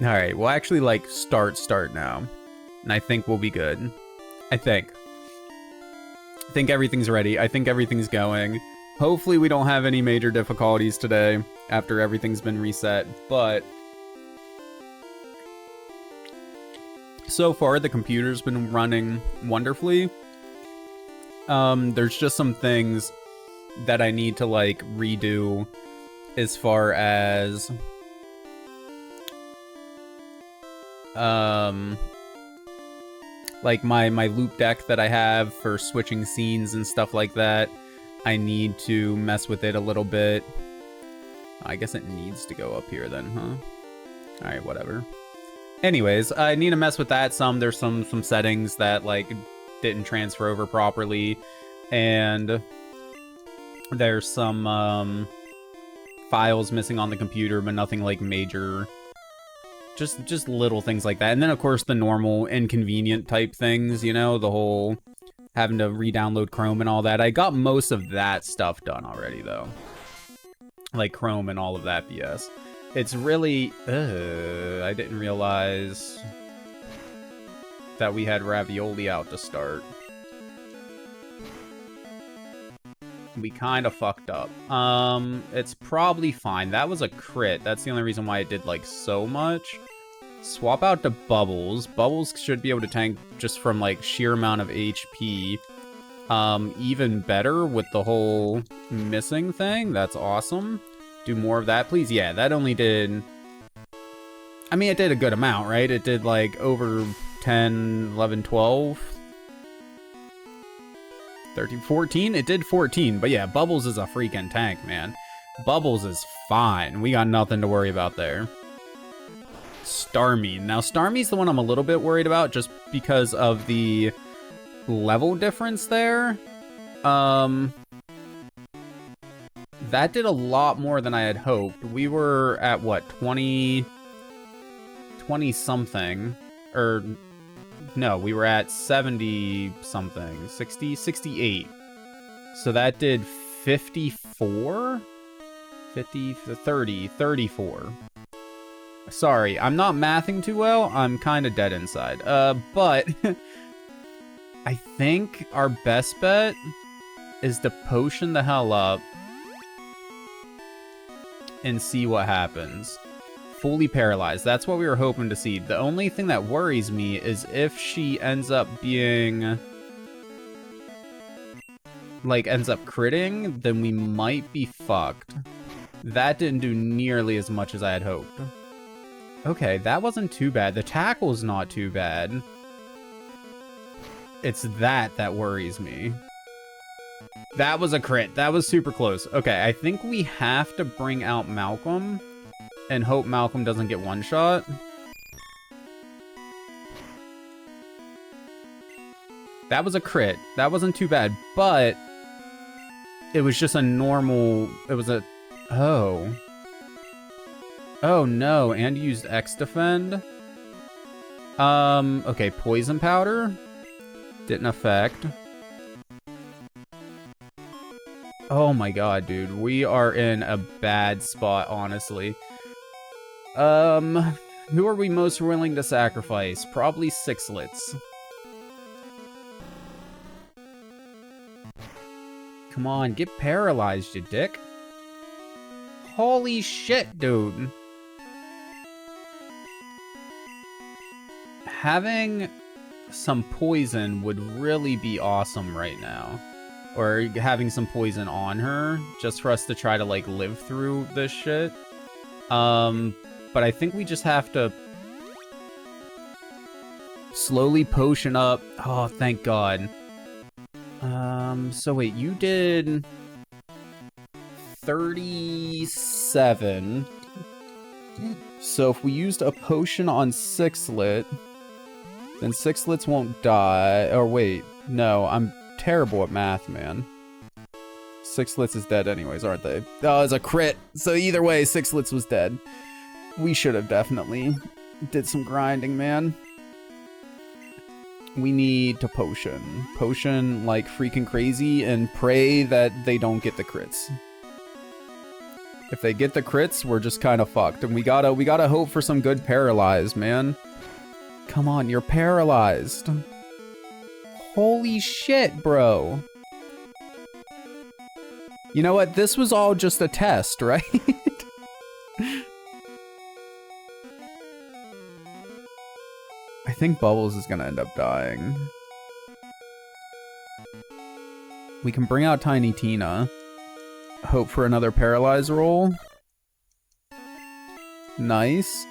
Alright, we'll actually, like, start now. And I think we'll be good. I think everything's ready. I think everything's going. Hopefully we don't have any major difficulties today after everything's been reset, but so far the computer's been running wonderfully. There's just some things that I need to, like, redo as far as like my loop deck that I have for switching scenes and stuff like that. I need to mess with it a little bit. I guess it needs to go up here then, huh? Alright, whatever. Anyways, I need to mess with that some. There's some settings that, like, didn't transfer over properly. And there's some files missing on the computer, but nothing, like, major. Just little things like that. And then, of course, the normal inconvenient type things, you know? The whole having to re-download Chrome and all that. I got most of that stuff done already, though. Like Chrome and all of that BS. It's really... I didn't realize that we had ravioli out to start. We kind of fucked up. It's probably fine. That was a crit. That's the only reason why it did, like, so much. Swap out to Bubbles. Bubbles should be able to tank just from, like, sheer amount of HP. Even better with the whole missing thing. That's awesome. Do more of that, please. Yeah, that only did... I mean, it did a good amount, right? It did, like, over 10, 11, 12... 13, 14? It did 14, but yeah, Bubbles is a freaking tank, man. Bubbles is fine. We got nothing to worry about there. Starmie. Now, Starmie's the one I'm a little bit worried about just because of the level difference there. That did a lot more than I had hoped. We were at, what, 20-something? Or... No, we were at 70-something. 60? 68. So that did 54? 50, 30, 34. Sorry, I'm not mathing too well. I'm kind of dead inside. But I think our best bet is to potion the hell up and see what happens. Fully paralyzed. That's what we were hoping to see. The only thing that worries me is if she ends up being... like, ends up critting, then we might be fucked. That didn't do nearly as much as I had hoped. Okay, that wasn't too bad. The tackle's not too bad. It's that worries me. That was a crit. That was super close. Okay, I think we have to bring out Malcolm and hope Malcolm doesn't get one-shot. That was a crit. That wasn't too bad, but it was just a normal... It was a... Oh. Oh, no. And used X-Defend. Okay, Poison Powder. Didn't affect. Oh my god, dude. We are in a bad spot, honestly. Who are we most willing to sacrifice? Probably Sixlets. Come on, get paralyzed, you dick. Holy shit, dude. Having some poison would really be awesome right now. Or having some poison on her, just for us to try to, like, live through this shit. But I think we just have to slowly potion up. Oh, thank God. So wait, you did 37. So if we used a potion on Sixlet, then Sixlets won't die. Or wait, no, I'm terrible at math, man. Sixlets is dead anyways, aren't they? Oh, it's a crit. So either way, Sixlets was dead. We should have definitely did some grinding, man. We need to potion. Potion like freaking crazy and pray that they don't get the crits. If they get the crits, we're just kind of fucked. And we gotta hope for some good paralyzed, man. Come on, you're paralyzed. Holy shit, bro. You know what? This was all just a test, right? I think Bubbles is gonna end up dying. We can bring out Tiny Tina. Hope for another paralyze roll. Nice.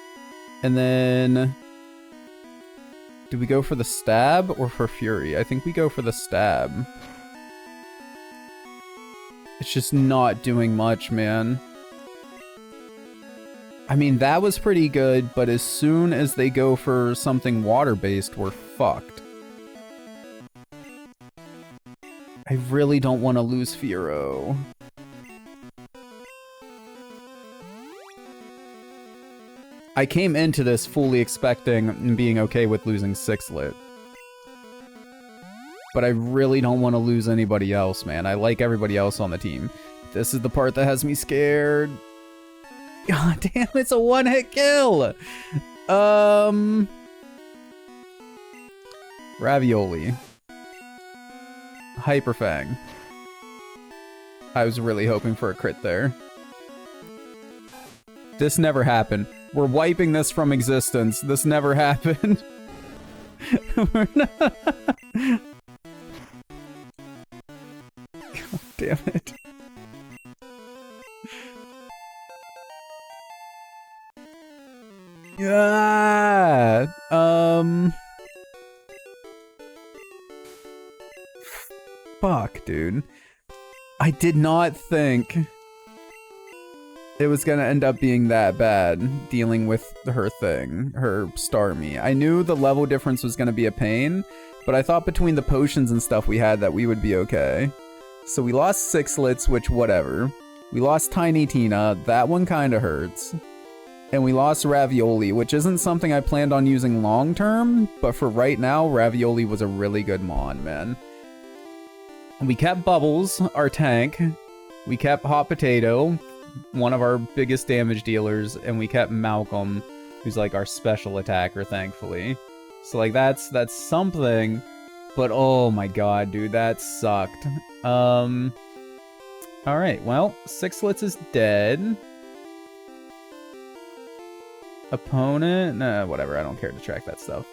And then... do we go for the stab or for Fury? I think we go for the stab. It's just not doing much, man. I mean, that was pretty good, but as soon as they go for something water-based, we're fucked. I really don't want to lose Firo. I came into this fully expecting and being okay with losing Sixlet. But I really don't want to lose anybody else, man. I like everybody else on the team. This is the part that has me scared. God damn, it's a one-hit kill! Ravioli. Hyperfang. I was really hoping for a crit there. This never happened. We're wiping this from existence. This never happened. We're not... God damn it. Yeah. Fuck, dude. I did not think it was gonna end up being that bad, dealing with her thing, her Starmie. I knew the level difference was gonna be a pain, but I thought between the potions and stuff we had that we would be okay. So we lost Sixlets, which whatever. We lost Tiny Tina, that one kinda hurts. And we lost Ravioli, which isn't something I planned on using long term, but for right now, Ravioli was a really good mon, man. We kept Bubbles, our tank. We kept Hot Potato, one of our biggest damage dealers, and we kept Malcolm, who's like our special attacker, thankfully. So like that's something, but oh my god, dude, that sucked. Alright, well, Sixlets is dead. Opponent? Nah, whatever, I don't care to track that stuff.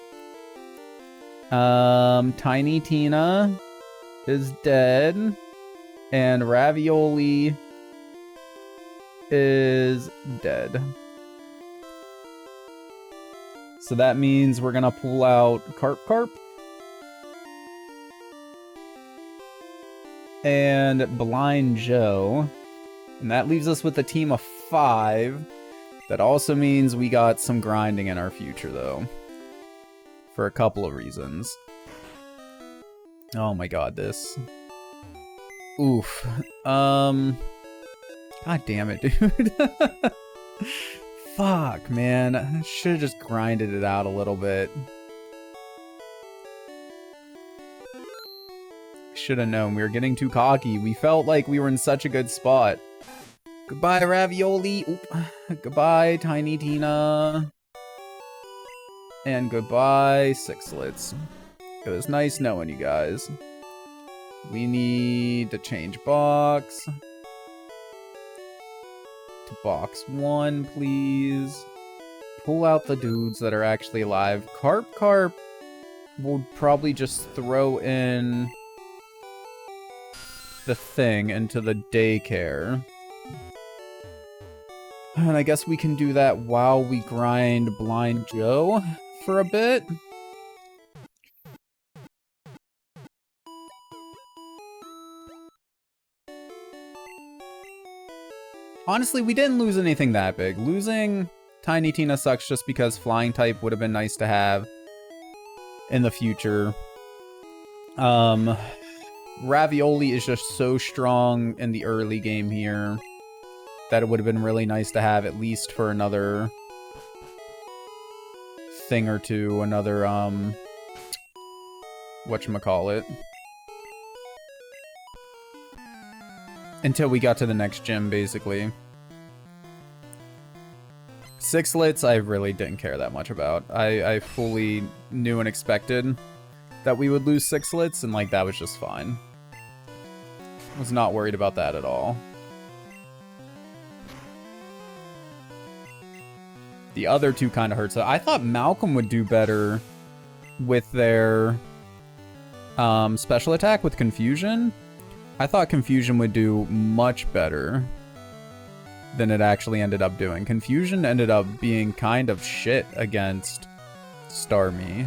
Tiny Tina is dead. And Ravioli is dead. So that means we're gonna pull out Carp and Blind Joe. And that leaves us with a team of 5. That also means we got some grinding in our future, though. For a couple of reasons. Oh my god, this. Oof. God damn it, dude. Fuck, man. I should have just grinded it out a little bit. Should have known. We were getting too cocky. We felt like we were in such a good spot. Goodbye, Ravioli. Oop. Goodbye, Tiny Tina. And goodbye, Sixlets. It was nice knowing you guys. We need to change box. To box 1, please. Pull out the dudes that are actually alive. Carp will probably just throw in the thing into the daycare. And I guess we can do that while we grind Blind Joe for a bit. Honestly, we didn't lose anything that big. Losing Tiny Tina sucks just because flying type would have been nice to have in the future. Ravioli is just so strong in the early game here that it would have been really nice to have at least for another thing or two, another, whatchamacallit. Until we got to the next gym, basically. Sixlets, I really didn't care that much about. I fully knew and expected that we would lose sixlets, and like that was just fine. Was not worried about that at all. The other two kind of hurt. So I thought Malcolm would do better with their special attack with Confusion. I thought Confusion would do much better than it actually ended up doing. Confusion ended up being kind of shit against Starmie.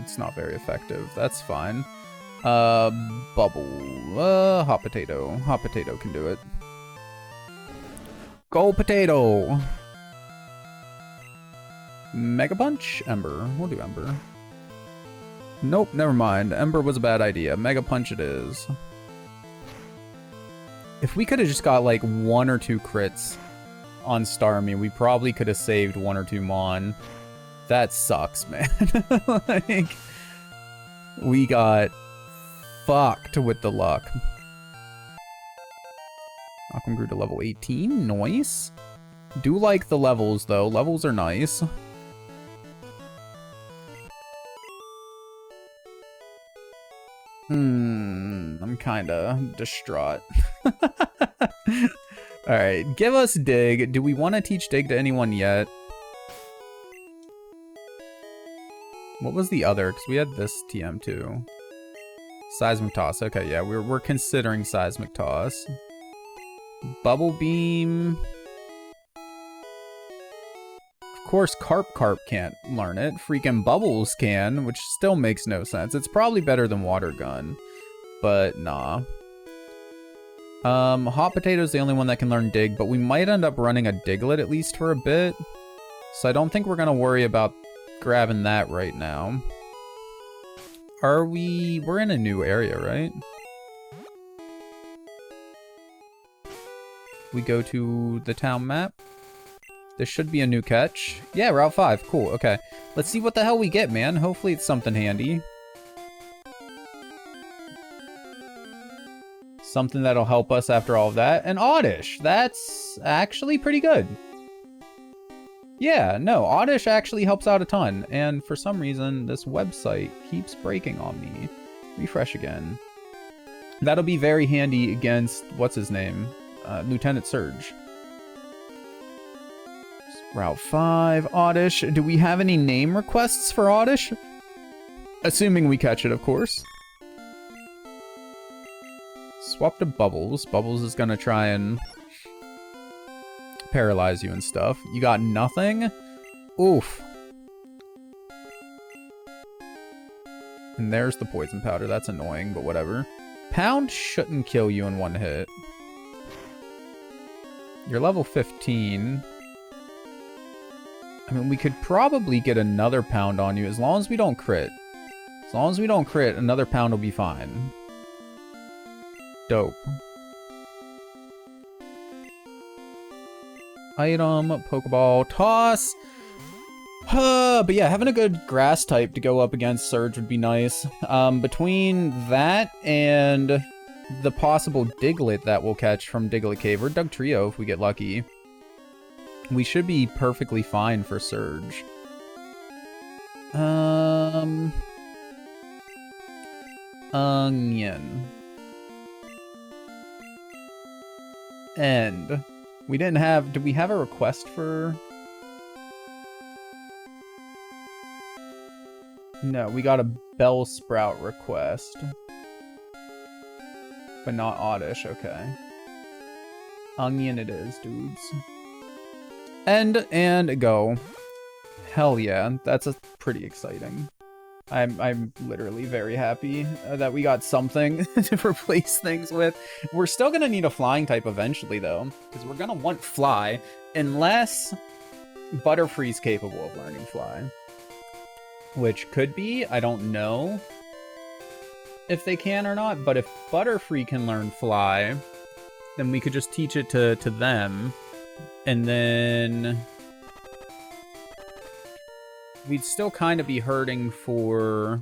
It's not very effective. That's fine. Bubble. Hot Potato. Hot Potato can do it. Go Potato! Mega Punch? Ember. We'll do Ember. Nope, never mind. Ember was a bad idea. Mega Punch it is. If we could have just got like 1 or 2 crits on Starmie, we probably could have saved 1 or 2 Mon. That sucks, man. Like, we got fucked with the luck. Malcolm grew to level 18. Nice. Do like the levels, though. Levels are nice. I'm kinda distraught. Alright, give us Dig. Do we want to teach Dig to anyone yet? What was the other? Because we had this TM too. Seismic Toss. Okay, yeah, we're considering Seismic Toss. Bubble Beam. Of course, Carp can't learn it. Freaking Bubbles can, which still makes no sense. It's probably better than Water Gun, but nah. Hot Potato's the only one that can learn Dig, but we might end up running a Diglett at least for a bit. So I don't think we're gonna worry about grabbing that right now. We're in a new area, right? We go to the town map. This should be a new catch. Yeah, Route 5. Cool, okay. Let's see what the hell we get, man. Hopefully it's something handy. Something that'll help us after all of that. An Oddish. That's actually pretty good. Yeah, no, Oddish actually helps out a ton. And for some reason, this website keeps breaking on me. Refresh again. That'll be very handy against, what's his name? Lieutenant Surge. Route 5, Oddish. Do we have any name requests for Oddish? Assuming we catch it, of course. Swap to Bubbles. Bubbles is gonna try and paralyze you and stuff. You got nothing? Oof. And there's the poison powder. That's annoying, but whatever. Pound shouldn't kill you in 1 hit. You're level 15. I mean, we could probably get another pound on you as long as we don't crit. As long as we don't crit, another pound will be fine. Dope. Item, Pokeball, toss. But yeah, having a good grass type to go up against Surge would be nice. Between that and the possible Diglett that we'll catch from Diglett Cave, or Dugtrio if we get lucky, we should be perfectly fine for Surge. Onion. End. We didn't have... Did we have a request for... No, we got a Bellsprout request. But not Oddish, okay. Onion it is, dudes. End and go. Hell yeah, that's pretty exciting. I'm literally very happy that we got something to replace things with. We're still gonna need a flying type eventually though, because we're gonna want fly, unless Butterfree's capable of learning fly. Which could be, I don't know if they can or not, but if Butterfree can learn fly, then we could just teach it to them, and then we'd still kind of be hurting for...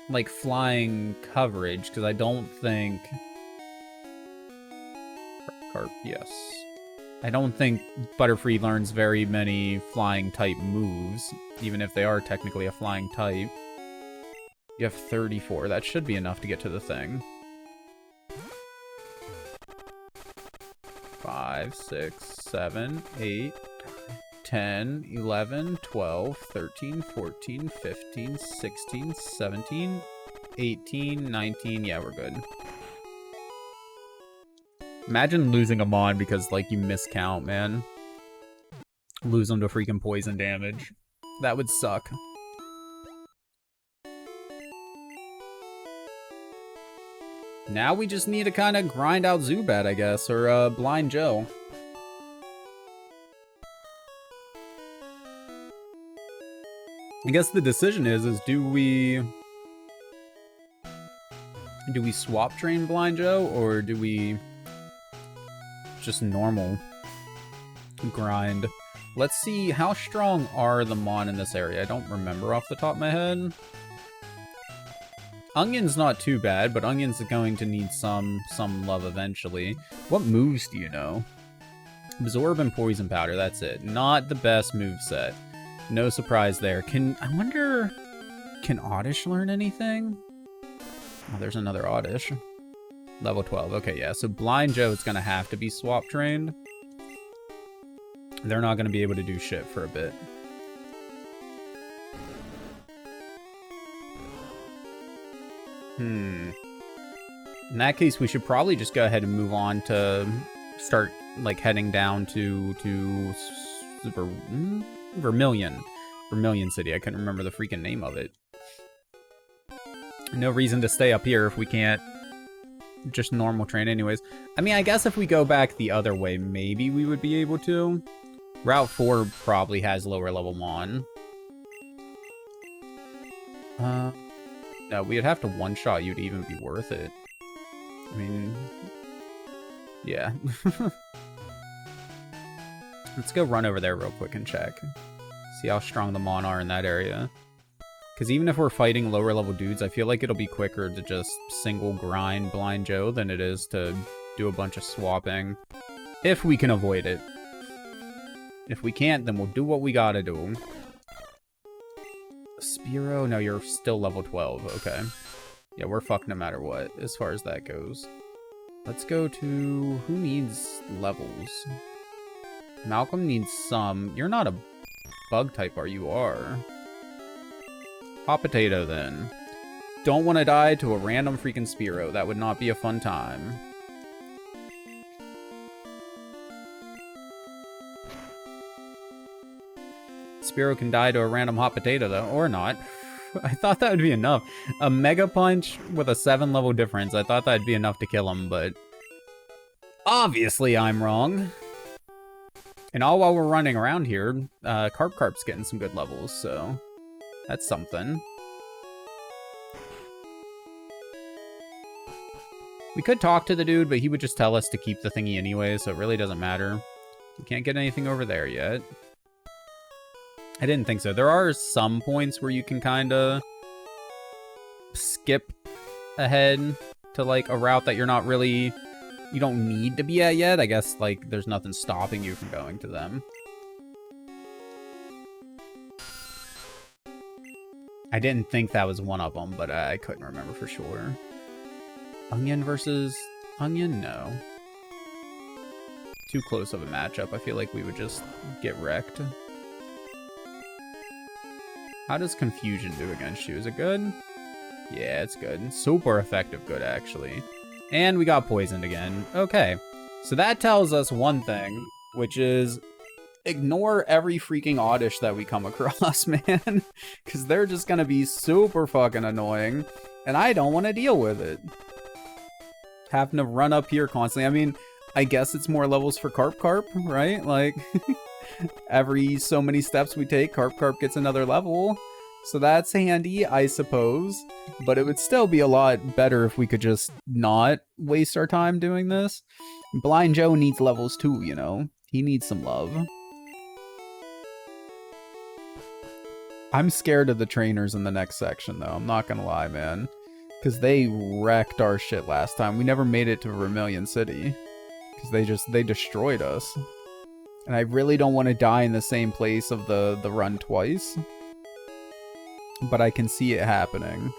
like, flying coverage, because I don't think... Carp, yes. I don't think Butterfree learns very many flying type moves, even if they are technically a flying type. You have 34. That should be enough to get to the thing. 5, 6, 7, 8, 10, 11, 12, 13, 14, 15, 16, 17, 18, 19. Yeah, we're good. Imagine losing a Mon because, like, you miscount, man. Lose them to freaking poison damage. That would suck. Now we just need to kind of grind out Zubat, I guess, or Blind Joe. I guess the decision is do we swap train Blind Joe, or do we just normal grind? Let's see, how strong are the Mon in this area? I don't remember off the top of my head. Onion's not too bad, but Onion's going to need some love eventually. What moves do you know? Absorb and Poison Powder, that's it. Not the best moveset. No surprise there. I wonder, can Oddish learn anything? Oh, there's another Oddish. Level 12, okay, yeah. So Blind Joe is gonna have to be swap trained. They're not gonna be able to do shit for a bit. In that case, we should probably just go ahead and move on to start, like, heading down to Vermilion City. I couldn't remember the freaking name of it. No reason to stay up here if we can't just normal train anyways. I mean, I guess if we go back the other way, maybe we would be able to. Route 4 probably has lower level Mon. No, we'd have to one-shot you to even be worth it. I mean, yeah. Let's go run over there real quick and check. See how strong the Mon are in that area. Because even if we're fighting lower level dudes, I feel like it'll be quicker to just single grind Blind Joe than it is to do a bunch of swapping. If we can avoid it. If we can't, then we'll do what we gotta do. Spearow? No, you're still level 12. Okay. Yeah, we're fucked no matter what, as far as that goes. Let's go to... Who needs levels? Malcolm needs some. You're not a bug type, are you? Are. Hot Potato, then. Don't want to die to a random freaking Spearow. That would not be a fun time. Spearow can die to a random Hot Potato, though. Or not. I thought that would be enough. A Mega Punch with a 7 level difference. I thought that'd be enough to kill him, but... Obviously, I'm wrong. And all while we're running around here, Carp's getting some good levels, so... That's something. We could talk to the dude, but he would just tell us to keep the thingy anyway, so it really doesn't matter. We can't get anything over there yet. I didn't think so. There are some points where you can kind of skip ahead to, like, a route that you're not really... You don't need to be at yet. I guess, like, there's nothing stopping you from going to them. I didn't think that was one of them, but I couldn't remember for sure. Onion versus Onion? No. Too close of a matchup. I feel like we would just get wrecked. How does Confusion do against you? Is it good? Yeah, it's good. Super effective good, actually. And we got poisoned again. Okay. So that tells us one thing, which is... Ignore every freaking Oddish that we come across, man. Because they're just going to be super fucking annoying. And I don't want to deal with it. Having to run up here constantly. I mean, I guess it's more levels for Carp, right? Like, every so many steps we take, Carp gets another level. So that's handy, I suppose. But it would still be a lot better if we could just not waste our time doing this. Blind Joe needs levels too, you know? He needs some love. I'm scared of the trainers in the next section, though. I'm not gonna lie, man. Because they wrecked our shit last time. We never made it to Vermilion City. Because they destroyed us. And I really don't want to die in the same place of the run twice. But I can see it happening.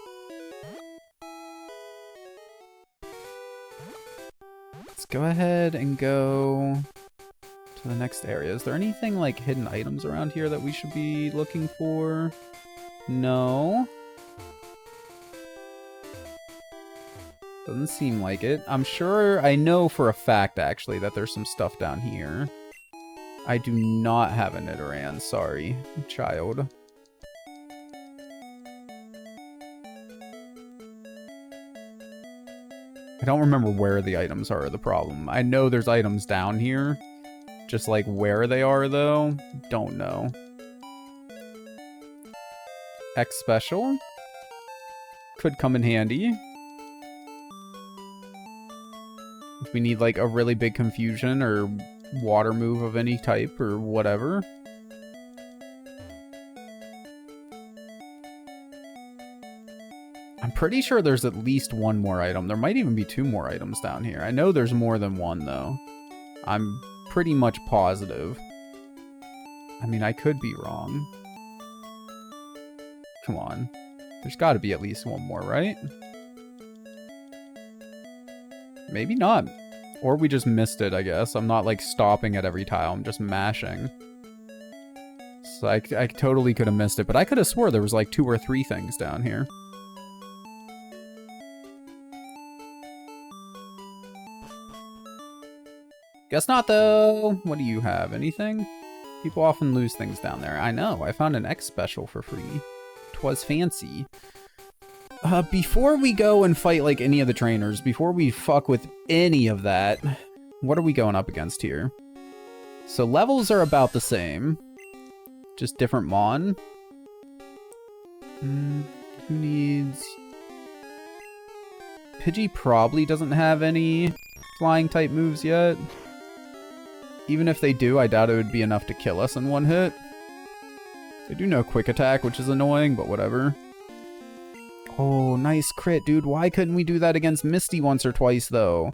Let's go ahead and go to the next area. Is there anything like hidden items around here that we should be looking for? No. Doesn't seem like it. I'm sure, I know for a fact actually that there's some stuff down here. I do not have a Nidoran, sorry, child. I don't remember where the items are the problem. I know there's items down here. Just like where they are though, don't know. X special could come in handy. If we need like a really big confusion or water move of any type or whatever. I'm pretty sure there's at least one more item. There might even be 2 more items down here. I know there's more than one though. I'm pretty much positive. I mean, I could be wrong. Come on. There's got to be at least one more, right? Maybe not. Or we just missed it, I guess. I'm not, like, stopping at every tile. I'm just mashing. So I totally could have missed it. But I could have swore there was, like, 2 or 3 things down here. Guess not, though. What do you have? Anything? People often lose things down there. I know. I found an X special for free. 'Twas fancy. Before we go and fight, like, any of the trainers, before we fuck with any of that, what are we going up against here? So levels are about the same. Just different Mon. Who needs... Pidgey probably doesn't have any flying type moves yet. Even if they do, I doubt it would be enough to kill us in one hit. They do know quick attack, which is annoying, but whatever. Oh, nice crit, dude. Why couldn't we do that against Misty once or twice, though?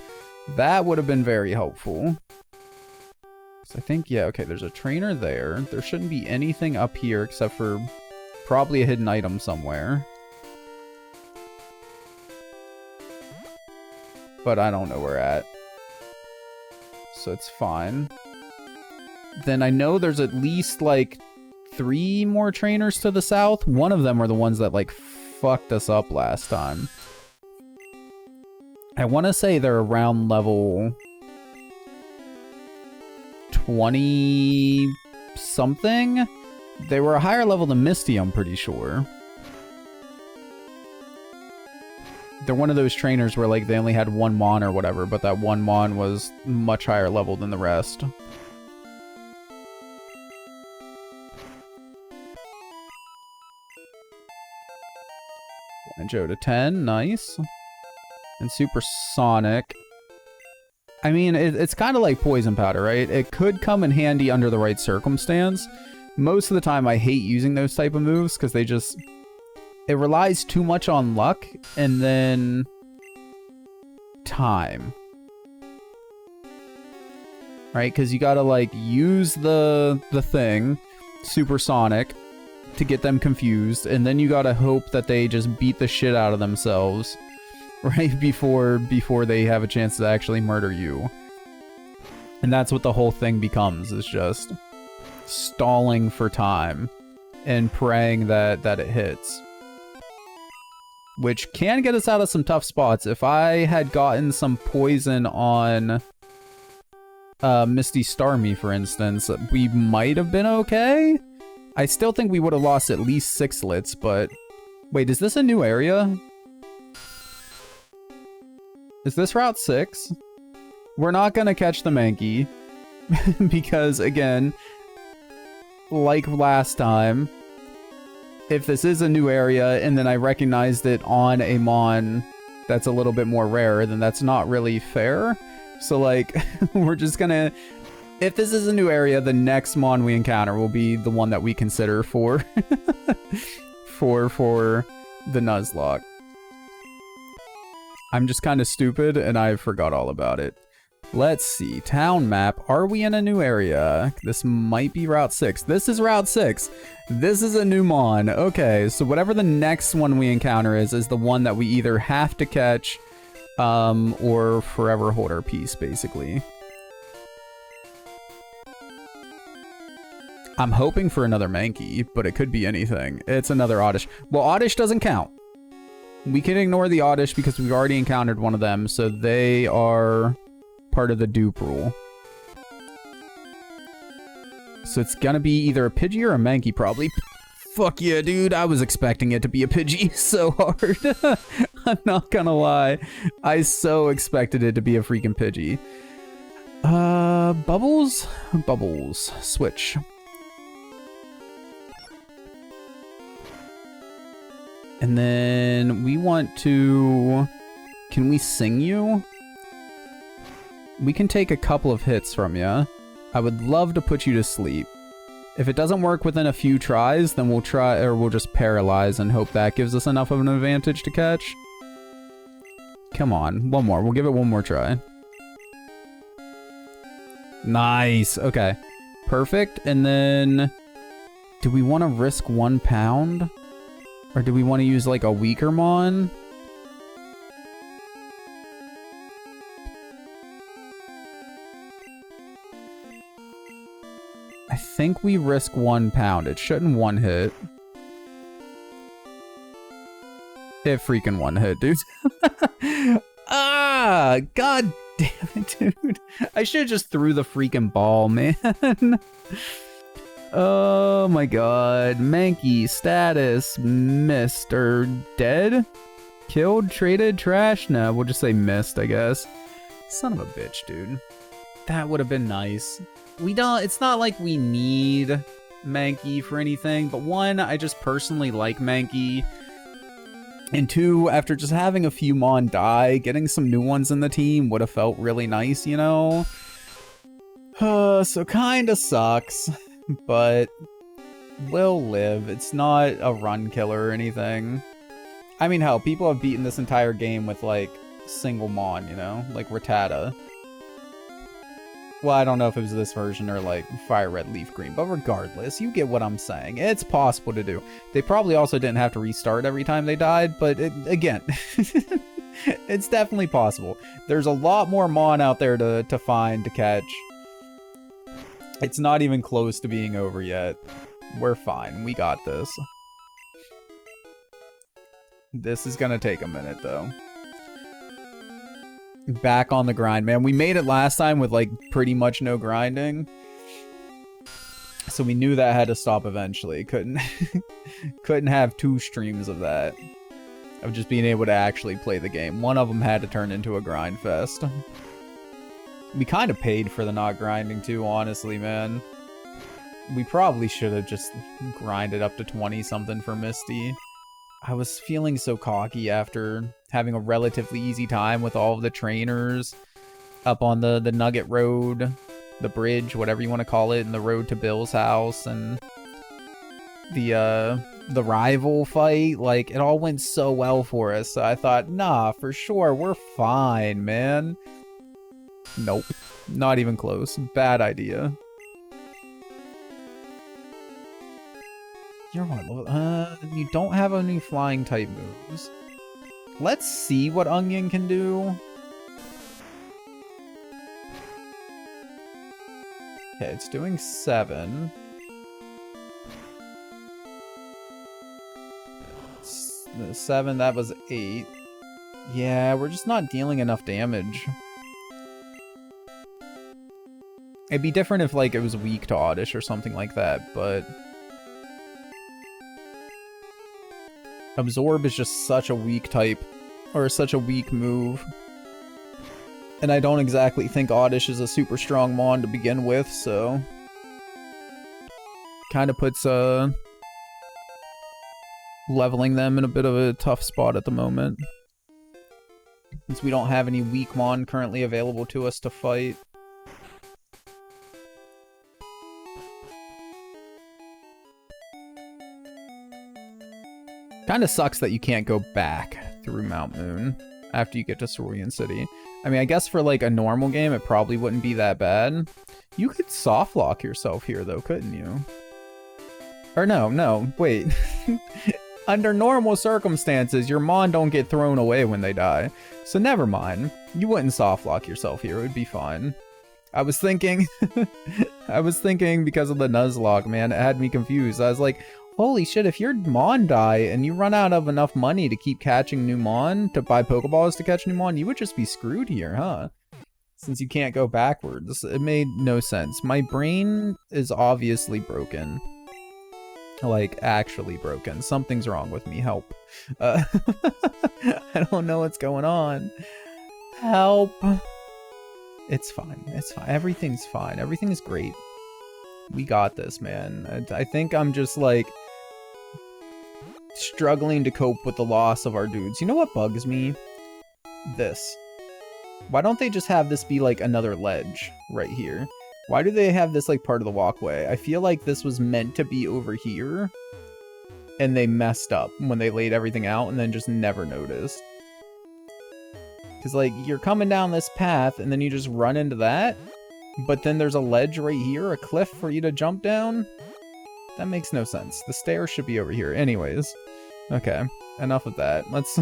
That would have been very helpful. So I think, yeah, okay, there's a trainer there. There shouldn't be anything up here except for probably a hidden item somewhere. But I don't know where at. So it's fine. Then I know there's at least, like, 3 more trainers to the south. One of them are the ones that, like, fucked us up last time. I want to say they're around level 20 something. They were a higher level than Misty, I'm pretty sure. They're one of those trainers where, like, they only had 1 Mon or whatever, but that 1 Mon was much higher level than the rest. And Joe to 10, nice. And Supersonic. I mean, it's kind of like Poison Powder, right? It could come in handy under the right circumstance. Most of the time, I hate using those type of moves because they just... It relies too much on luck and then time. Right? Because you gotta, like, use the thing, Supersonic, to get them confused, and then you gotta hope that they just beat the shit out of themselves, right, before they have a chance to actually murder you. And that's what the whole thing becomes, is just stalling for time and praying that it hits. Which can get us out of some tough spots. If I had gotten some poison on Misty Starmie, for instance, we might have been okay. I still think we would have lost at least 6 lits, but... Wait, is this a new area? Is this Route 6? We're not gonna catch the Mankey. Because, again, like last time, if this is a new area and then I recognized it on a Mon that's a little bit more rare, then that's not really fair. So, like, we're just gonna... If this is a new area, the next Mon we encounter will be the one that we consider for for the Nuzlocke. I'm just kind of stupid and I forgot all about it. Let's see. Town map. Are we in a new area? This might be Route 6. This is Route 6. This is a new Mon. Okay, so whatever the next one we encounter is the one that we either have to catch or forever hold our peace, basically. I'm hoping for another Mankey, but it could be anything. It's another Oddish. Well, Oddish doesn't count. We can ignore the Oddish because we've already encountered one of them, so they are part of the dupe rule. So it's gonna be either a Pidgey or a Mankey, probably. Fuck yeah, dude. I was expecting it to be a Pidgey so hard. I'm not gonna lie. I so expected it to be a freaking Pidgey. Bubbles? Bubbles. Switch. And then we want to... Can we sing you? We can take a couple of hits from you. I would love to put you to sleep. If it doesn't work within a few tries, then we'll try, or we'll just paralyze and hope that gives us enough of an advantage to catch. Come on, one more. We'll give it one more try. Nice. Okay. Perfect. And then... Do we want to risk 1 pound? Or do we want to use like a weaker Mon? I think we risk 1 pound. It shouldn't one hit. It freaking one hit, dude. Ah, god damn it, dude. I should have just threw the freaking ball, man. Oh my god. Mankey, status, missed, or dead? Killed, traded, trash? No, we'll just say missed, I guess. Son of a bitch, dude. That would have been nice. It's not like we need Mankey for anything, but one, I just personally like Mankey. And two, after just having a few Mon die, getting some new ones in the team would have felt really nice, you know? So kinda sucks, but we'll live. It's not a run killer or anything. I mean, hell, people have beaten this entire game with, like, single Mon, you know? Like Rattata. Well, I don't know if it was this version or, like, Fire Red, Leaf Green, but regardless, you get what I'm saying. It's possible to do. They probably also didn't have to restart every time they died, but, again, it's definitely possible. There's a lot more Mon out there to find, to catch. It's not even close to being over yet. We're fine. We got this. This is gonna take a minute, though. Back on the grind, man. We made it last time with, like, pretty much no grinding. So we knew that had to stop eventually. Couldn't have 2 streams of that. Of just being able to actually play the game. One of them had to turn into a grind fest. We kind of paid for the not grinding too, honestly, man. We probably should have just grinded up to 20-something for Misty. I was feeling so cocky after having a relatively easy time with all of the trainers up on the Nugget Road, the bridge, whatever you want to call it, and the road to Bill's house, and the rival fight. Like, it all went so well for us. So I thought, nah, for sure, we're fine, man. Nope. Not even close. Bad idea. You're what? You don't have any flying type moves. Let's see what Onion can do. Okay, it's doing 7. 7, that was 8. Yeah, we're just not dealing enough damage. It'd be different if, like, it was weak to Oddish or something like that, but... Absorb is just such a weak type, or such a weak move. And I don't exactly think Oddish is a super strong Mon to begin with, so... Kind of puts, leveling them in a bit of a tough spot at the moment. Since we don't have any weak Mon currently available to us to fight. Kind of sucks that you can't go back through Mount Moon after you get to Cerulean City. I mean, I guess for like a normal game, it probably wouldn't be that bad. You could soft lock yourself here though, couldn't you? Or no, wait. Under normal circumstances, your Mon don't get thrown away when they die. So never mind. You wouldn't soft lock yourself here, it would be fine. I was thinking, because of the Nuzlocke, man, it had me confused. I was like, holy shit, if your Mon die and you run out of enough money to keep catching new Mon, to buy Pokeballs to catch new Mon, you would just be screwed here, huh? Since you can't go backwards. It made no sense. My brain is obviously broken. Like, actually broken. Something's wrong with me. Help. I don't know what's going on. Help. It's fine. It's fine. Everything's fine. Everything's great. We got this, man. I think I'm just, like, struggling to cope with the loss of our dudes. You know what bugs me? This. Why don't they just have this be, like, another ledge right here? Why do they have this, like, part of the walkway? I feel like this was meant to be over here, and they messed up when they laid everything out and then just never noticed. Because, like, you're coming down this path, and then you just run into that, but then there's a ledge right here, a cliff for you to jump down? That makes no sense. The stairs should be over here. Anyways. Okay, enough of that. Let's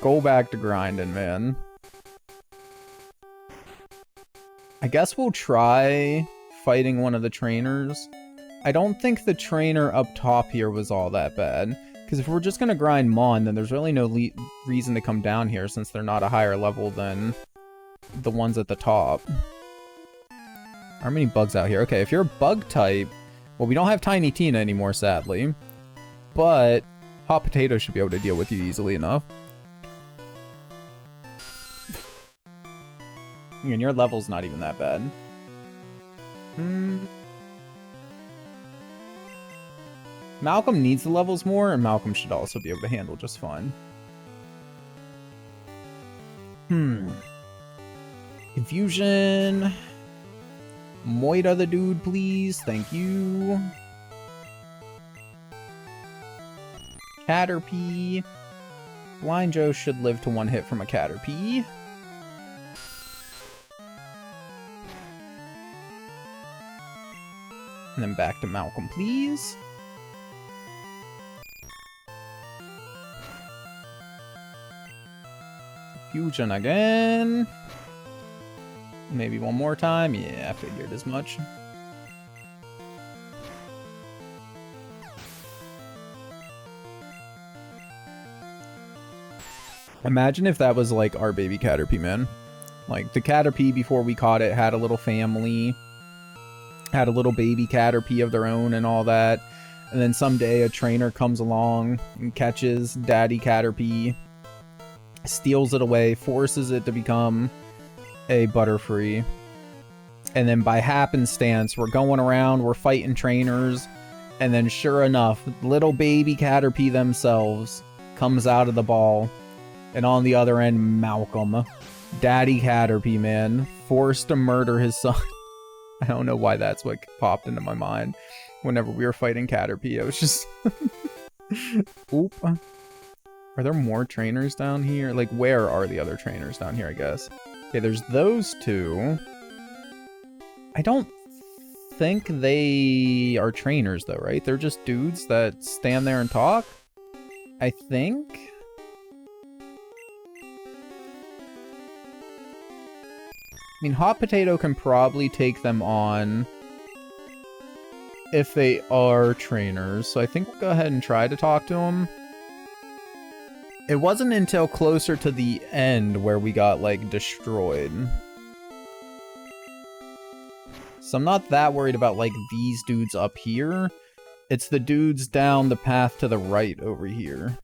go back to grinding, man. I guess we'll try fighting one of the trainers. I don't think the trainer up top here was all that bad. Because if we're just going to grind Mon, then there's really no reason to come down here since they're not a higher level than the ones at the top. Are many bugs out here? Okay, if you're a bug type, well, we don't have Tiny Tina anymore, sadly. But Hot Potato should be able to deal with you easily enough. And your level's not even that bad. Malcolm needs the levels more, and Malcolm should also be able to handle just fine. Confusion. Moida the dude, please. Thank you. Caterpie. Blind Joe should live to one hit from a Caterpie. And then back to Malcolm, please. Fusion again. Maybe one more time. Yeah, I figured as much. Imagine if that was like our baby Caterpie, man. Like the Caterpie before we caught it had a little family. Had a little baby Caterpie of their own and all that. And then someday a trainer comes along and catches Daddy Caterpie, steals it away, forces it to become a Butterfree. And then by happenstance, we're going around, we're fighting trainers. And then sure enough, little baby Caterpie themselves comes out of the ball. And on the other end, Malcolm, Daddy Caterpie, man, forced to murder his son. I don't know why that's what popped into my mind whenever we were fighting Caterpie. I was just... Oop. Are there more trainers down here? Like, where are the other trainers down here, I guess? Okay, there's those two. I don't think they are trainers, though, right? They're just dudes that stand there and talk? I think? I mean, Hot Potato can probably take them on if they are trainers. So I think we'll go ahead and try to talk to them. It wasn't until closer to the end where we got, like, destroyed. So I'm not that worried about, like, these dudes up here. It's the dudes down the path to the right over here.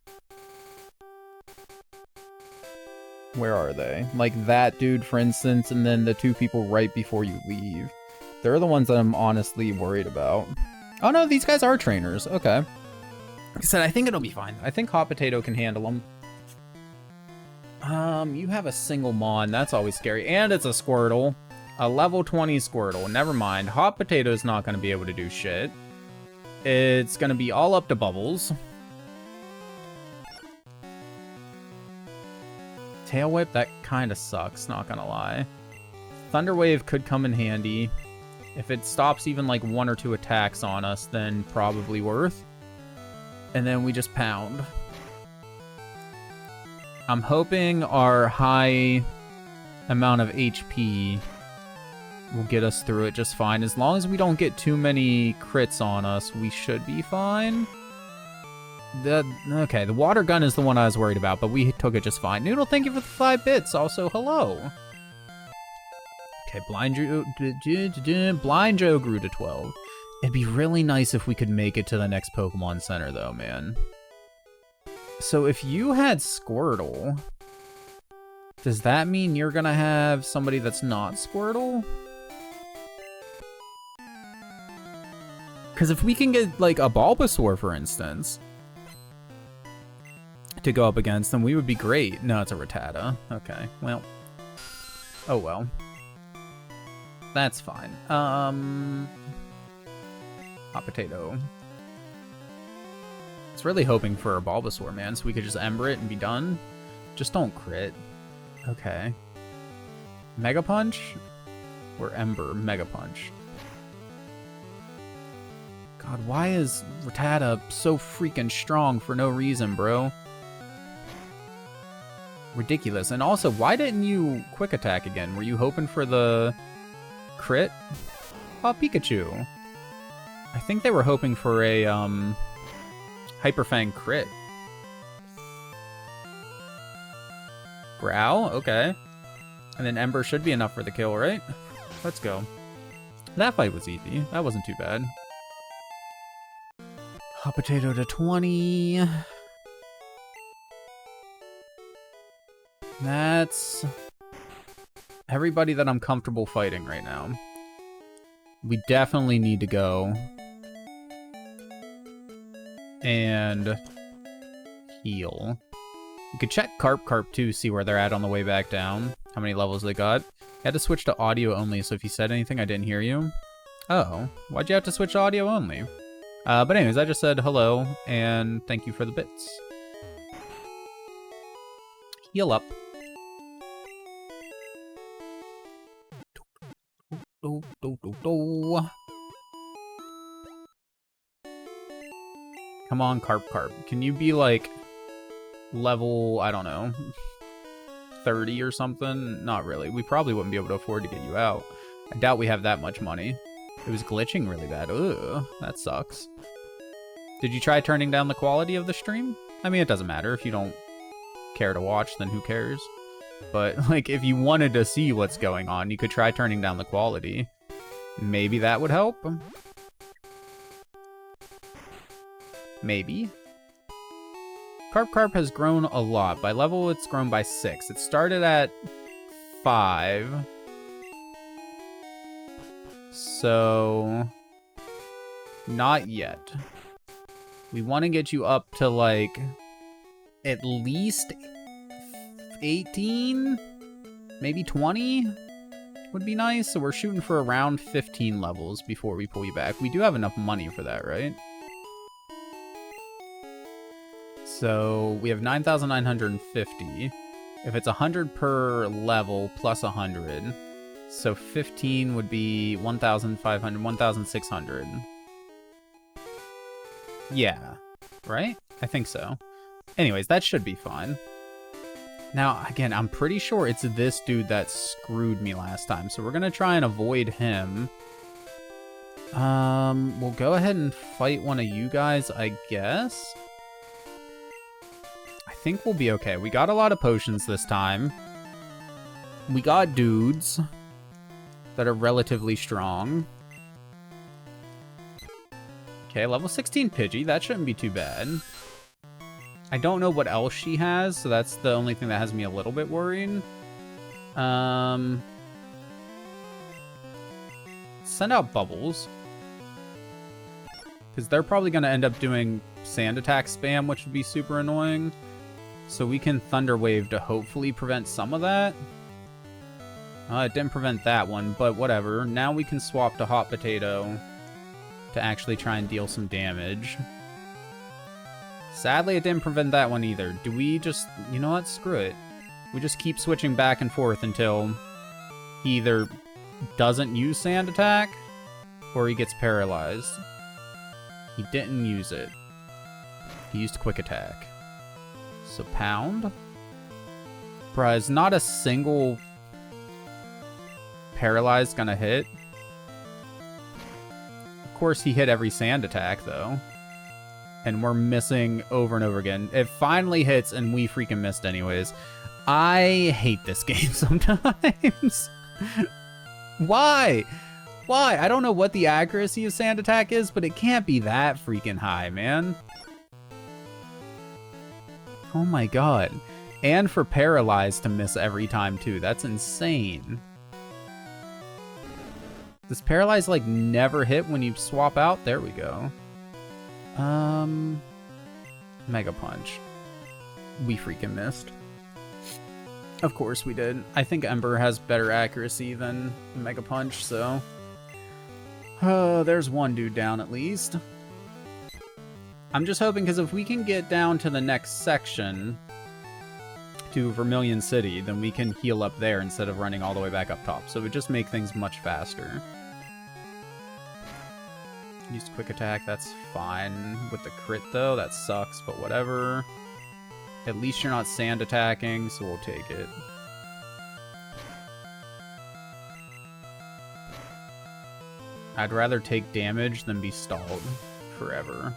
Where are they? Like that dude, for instance, and then the two people right before you leave. They're the ones that I'm honestly worried about. Oh no, these guys are trainers. Okay. Like I said, I think it'll be fine. I think Hot Potato can handle them. You have a single Mon. That's always scary. And it's a Squirtle. A level 20 Squirtle. Never mind. Hot Potato's not going to be able to do shit. It's going to be all up to Bubbles. Tail Whip, that kind of sucks, not gonna lie. Thunder Wave could come in handy. If it stops even like 1 or 2 attacks on us, then probably worth. And then we just pound. I'm hoping our high amount of HP will get us through it just fine. As long as we don't get too many crits on us, we should be fine. Okay, the water gun is the one I was worried about, but we took it just fine. Noodle, thank you for the 5 bits. Also, hello. Okay, Blind Joe grew to 12. It'd be really nice if we could make it to the next Pokemon Center, though, man. So if you had Squirtle, does that mean you're gonna have somebody that's not Squirtle? Because if we can get, like, a Bulbasaur, for instance, to go up against, then we would be great. No, it's a Rattata. Okay, well. Oh, well. That's fine. Hot Potato. It's really hoping for a Bulbasaur, man, so we could just Ember it and be done. Just don't crit. Okay. Mega Punch? Or Ember? Mega Punch. God, why is Rattata so freaking strong for no reason, bro? Ridiculous. And also, why didn't you Quick Attack again? Were you hoping for the crit? Oh, Pikachu. I think they were hoping for a Hyper Fang crit. Growl? Okay. And then Ember should be enough for the kill, right? Let's go. That fight was easy. That wasn't too bad. Hot Potato to 20. That's everybody that I'm comfortable fighting right now. We definitely need to go and heal. You could check Carp too, see where they're at on the way back down. How many levels they got. You had to switch to audio only, so if you said anything, I didn't hear you. Oh, why'd you have to switch to audio only? But anyways, I just said hello, and thank you for the bits. Heal up. Come on, Carp. Can you be like level, I don't know, 30 or something? Not really. We probably wouldn't be able to afford to get you out. I doubt we have that much money. It was glitching really bad. Ugh, that sucks. Did you try turning down the quality of the stream? I mean, it doesn't matter. If you don't care to watch, then who cares? But, like, if you wanted to see what's going on, you could try turning down the quality. Maybe that would help? Maybe. Carp has grown a lot. By level, it's grown by 6. It started at 5. So, not yet. We want to get you up to, like, at least 18? Maybe 20? Would be nice. So we're shooting for around 15 levels before we pull you back. We do have enough money for that, right? So we have 9,950. If it's 100 per level plus 100, so 15 would be 1,500, 1,600. Yeah, right? I think so. Anyways, that should be fine. Now, again, I'm pretty sure it's this dude that screwed me last time, so we're gonna try and avoid him. We'll go ahead and fight one of you guys, I guess. I think we'll be okay. We got a lot of potions this time. We got dudes that are relatively strong. Okay, level 16 Pidgey. That shouldn't be too bad. I don't know what else she has, so that's the only thing that has me a little bit worried. Send out Bubbles. Because they're probably going to end up doing Sand Attack spam, which would be super annoying. So we can Thunder Wave to hopefully prevent some of that. It didn't prevent that one, but whatever. Now we can swap to Hot Potato to actually try and deal some damage. Sadly, it didn't prevent that one either. Do we just... You know what? Screw it. We just keep switching back and forth until he either doesn't use Sand Attack or he gets paralyzed. He didn't use it. He used Quick Attack. So Pound. Bruh, is not a single paralyzed gonna hit? Of course he hit every Sand Attack though. And we're missing over and over again. It finally hits and we freaking missed anyways. I hate this game sometimes. Why? Why? I don't know what the accuracy of Sand Attack is, but it can't be that freaking high, man. Oh my god. And for Paralyzed to miss every time, too. That's insane. Does Paralyzed, like, never hit when you swap out? There we go. Mega Punch. We freaking missed. Of course we did. I think Ember has better accuracy than Mega Punch, so... there's one dude down at least. I'm just hoping, because if we can get down to the next section, to Vermilion City, then we can heal up there instead of running all the way back up top. So it would just make things much faster. Used Quick Attack, that's fine. With the crit, though, that sucks, but whatever. At least you're not Sand Attacking, so we'll take it. I'd rather take damage than be stalled forever.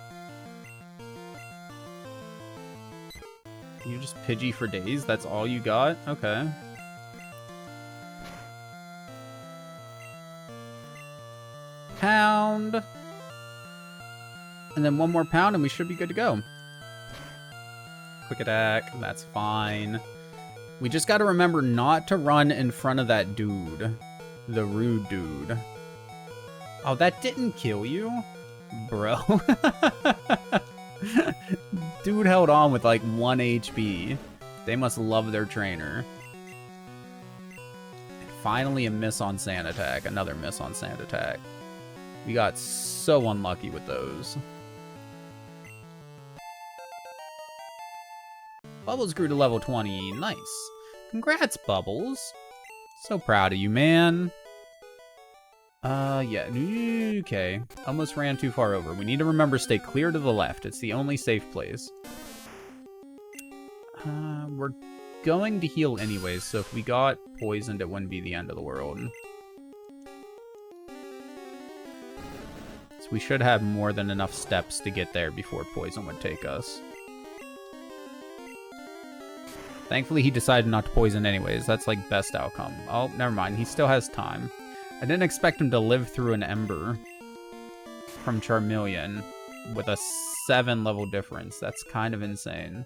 You just Pidgey for days? That's all you got? Okay. Pound. And then one more pound and we should be good to go. Quick Attack, that's fine. We just gotta remember not to run in front of that dude. The rude dude. Oh, that didn't kill you? Bro. Dude held on with like 1 HP. They must love their trainer. And finally a miss on Sand Attack. Another miss on Sand Attack. We got so unlucky with those. Bubbles grew to level 20. Nice. Congrats, Bubbles. So proud of you, man. Yeah. Okay. Almost ran too far over. We need to remember stay clear to the left. It's the only safe place. We're going to heal anyways, so if we got poisoned, it wouldn't be the end of the world. So we should have more than enough steps to get there before poison would take us. Thankfully, he decided not to poison anyways. That's, like, best outcome. Oh, never mind. He still has time. I didn't expect him to live through an Ember from Charmeleon with a 7 level difference. That's kind of insane.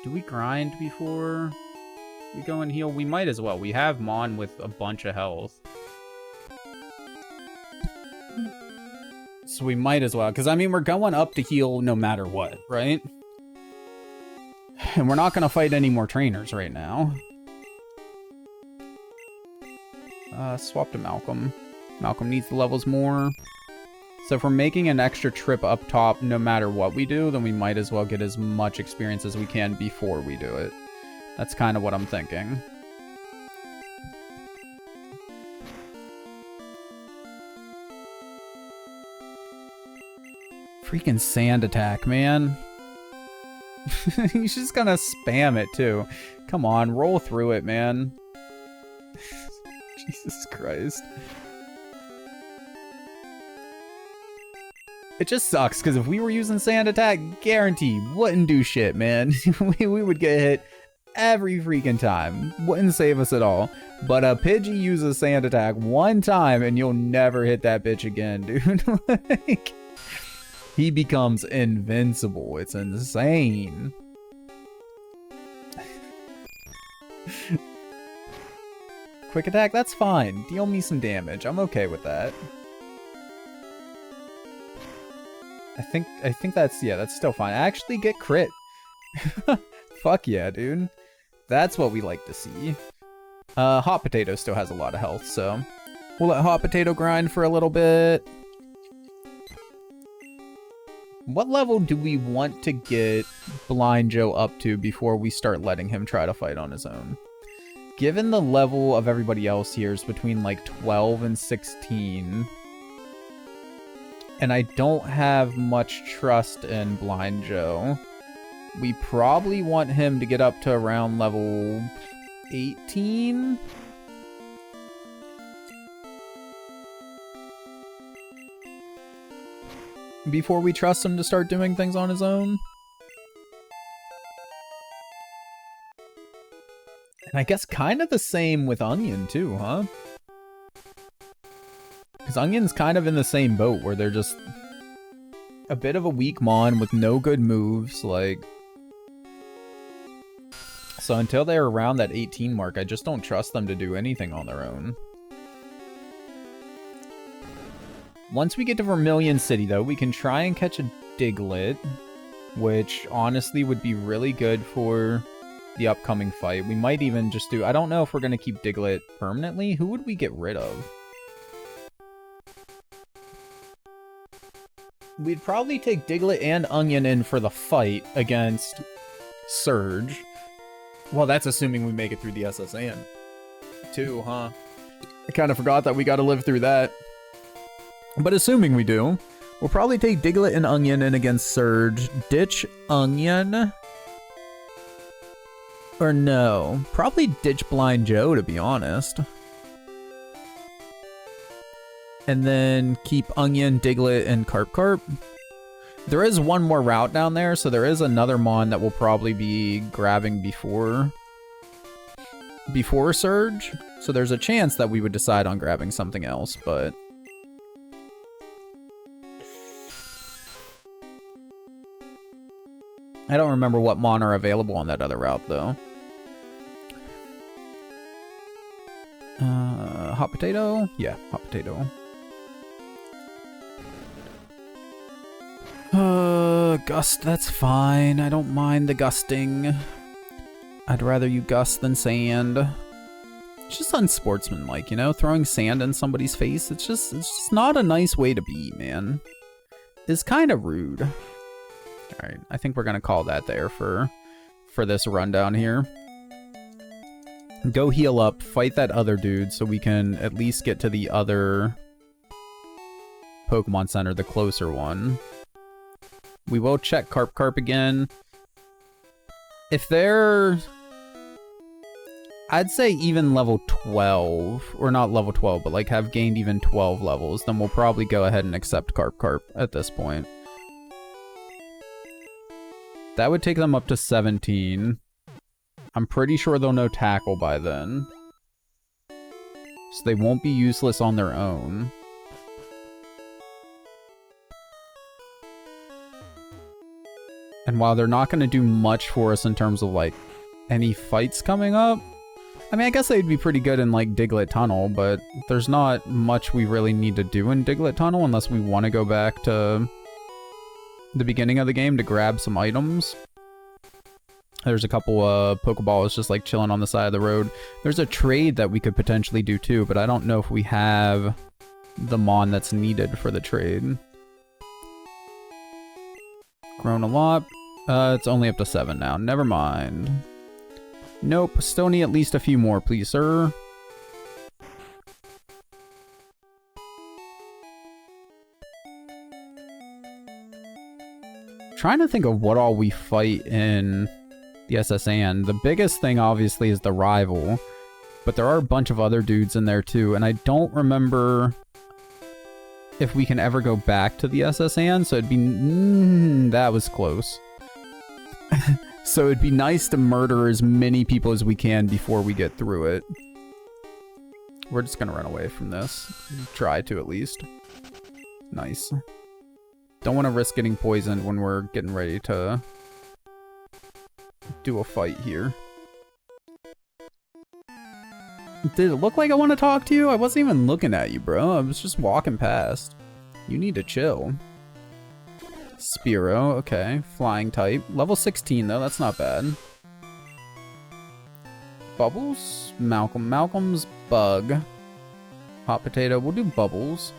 Do we grind before we go and heal? We might as well. We have Mon with a bunch of health. So we might as well. Because, I mean, we're going up to heal no matter what, right? And we're not going to fight any more trainers right now. Swap to Malcolm. Malcolm needs the levels more. So if we're making an extra trip up top no matter what we do, then we might as well get as much experience as we can before we do it. That's kind of what I'm thinking. Freaking Sand Attack, man. He's just gonna spam it, too. Come on, roll through it, man. Jesus Christ. It just sucks, because if we were using Sand Attack, guaranteed, wouldn't do shit, man. we would get hit every freaking time. Wouldn't save us at all. But a Pidgey uses Sand Attack one time, and you'll never hit that bitch again, dude. Like, he becomes invincible. It's insane. Quick Attack, that's fine. Deal me some damage. I'm okay with that. I think that's, yeah, that's still fine. I actually get crit. Fuck yeah, dude. That's what we like to see. Hot Potato still has a lot of health, so we'll let Hot Potato grind for a little bit. What level do we want to get Blind Joe up to before we start letting him try to fight on his own? Given the level of everybody else here is between like 12 and 16, and I don't have much trust in Blind Joe, we probably want him to get up to around level 18? Before we trust him to start doing things on his own? And I guess kind of the same with Onion too, huh? Because Onion's kind of in the same boat where they're just a bit of a weak mon with no good moves, like... So until they're around that 18 mark, I just don't trust them to do anything on their own. Once we get to Vermilion City, though, we can try and catch a Diglett, which honestly would be really good for the upcoming fight. We might even just do... I don't know if we're going to keep Diglett permanently. Who would we get rid of? We'd probably take Diglett and Onion in for the fight against Surge. Well, that's assuming we make it through the SSN. Too, huh? I kind of forgot that we got to live through that. But assuming we do, we'll probably take Diglett and Onion in against Surge. Ditch Onion. Or no. Probably ditch Blind Joe, to be honest. And then keep Onion, Diglett, and Carp. There is one more route down there, so there is another mon that we'll probably be grabbing before Surge. So there's a chance that we would decide on grabbing something else, but... I don't remember what mon are available on that other route, though. Hot Potato? Yeah, Hot Potato. Gust, that's fine. I don't mind the gusting. I'd rather you gust than sand. It's just unsportsmanlike, you know? Throwing sand in somebody's face, it's just not a nice way to be, man. It's kind of rude. Alright, I think we're gonna call that there for this rundown here. Go heal up, fight that other dude so we can at least get to the other Pokemon Center, the closer one. We will check Carp again. If they're... I'd say even level 12, or not level 12, but like have gained even 12 levels, then we'll probably go ahead and accept Carp at this point. That would take them up to 17. I'm pretty sure they'll know Tackle by then. So they won't be useless on their own. And while they're not going to do much for us in terms of, like, any fights coming up, I mean, I guess they'd be pretty good in, like, Diglett Tunnel, but there's not much we really need to do in Diglett Tunnel unless we want to go back to the beginning of the game to grab some items. There's a couple Pokeballs just, like, chilling on the side of the road. There's a trade that we could potentially do, too, but I don't know if we have the mon that's needed for the trade. Grown a lot. It's only up to 7 now. Never mind. Nope. Still need at least a few more, please, sir. Trying to think of what all we fight in the SSN. The biggest thing, obviously, is the rival. But there are a bunch of other dudes in there, too. And I don't remember if we can ever go back to the SSN, so it'd be... that was close. So it'd be nice to murder as many people as we can before we get through it. We're just gonna run away from this. Try to, at least. Nice. Don't want to risk getting poisoned when we're getting ready to do a fight here. Did it look like I want to talk to you? I wasn't even looking at you, bro. I was just walking past. You need to chill. Spearow, okay. Flying type. Level 16, though. That's not bad. Bubbles? Malcolm. Malcolm's Bug. Hot Potato. We'll do Bubbles.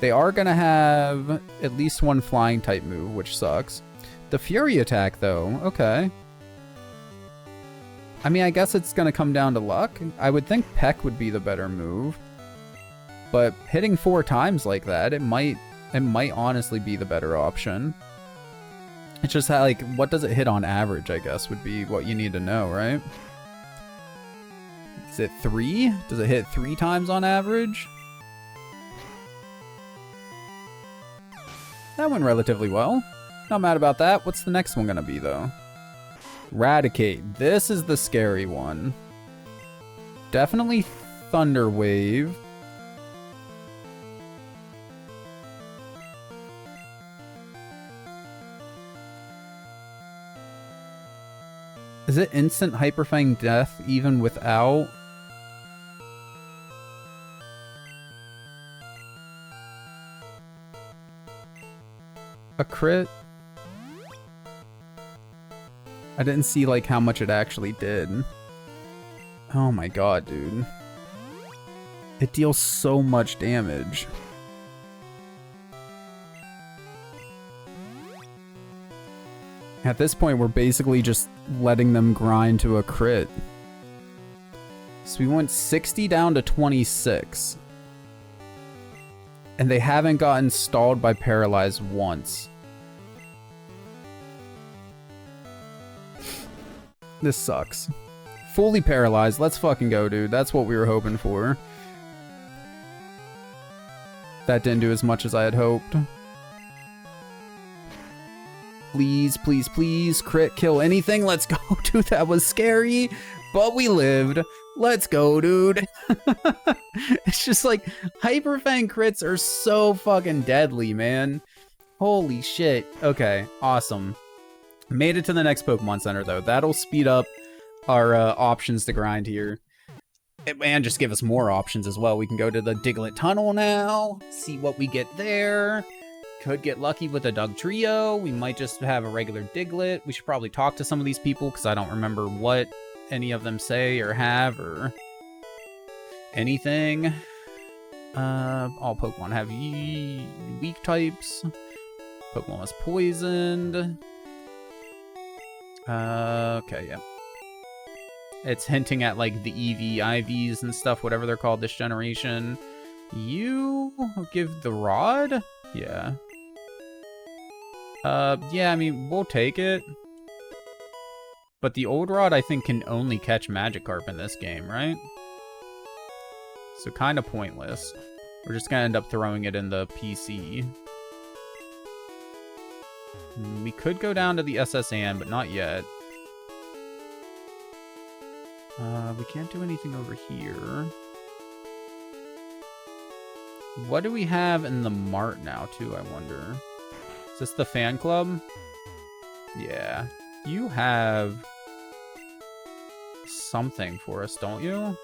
They are going to have at least one flying type move, which sucks. The Fury attack, though, okay. I mean, I guess it's going to come down to luck. I would think Peck would be the better move. But hitting 4 times like that, it might honestly be the better option. It's just how, like, what does it hit on average, I guess, would be what you need to know, right? Is it 3? Does it hit 3 times on average? That went relatively well. Not mad about that. What's the next one gonna be, though? Eradicate. This is the scary one. Definitely Thunder Wave. Is it instant Hyper Fang death even without? A crit? I didn't see like how much it actually did. Oh my god, dude. It deals so much damage. At this point, we're basically just letting them grind to a crit. So we went 60 down to 26. And they haven't gotten stalled by Paralyzed once. This sucks. Fully paralyzed. Let's fucking go, dude. That's what we were hoping for. That didn't do as much as I had hoped. Please, please, please. Crit, kill anything. Let's go, dude. That was scary, but we lived. Let's go, dude. It's just like, Hyper Fang crits are so fucking deadly, man. Holy shit. Okay, awesome. Made it to the next Pokemon Center, though. That'll speed up our options to grind here. And just give us more options as well. We can go to the Diglett Tunnel now, see what we get there. Could get lucky with a Dugtrio. We might just have a regular Diglett. We should probably talk to some of these people, because I don't remember what any of them say or have or anything. All Pokemon have weak types. Pokemon was poisoned. Okay, yeah. It's hinting at, like, the EV, IVs and stuff, whatever they're called this generation. You give the Rod? Yeah. Yeah, I mean, we'll take it. But the old Rod, I think, can only catch Magikarp in this game, right? So kind of pointless. We're just gonna end up throwing it in the PC. We could go down to the SSN, but not yet. We can't do anything over here. What do we have in the mart now, too, I wonder? Is this the fan club? Yeah. You have something for us, don't you?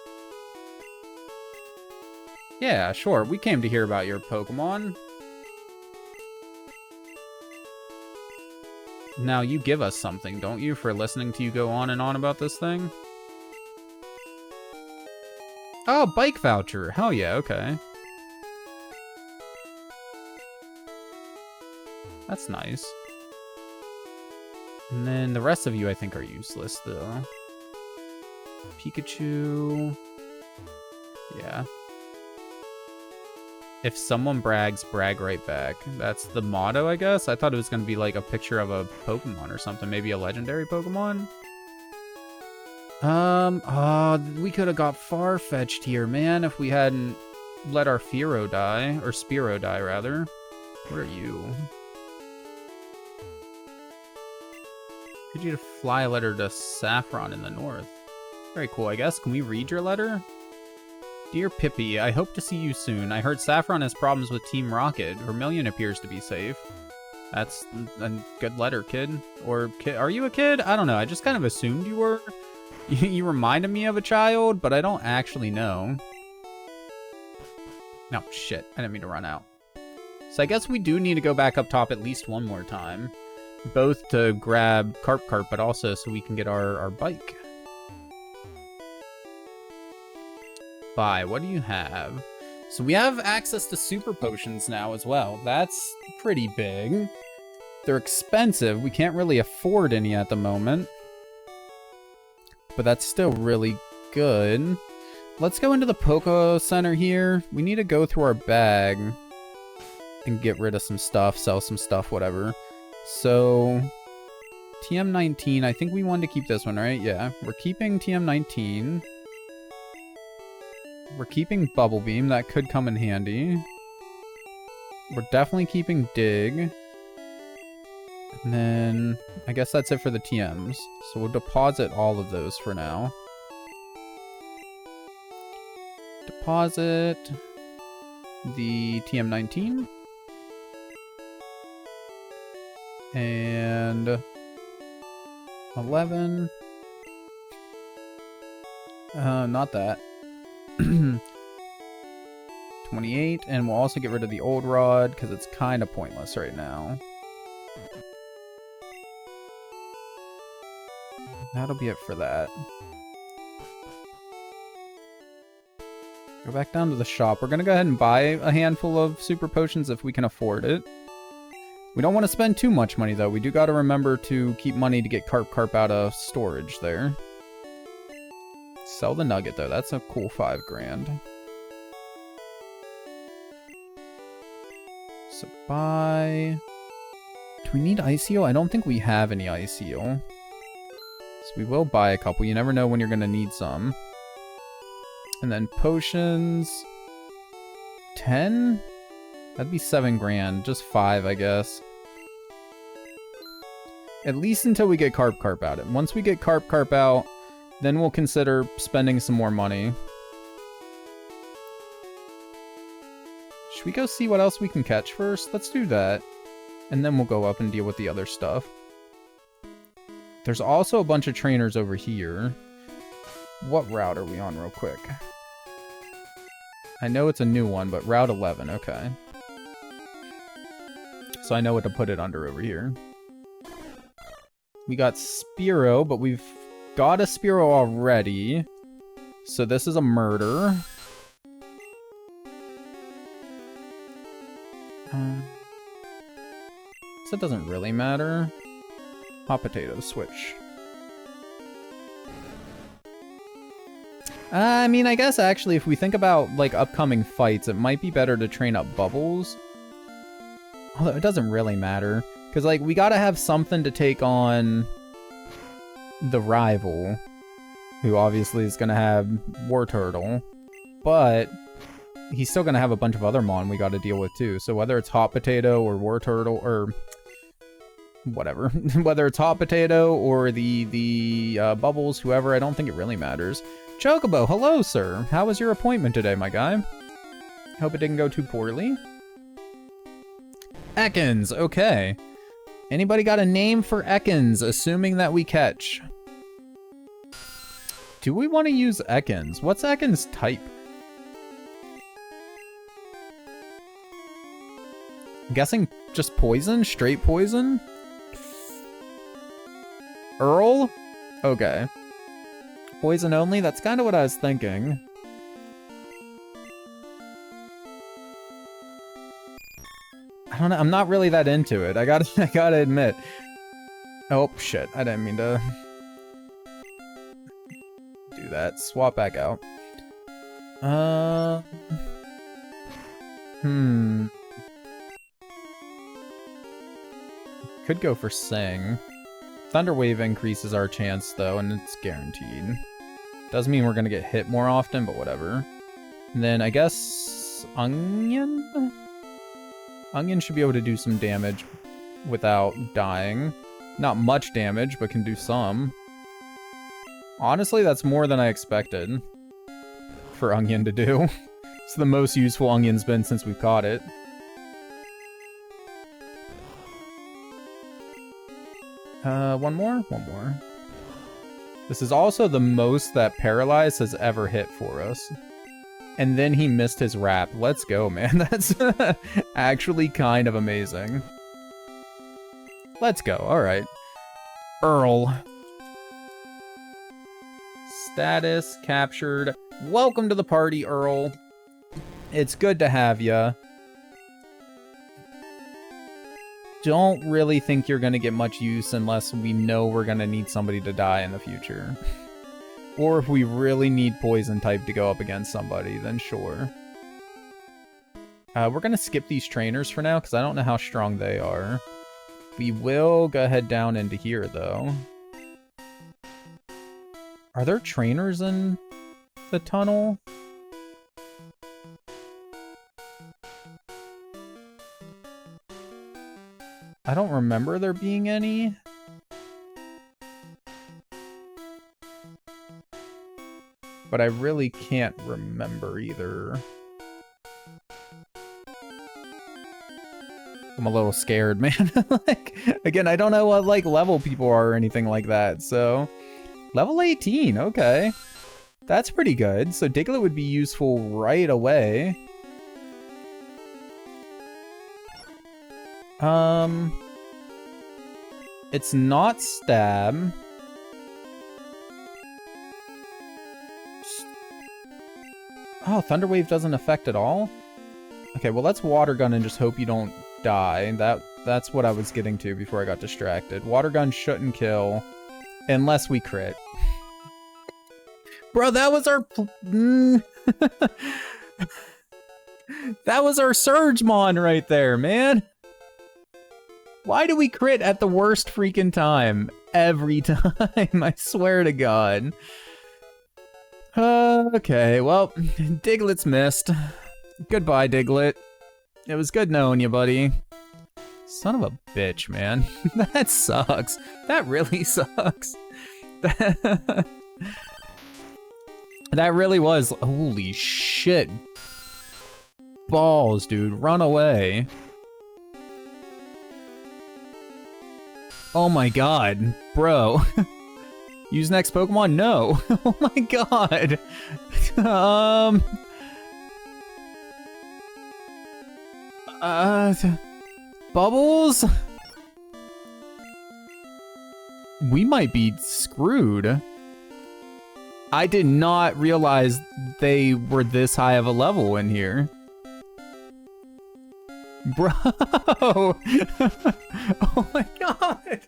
Yeah, sure. We came to hear about your Pokemon. Now you give us something, don't you, for listening to you go on and on about this thing? Oh, bike voucher. Hell yeah, okay. That's nice. And then the rest of you, I think, are useless, though. Pikachu. Yeah. If someone brags, brag right back. That's the motto, I guess? I thought it was going to be like a picture of a Pokemon or something. Maybe a legendary Pokemon? We could have got Farfetch'd here, man, if we hadn't let our Fearow die. Or Spearow die, rather. Where are you? Could you fly a letter to Saffron in the north? Very cool, I guess. Can we read your letter? Dear Pippi, I hope to see you soon. I heard Saffron has problems with Team Rocket. Vermilion appears to be safe. That's a good letter, kid. Or, are you a kid? I don't know. I just kind of assumed you were. You reminded me of a child, but I don't actually know. No, shit. I didn't mean to run out. So I guess we do need to go back up top at least one more time. Both to grab Carp, but also so we can get our bike. Bye. What do you have? So we have access to super potions now as well. That's pretty big. They're expensive. We can't really afford any at the moment. But that's still really good. Let's go into the Poke Center here. We need to go through our bag and get rid of some stuff, sell some stuff, whatever. So, TM19, I think we wanted to keep this one, right? Yeah, we're keeping TM19. We're keeping Bubble Beam, that could come in handy. We're definitely keeping Dig. And then, I guess that's it for the TMs. So we'll deposit all of those for now. Deposit the TM19. And 11. Not that. 28, and we'll also get rid of the old rod because it's kind of pointless right now. That'll be it for that. Go back down to the shop. We're gonna go ahead and buy a handful of super potions if we can afford it. We don't want to spend too much money though. We do gotta remember to keep money to get Carp out of storage there. Sell the nugget though. That's a cool 5 grand. So buy... Do we need Ice Eel? I don't think we have any Ice Eel. So we will buy a couple. You never know when you're gonna need some. And then potions... 10? That'd be 7 grand. Just 5, I guess. At least until we get Carp out. Once we get Carp out, then we'll consider spending some more money. Should we go see what else we can catch first? Let's do that. And then we'll go up and deal with the other stuff. There's also a bunch of trainers over here. What route are we on real quick? I know it's a new one, but Route 11, okay. So I know what to put it under over here. We got Spearow, but we've got a Spearow already. So this is a murder. So it doesn't really matter. Hot potato switch. I mean, I guess actually if we think about like upcoming fights, it might be better to train up Bubbles. Although it doesn't really matter. Because like we gotta have something to take on the rival. Who obviously is gonna have War Turtle. But he's still gonna have a bunch of other Mon we gotta deal with too. So whether it's Hot Potato or War Turtle or whatever. Whether it's Hot Potato or the Bubbles, whoever, I don't think it really matters. Chocobo, hello, sir. How was your appointment today, my guy? Hope it didn't go too poorly. Ekans, okay. Anybody got a name for Ekans, assuming that we catch? Do we want to use Ekans? What's Ekans' type? I'm guessing just poison? Straight poison? Earl? Okay. Poison only? That's kind of what I was thinking. I don't know. I'm not really that into it. I gotta admit. Oh, shit. I didn't mean to do that. Swap back out. Could go for Sing. Thunderwave increases our chance, though, and it's guaranteed. Doesn't mean we're gonna get hit more often, but whatever. And then, I guess... Onion? Onion should be able to do some damage without dying. Not much damage, but can do some. Honestly, that's more than I expected for Onion to do. It's the most useful Onion's been since we caught it. One more? One more. This is also the most that Paralyze has ever hit for us. And then he missed his wrap. Let's go, man. That's actually kind of amazing. Let's go. Alright. Earl. Status captured. Welcome to the party, Earl. It's good to have ya. Don't really think you're gonna get much use unless we know we're gonna need somebody to die in the future. Or if we really need poison type to go up against somebody, then sure. We're gonna skip these trainers for now because I don't know how strong they are. We will go ahead down into here though. Are there trainers in the tunnel? I don't remember there being any. But I really can't remember either. I'm a little scared, man. Like, again, I don't know what like level people are or anything like that, so... Level 18, okay. That's pretty good. So Diglett would be useful right away. It's not stab. Oh, Thunder Wave doesn't affect at all? Okay, well let's Water Gun and just hope you don't die. That's what I was getting to before I got distracted. Water Gun shouldn't kill unless we crit. Bro, that was our... That was our Surgemon right there, man. Why do we crit at the worst freaking time? Every time, I swear to God. Okay, well, Diglett's missed. Goodbye, Diglett. It was good knowing you, buddy. Son of a bitch, man. That sucks. That really sucks. That really was. Holy shit. Balls, dude. Run away. Oh my god. Bro. Use next Pokemon? No. Oh my god. Bubbles? We might be screwed. I did not realize they were this high of a level in here. Bro! Oh my god!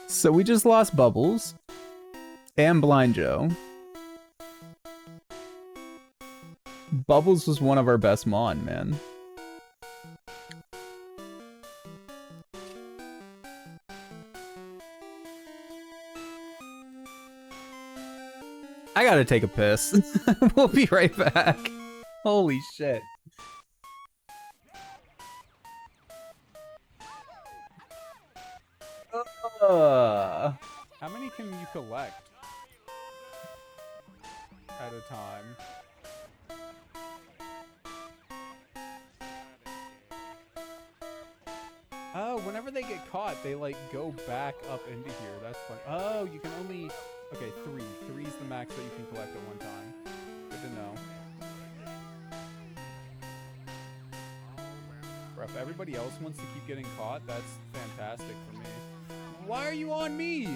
So we just lost Bubbles and Blind Joe. Bubbles was one of our best Mon, man. I gotta take a piss. We'll be right back. Holy shit. How many can you collect at a time? Oh, whenever they get caught, they like go back up into here. That's fun. Oh, you can only... Okay, 3. 3 is the max that you can collect at one time. Good to know. Bro, if everybody else wants to keep getting caught, that's fantastic for me. Why are you on me?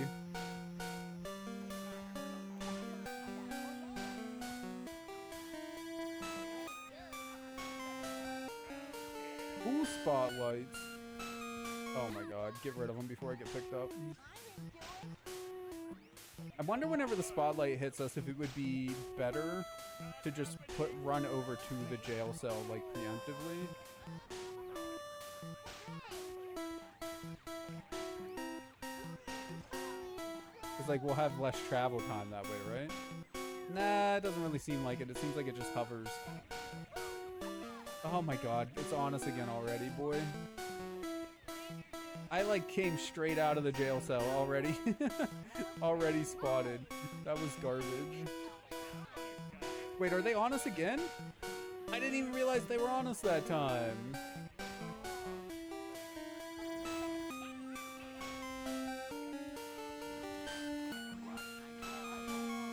Ooh, spotlights. Oh my god, get rid of them before I get picked up. I wonder whenever the spotlight hits us if it would be better to just run over to the jail cell, like, preemptively. Because, like, we'll have less travel time that way, right? Nah, it doesn't really seem like it. It seems like it just hovers. Oh my god, it's on us again already, boy. I, like, came straight out of the jail cell already. Already spotted. That was garbage. Wait, are they on us again? I didn't even realize they were on us that time.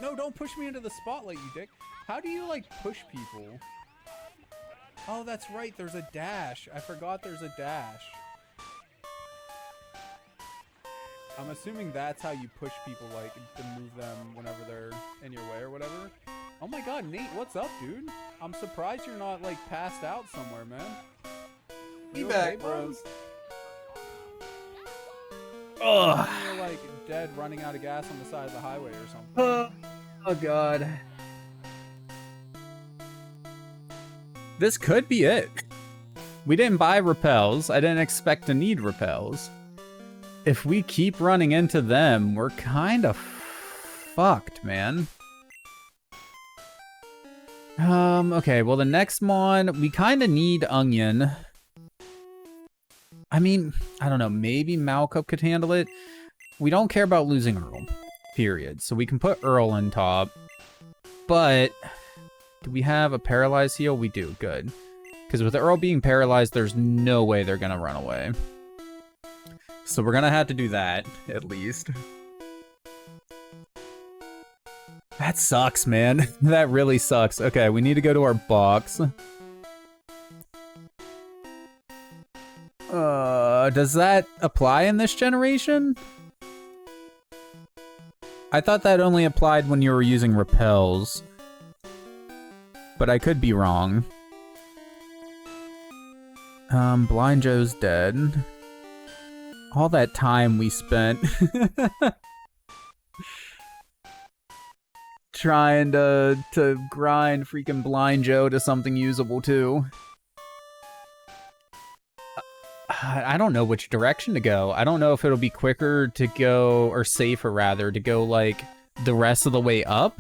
No, don't push me into the spotlight, you dick. How do you, like, push people? Oh, that's right. There's a dash. I forgot there's a dash. I'm assuming that's how you push people, like, to move them whenever they're in your way or whatever. Oh my god, Nate, what's up, dude? I'm surprised you're not, like, passed out somewhere, man. Be back, bros. Ugh. You're, like, dead running out of gas on the side of the highway or something. Oh god. This could be it. We didn't buy repels. I didn't expect to need repels. If we keep running into them, we're kind of fucked, man. Okay, well, the next mon, we kind of need Onion. I mean, I don't know, maybe Malcup could handle it. We don't care about losing Earl, period. So we can put Earl in top. But do we have a paralyzed heal? We do, good. Because with Earl being paralyzed, there's no way they're going to run away. So we're going to have to do that, at least. That sucks, man. That really sucks. Okay, we need to go to our box. Does that apply in this generation? I thought that only applied when you were using repels. But I could be wrong. Blind Joe's dead. All that time we spent trying to grind freaking Blind Joe to something usable too. I don't know which direction to go. I don't know if it'll be quicker to go, or safer rather, to go like the rest of the way up.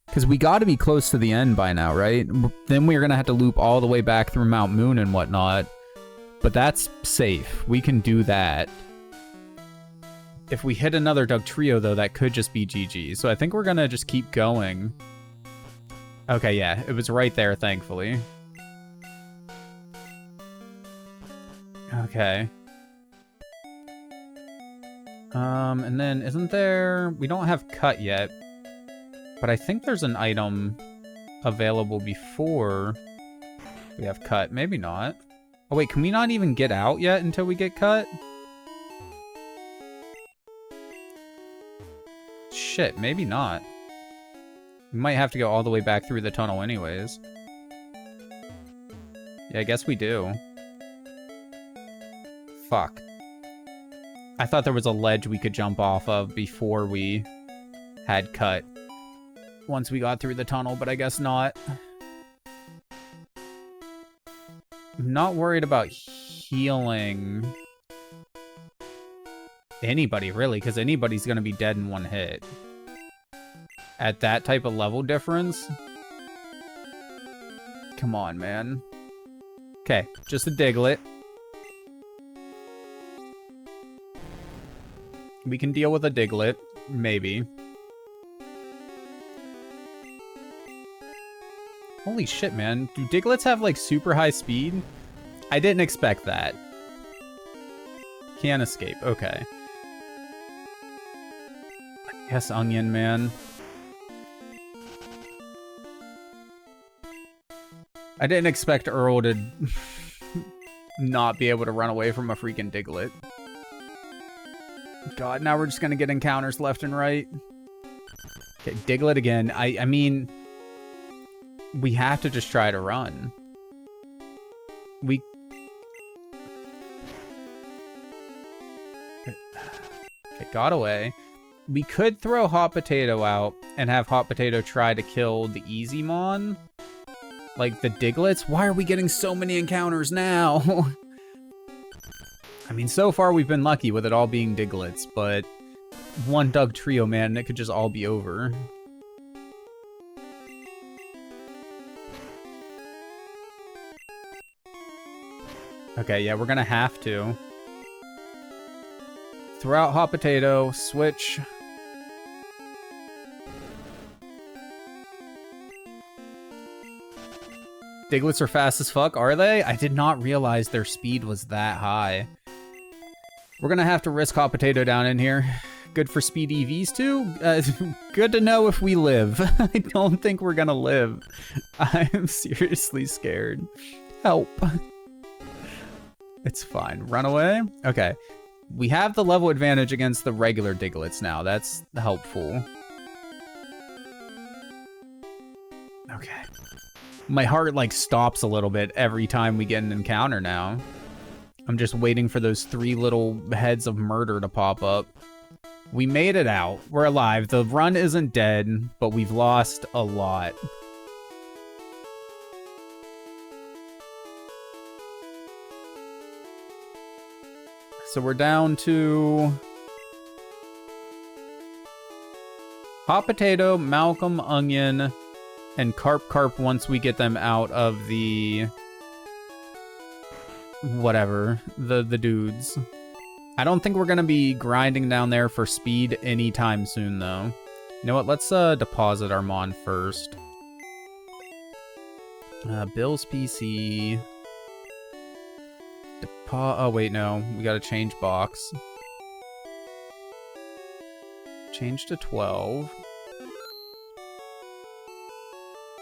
Because we got to be close to the end by now, right? Then we're going to have to loop all the way back through Mount Moon and whatnot. But that's safe. We can do that. If we hit another Doug Trio, though, that could just be GG. So I think we're going to just keep going. Okay, yeah. It was right there, thankfully. Okay. And then isn't there... We don't have Cut yet. But I think there's an item available before we have Cut. Maybe not. Oh, wait. Can we not even get out yet until we get Cut? Shit, maybe not. We might have to go all the way back through the tunnel anyways. Yeah, I guess we do. Fuck. I thought there was a ledge we could jump off of before we had Cut. Once we got through the tunnel, but I guess not. I'm not worried about healing anybody, really, because anybody's going to be dead in one hit. At that type of level difference? Come on, man. Okay, just a Diglett. We can deal with a Diglett, maybe. Holy shit, man. Do Diglets have, like, super high speed? I didn't expect that. Can't escape. Okay. I guess Onion, man. I didn't expect Earl to not be able to run away from a freaking Diglett. God, now we're just gonna get encounters left and right. Okay, Diglett again. I mean... We have to just try to run. We... Okay, got away. We could throw Hot Potato out and have Hot Potato try to kill the Easy Mon. Like the Diglets. Why are we getting so many encounters now? I mean, so far we've been lucky with it all being Diglets, but one Doug Trio, man, and it could just all be over. Okay, yeah, we're gonna have to. Throw out Hot Potato, switch. Diglets are fast as fuck, are they? I did not realize their speed was that high. We're gonna have to risk Hot Potato down in here. Good for speed EVs too. Good to know if we live. I don't think we're gonna live. I'm seriously scared. Help. It's fine. Run away. Okay. We have the level advantage against the regular Digletts now. That's helpful. Okay. My heart, like, stops a little bit every time we get an encounter now. I'm just waiting for those 3 little heads of murder to pop up. We made it out. We're alive. The run isn't dead, but we've lost a lot. So we're down to Hot Potato, Malcolm, Onion, and Carp once we get them out of the whatever, the dudes. I don't think we're gonna be grinding down there for speed anytime soon, though. You know what? Let's deposit our Mon first. Bill's PC. Oh wait, no. We gotta change box. Change to 12.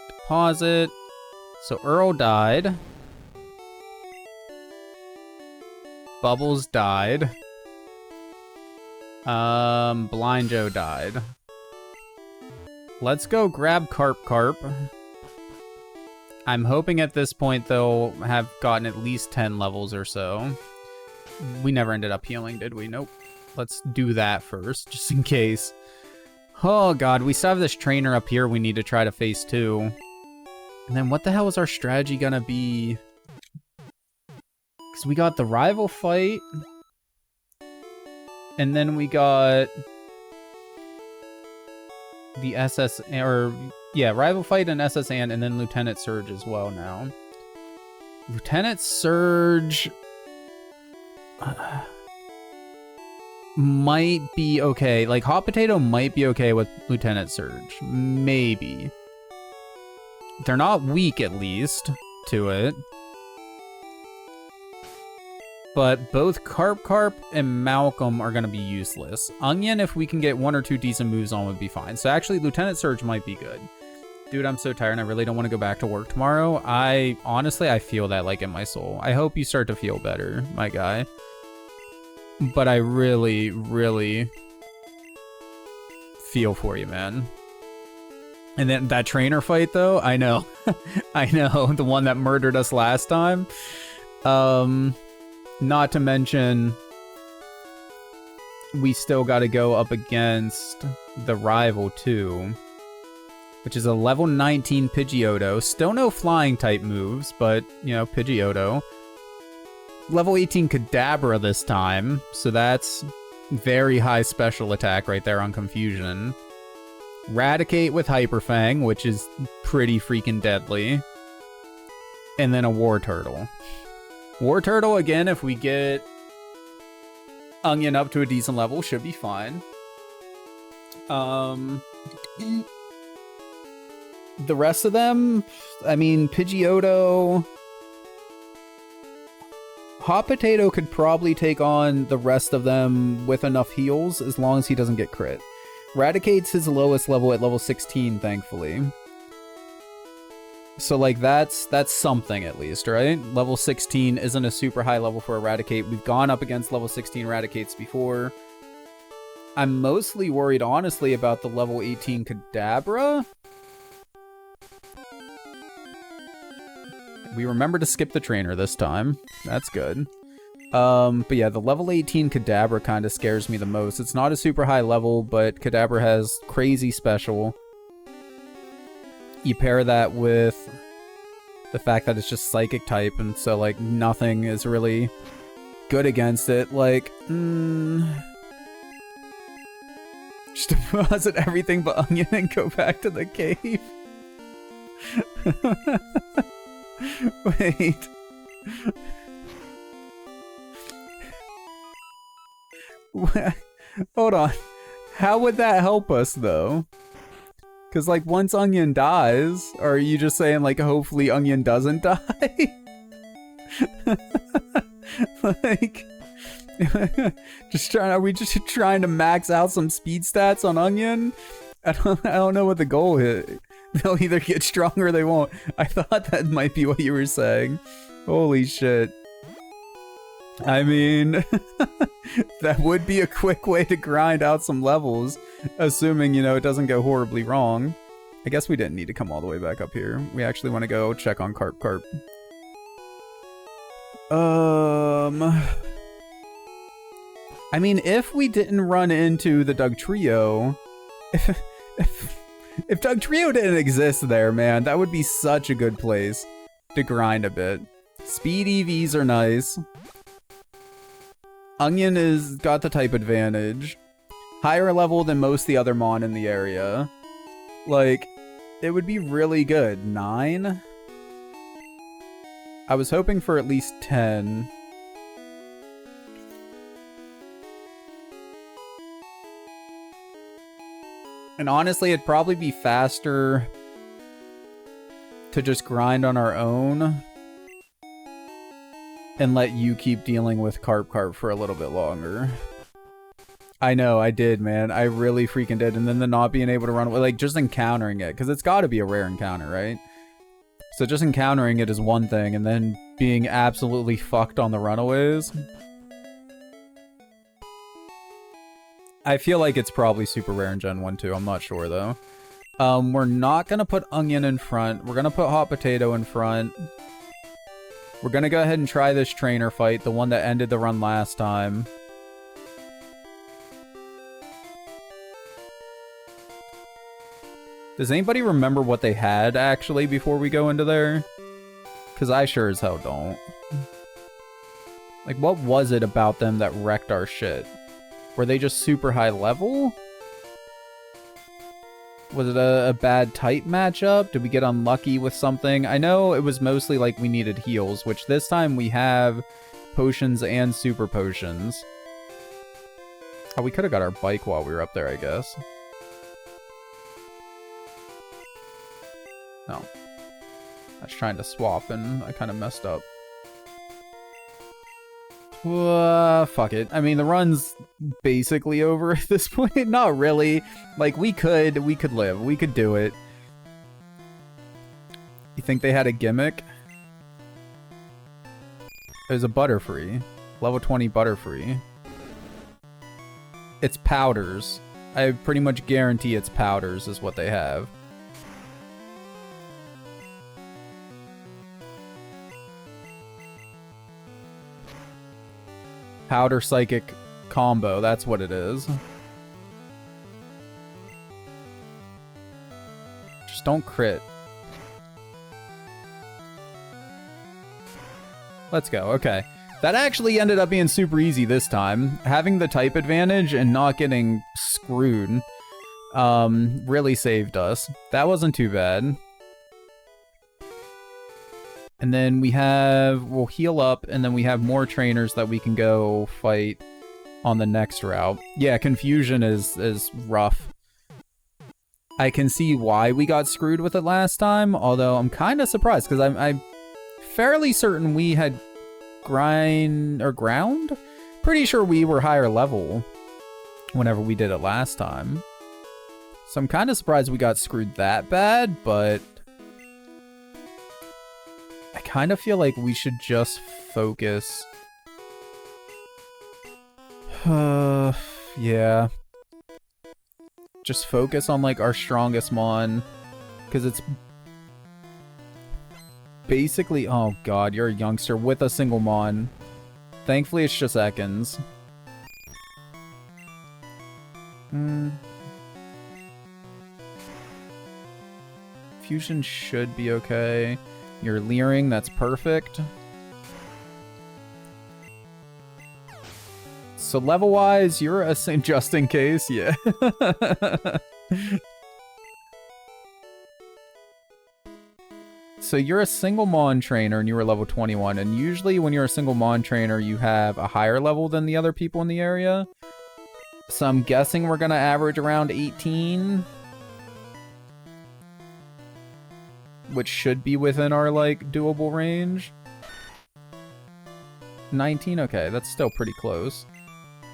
Deposit. So Earl died. Bubbles died. Blind Joe died. Let's go grab Carp. I'm hoping at this point they'll have gotten at least 10 levels or so. We never ended up healing, did we? Nope. Let's do that first, just in case. Oh god, we still have this trainer up here we need to try to face too. And then what the hell is our strategy gonna be? Because we got the rival fight. And then we got the SS, or yeah, rival fight and SS and then Lieutenant Surge as well now. Lieutenant Surge might be okay. Like, Hot Potato might be okay with Lieutenant Surge. Maybe. They're not weak, at least, to it. But both Carp and Malcolm are going to be useless. Onion, if we can get 1 or 2 decent moves on, would be fine. So actually, Lieutenant Surge might be good. Dude, I'm so tired and I really don't want to go back to work tomorrow. Honestly, I feel that, like, in my soul. I hope you start to feel better, my guy. But I really, really feel for you, man. And then that trainer fight, though, I know. I know, the one that murdered us last time. Not to mention, we still got to go up against the rival, too. Which is a level 19 Pidgeotto. Still no flying type moves, but, you know, Pidgeotto. Level 18 Kadabra this time, so that's very high special attack right there on Confusion. Raticate with Hyper Fang, which is pretty freaking deadly. And then a War Turtle. War Turtle, again, if we get Onion up to a decent level, should be fine. The rest of them, I mean, Pidgeotto... Hot Potato could probably take on the rest of them with enough heals, as long as he doesn't get crit. Raticate's his lowest level at level 16, thankfully. So, like, that's something, at least, right? Level 16 isn't a super high level for Eradicate. We've gone up against level 16 Eradicates before. I'm mostly worried, honestly, about the level 18 Kadabra. We remember to skip the trainer this time. That's good. But yeah, the level 18 Kadabra kind of scares me the most. It's not a super high level, but Kadabra has crazy special. You pair that with the fact that it's just psychic type, and so, like, nothing is really good against it. Like, just deposit everything but Onion and go back to the cave. Wait. Hold on. How would that help us, though? Because, like, once Onion dies, or are you just saying, like, hopefully Onion doesn't die? Like, are we just trying to max out some speed stats on Onion? I don't know what the goal is. They'll either get stronger or they won't. I thought that might be what you were saying. Holy shit. I mean, that would be a quick way to grind out some levels, assuming, you know, it doesn't go horribly wrong. I guess we didn't need to come all the way back up here. We actually want to go check on Carp. I mean, if we didn't run into the Doug Trio, if Doug Trio didn't exist there, man, that would be such a good place to grind a bit. Speed EVs are nice. Onion is got the type advantage. Higher level than most of the other Mon in the area. Like, it would be really good. 9? I was hoping for at least 10. And honestly, it'd probably be faster to just grind on our own and let you keep dealing with Carp for a little bit longer. I know, I did, man. I really freaking did. And then the not being able to run away, like, just encountering it, because it's got to be a rare encounter, right? So just encountering it is one thing, and then being absolutely fucked on the runaways. I feel like it's probably super rare in Gen 1 too. I'm not sure, though. We're not going to put Onion in front. We're going to put Hot Potato in front. We're going to go ahead and try this trainer fight, the one that ended the run last time. Does anybody remember what they had, actually, before we go into there? Because I sure as hell don't. Like, what was it about them that wrecked our shit? Were they just super high level? Was it a bad type matchup? Did we get unlucky with something? I know it was mostly like we needed heals, which this time we have potions and super potions. Oh, we could have got our bike while we were up there, I guess. No. I was trying to swap and I kind of messed up. Fuck it. I mean, the run's basically over at this point. Not really. Like, we could live. We could do it. You think they had a gimmick? There's a Butterfree. Level 20 Butterfree. It's powders. I pretty much guarantee it's powders is what they have. Powder Psychic combo, that's what it is. Just don't crit. Let's go, okay. That actually ended up being super easy this time. Having the type advantage and not getting screwed really saved us. That wasn't too bad. And then we'll heal up, and then we have more trainers that we can go fight on the next route. Yeah, confusion is rough. I can see why we got screwed with it last time, although I'm kind of surprised, because I'm fairly certain we had ground? Pretty sure we were higher level whenever we did it last time. So I'm kind of surprised we got screwed that bad, but I kind of feel like we should just focus. Yeah. Just focus on, like, our strongest Mon. Because it's basically... Oh, God, you're a youngster with a single Mon. Thankfully, it's just Ekans. Fusion should be okay. You're leering, that's perfect. So level-wise, you're a just in case, yeah. So you're a single Mon trainer and you were level 21, and usually when you're a single Mon trainer, you have a higher level than the other people in the area. So I'm guessing we're gonna average around 18. Which should be within our, like, doable range. 19? Okay, that's still pretty close.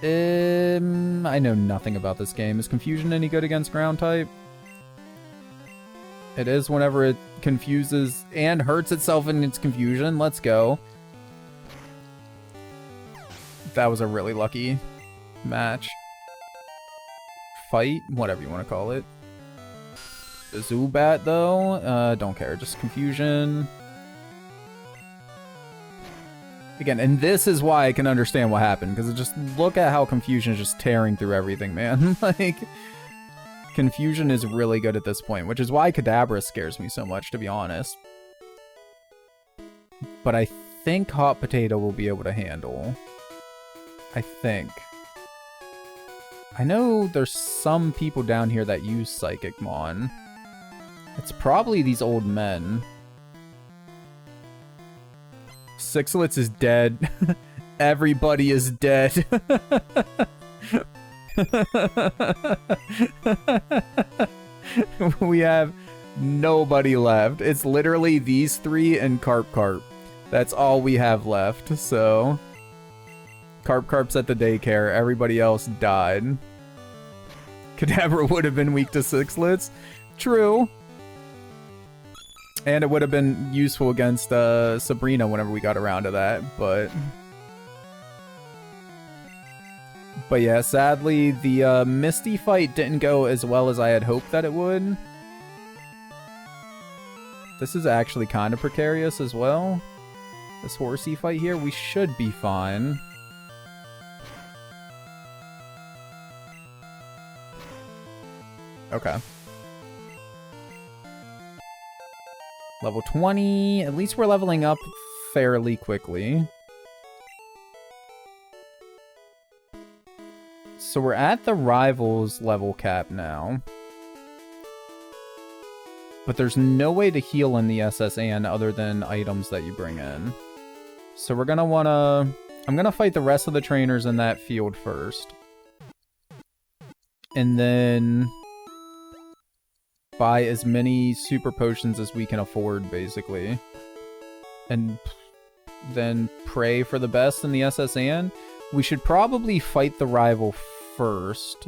I know nothing about this game. Is Confusion any good against ground type? It is whenever it confuses and hurts itself in its confusion. Let's go. That was a really lucky match. Fight, whatever you want to call it. The Zubat, though, don't care. Just confusion. Again, and this is why I can understand what happened, because just look at how confusion is just tearing through everything, man. Like, confusion is really good at this point, which is why Kadabra scares me so much, to be honest. But I think Hot Potato will be able to handle. I think. I know there's some people down here that use Psychic Mon. It's probably these old men. Sixlets is dead. Everybody is dead. We have nobody left. It's literally these three and Carp. That's all we have left, so... Carp's at the daycare. Everybody else died. Kadabra would have been weak to Sixlets. True. And it would have been useful against Sabrina whenever we got around to that, but... But yeah, sadly, the Misty fight didn't go as well as I had hoped that it would. This is actually kind of precarious as well. This Horsey fight here, we should be fine. Okay. Level 20. At least we're leveling up fairly quickly. So we're at the Rivals level cap now. But there's no way to heal in the SSN other than items that you bring in. So we're gonna wanna... I'm gonna fight the rest of the trainers in that field first. And then... buy as many super potions as we can afford, basically. And then pray for the best in the SSN. We should probably fight the rival first,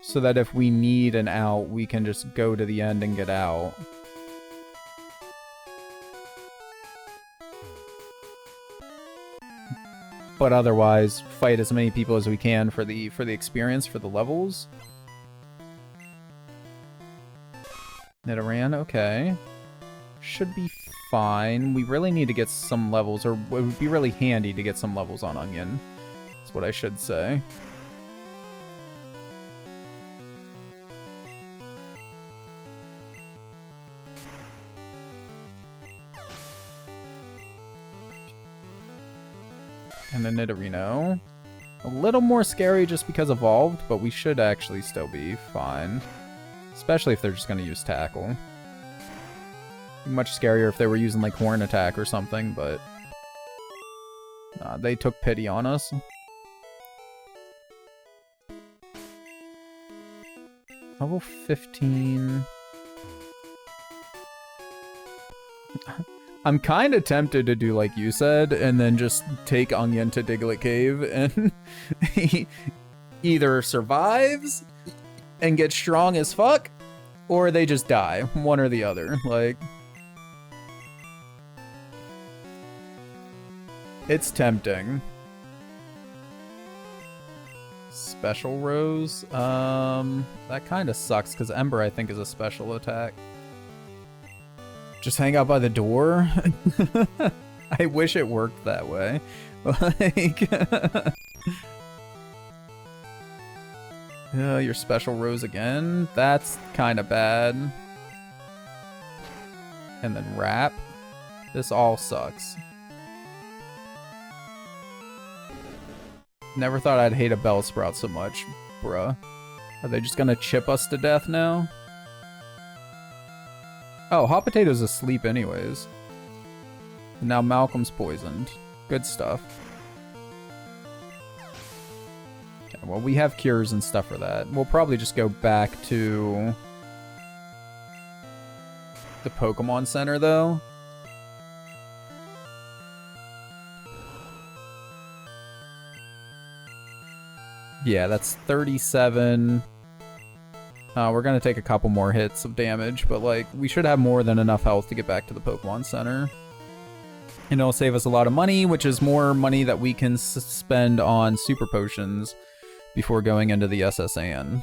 so that if we need an out, we can just go to the end and get out. But otherwise, fight as many people as we can for the experience, for the levels. Nidoran, okay. Should be fine. We really need to get some levels, or it would be really handy to get some levels on Onion. That's what I should say. And then Nidorino. A little more scary just because evolved, but we should actually still be fine. Especially if they're just going to use Tackle. Much scarier if they were using, like, Horn Attack or something, but... they took pity on us. Level 15... I'm kind of tempted to do like you said, and then just take Onion to Diglett Cave, and he either survives and gets strong as fuck, or they just die. One or the other. Like, it's tempting. Special Rose? That kind of sucks, because Ember, I think, is a special attack. Just hang out by the door? I wish it worked that way. Like... your Special Rose again? That's kind of bad. And then Wrap. This all sucks. Never thought I'd hate a Bellsprout so much, bruh. Are they just gonna chip us to death now? Oh, Hot Potato's asleep anyways. Now Malcolm's poisoned. Good stuff. Okay, well, we have cures and stuff for that. We'll probably just go back to the Pokemon Center, though. Yeah, that's 37. We're gonna take a couple more hits of damage, but like we should have more than enough health to get back to the Pokemon Center. And it'll save us a lot of money, which is more money that we can spend on super potions before going into the SSN.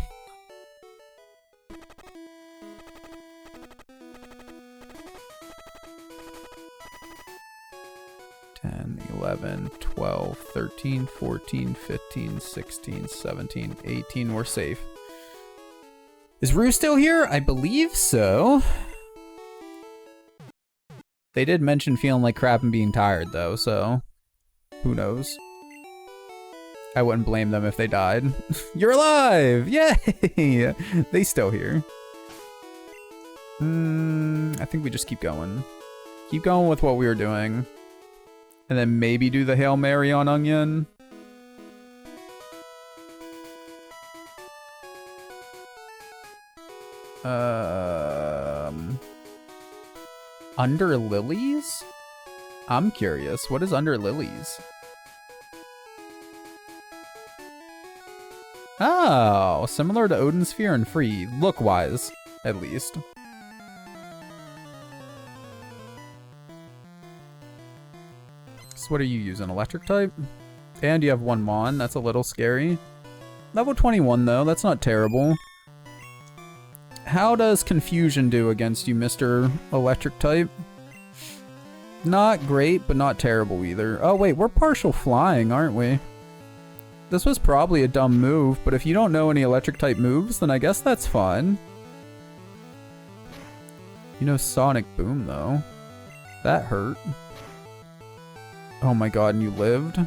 $10, $11, $12, $13, $14, $15, $16, $17, $18. We're safe. Is Rue still here? I believe so. They did mention feeling like crap and being tired, though, so who knows? I wouldn't blame them if they died. You're alive! Yay! They still here. I think we just keep going. Keep going with what we were doing. And then maybe do the Hail Mary on Onion. Under Lilies? I'm curious. What is Under Lilies? Oh, similar to Odin Sphere and Free, look-wise, at least. So what are you using? Electric type? And you have one Mon. That's a little scary. Level 21, though. That's not terrible. How does Confusion do against you, Mr. Electric type? Not great, but not terrible either. Oh, wait. We're partial flying, aren't we? This was probably a dumb move, but if you don't know any electric type moves, then I guess that's fun. You know Sonic Boom, though. That hurt. Oh my god, and you lived?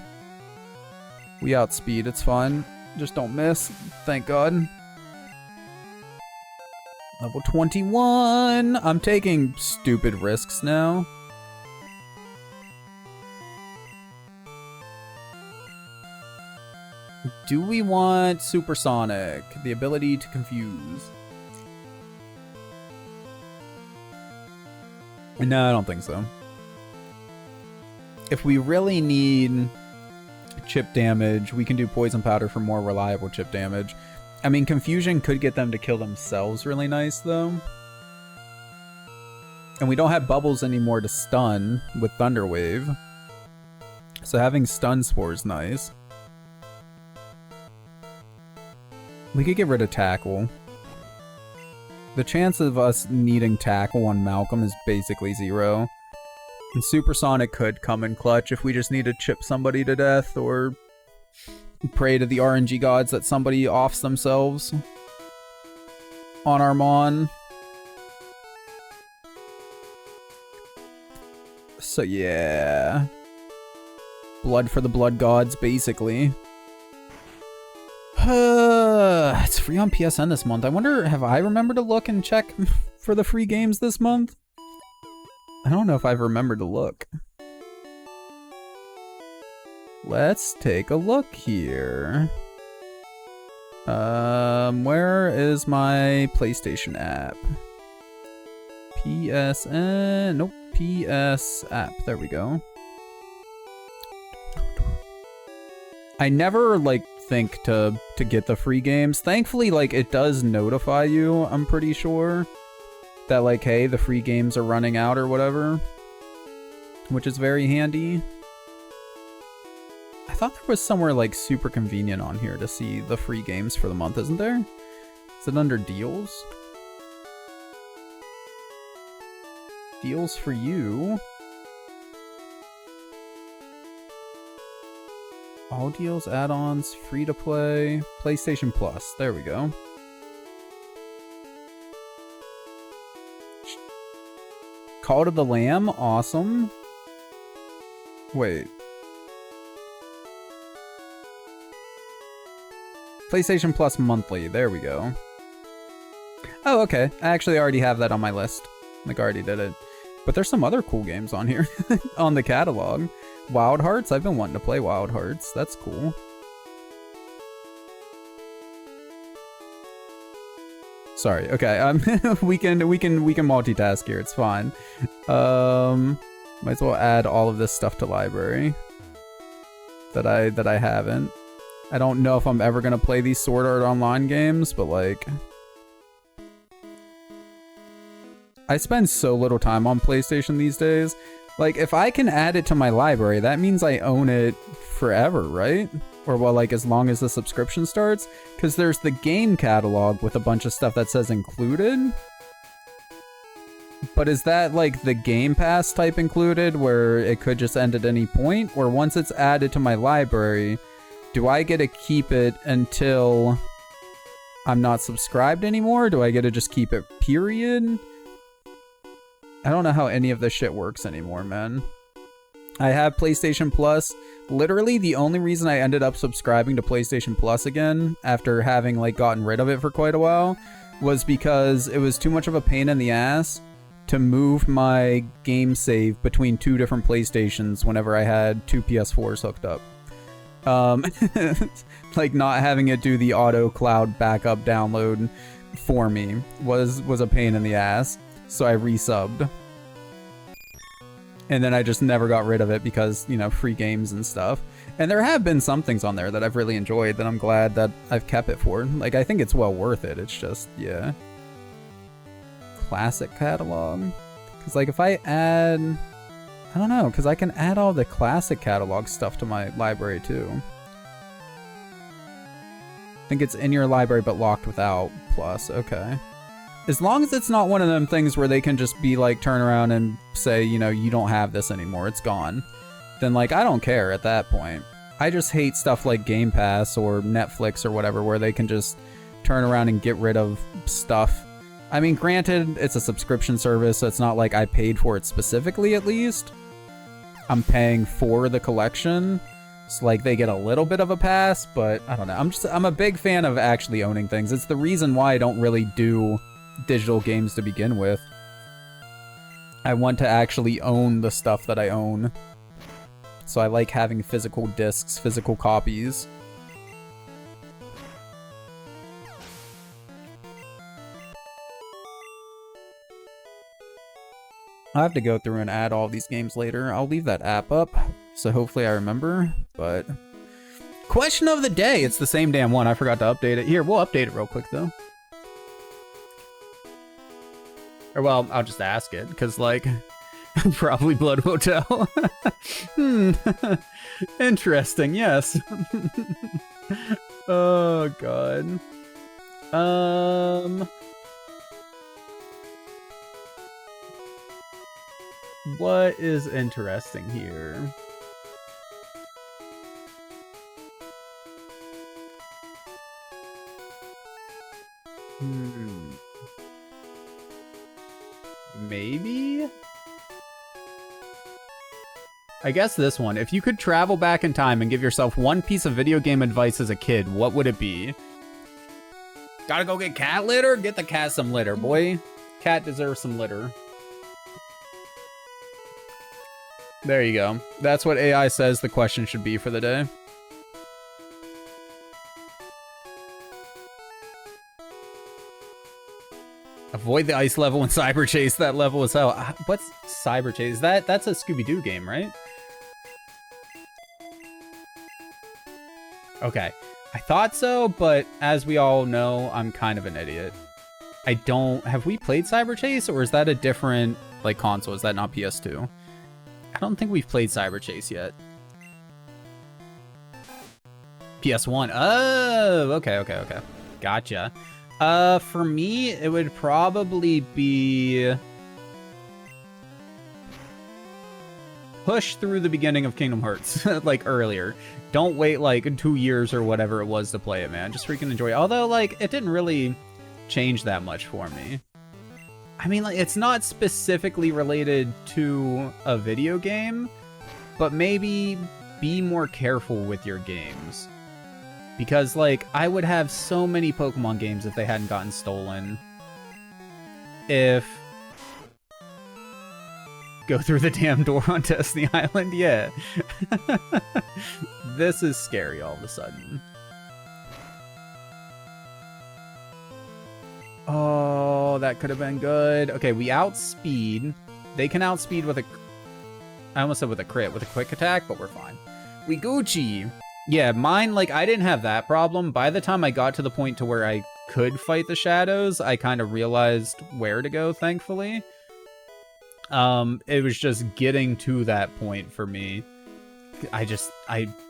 We outspeed, it's fine. Just don't miss. Thank god. Level 21! I'm taking stupid risks now. Do we want Supersonic? The ability to confuse? No, I don't think so. If we really need chip damage, we can do Poison Powder for more reliable chip damage. I mean, Confusion could get them to kill themselves really nice, though. And we don't have Bubbles anymore to stun with Thunder Wave. So having Stun Spore is nice. We could get rid of Tackle. The chance of us needing Tackle on Malcolm is basically 0. And Supersonic could come in clutch if we just need to chip somebody to death or pray to the RNG gods that somebody offs themselves on our Mon. So yeah. Blood for the blood gods, basically. It's free on PSN this month. I wonder, have I remembered to look and check for the free games this month? I don't know if I've remembered to look. Let's take a look here. Where is my PlayStation app? PSN, nope, PS app, there we go. I never, like, think to get the free games. Thankfully, like, it does notify you, I'm pretty sure, that, like, hey, the free games are running out or whatever, which is very handy. I thought there was somewhere, like, super convenient on here to see the free games for the month, isn't there? Is it under deals? Deals for you. All deals, add-ons, free to play, PlayStation Plus. There we go. Call to the Lamb, awesome. Wait. PlayStation Plus monthly, there we go. Oh, okay. I actually already have that on my list. Like, I already did it. But there's some other cool games on here, on the catalog. Wild Hearts? I've been wanting to play Wild Hearts. That's cool. Sorry. Okay. We can multitask here. It's fine. Might as well add all of this stuff to library that I haven't. I don't know if I'm ever gonna play these Sword Art Online games, but like, I spend so little time on PlayStation these days. Like, if I can add it to my library, that means I own it forever, right? Or, well, like, as long as the subscription starts? Because there's the game catalog with a bunch of stuff that says included. But is that, like, the Game Pass type included, where it could just end at any point? Or once it's added to my library, do I get to keep it until I'm not subscribed anymore? Do I get to just keep it, period? I don't know how any of this shit works anymore, man. I have PlayStation Plus. Literally, the only reason I ended up subscribing to PlayStation Plus again, after having, like, gotten rid of it for quite a while, was because it was too much of a pain in the ass to move my game save between 2 different PlayStations whenever I had 2 PS4s hooked up. Like, not having it do the auto cloud backup download for me was a pain in the ass. So I resubbed. And then I just never got rid of it because, you know, free games and stuff. And there have been some things on there that I've really enjoyed that I'm glad that I've kept it for. Like, I think it's well worth it. It's just, yeah. Classic catalog. Because, like, if I add... I don't know, because I can add all the classic catalog stuff to my library, too. I think it's in your library but locked without plus. Okay. As long as it's not one of them things where they can just be like, turn around and say, you know, you don't have this anymore, it's gone. Then, like, I don't care at that point. I just hate stuff like Game Pass or Netflix or whatever, where they can just turn around and get rid of stuff. I mean, granted, it's a subscription service, so it's not like I paid for it specifically, at least. I'm paying for the collection, so, like, they get a little bit of a pass, but I don't know. I'm a big fan of actually owning things. It's the reason why I don't really do digital games to begin with. I want to actually own the stuff that I own. So I like having physical discs, physical copies. I'll have to go through and add all these games later. I'll leave that app up, so hopefully I remember, but... Question of the day! It's the same damn one. I forgot to update it. Here, we'll update it real quick, though. Or, well, I'll just ask it, because, like, probably Blood Hotel. Interesting, yes. Oh, God. What is interesting here? Maybe? I guess this one. If you could travel back in time and give yourself one piece of video game advice as a kid, what would it be? Gotta go get cat litter? Get the cat some litter, boy. Cat deserves some litter. There you go. That's what AI says the question should be for the day. Avoid the ice level in Cyber Chase. That level is hell. What's Cyber Chase? That's a Scooby-Doo game, right? Okay. I thought so, but as we all know, I'm kind of an idiot. I don't... Have we played Cyber Chase, or is that a different, like, console? Is that not PS2? I don't think we've played Cyber Chase yet. PS1. Oh, okay. Gotcha. For me, it would probably be... push through the beginning of Kingdom Hearts, like, earlier. Don't wait, like, 2 years or whatever it was to play it, man. Just freaking enjoy it. Although, like, it didn't really change that much for me. I mean, like, it's not specifically related to a video game, but maybe be more careful with your games. Because, like, I would have so many Pokemon games if they hadn't gotten stolen. If... Go through the damn door on Destiny Island? Yeah. This is scary all of a sudden. Oh, that could have been good. Okay, we outspeed. They can outspeed with a... I almost said with a crit, with a quick attack, but we're fine. We Gucci. Yeah, mine, like, I didn't have that problem. By the time I got to the point to where I could fight the shadows, I kind of realized where to go, thankfully. It was just getting to that point for me. I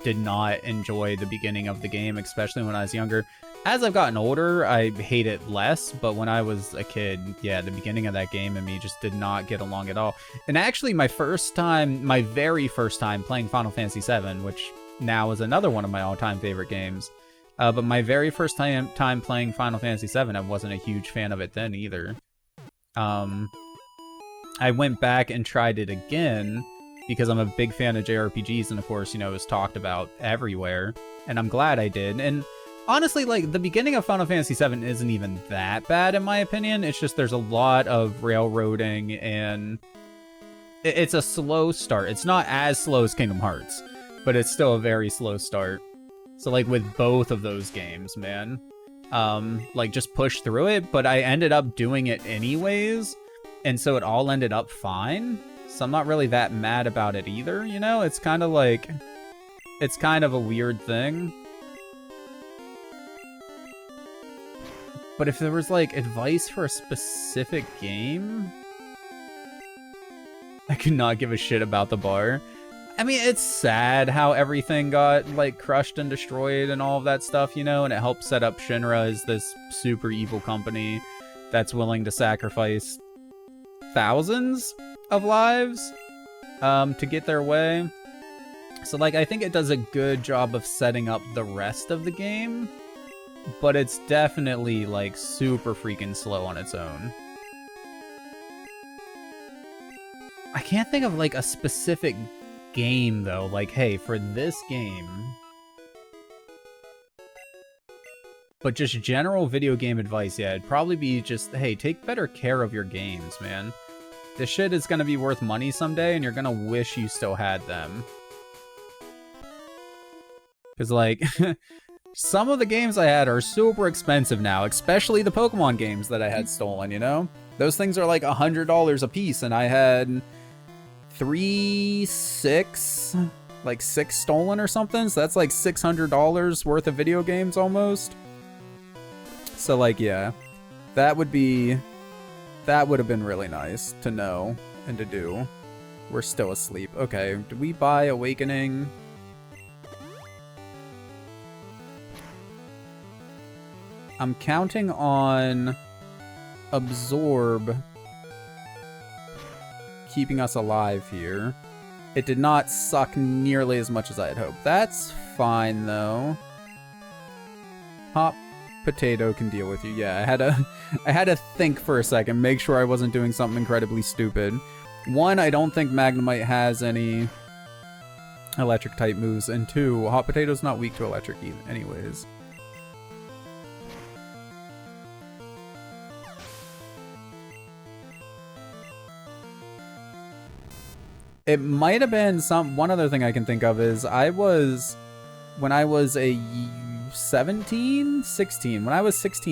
did not enjoy the beginning of the game, especially when I was younger. As I've gotten older, I hate it less, but when I was a kid, yeah, the beginning of that game and me just did not get along at all. And actually, my very first time playing Final Fantasy VII, which now is another one of my all-time favorite games, but my very first time playing Final Fantasy VII, I wasn't a huge fan of it then either. I went back and tried it again, because I'm a big fan of JRPGs, and of course, you know, it was talked about everywhere, and I'm glad I did. And honestly, like, the beginning of Final Fantasy VII isn't even that bad, in my opinion. It's just there's a lot of railroading, and it's a slow start. It's not as slow as Kingdom Hearts, but it's still a very slow start. So, like, with both of those games, man, like, just push through it, but I ended up doing it anyways, and so it all ended up fine. So I'm not really that mad about it either, you know? It's kind of like... It's kind of a weird thing. But if there was, like, advice for a specific game... I could not give a shit about the bar. I mean, it's sad how everything got, like, crushed and destroyed and all of that stuff, you know? And it helped set up Shinra as this super evil company that's willing to sacrifice thousands of lives to get their way. So, like, I think it does a good job of setting up the rest of the game, but it's definitely, like, super freaking slow on its own. I can't think of, like, a specific game, though. Like, hey, for this game... But just general video game advice, yeah, it'd probably be just, hey, take better care of your games, man. This shit is gonna be worth money someday, and you're gonna wish you still had them. Because, like, some of the games I had are super expensive now, especially the Pokemon games that I had stolen, you know? Those things are like $100 a piece, and I had six stolen or something, so that's like $600 worth of video games almost. So, like, yeah, that would have been really nice to know and to do. We're still asleep. Okay, did we buy Awakening? I'm counting on Absorb keeping us alive here. It did not suck nearly as much as I had hoped. That's fine, though. Hot Potato can deal with you. Yeah, I had to think for a second, make sure I wasn't doing something incredibly stupid. One, I don't think Magnemite has any electric type moves, and two, Hot Potato's not weak to electric anyways. It might have been one other thing I can think of is when I was 16,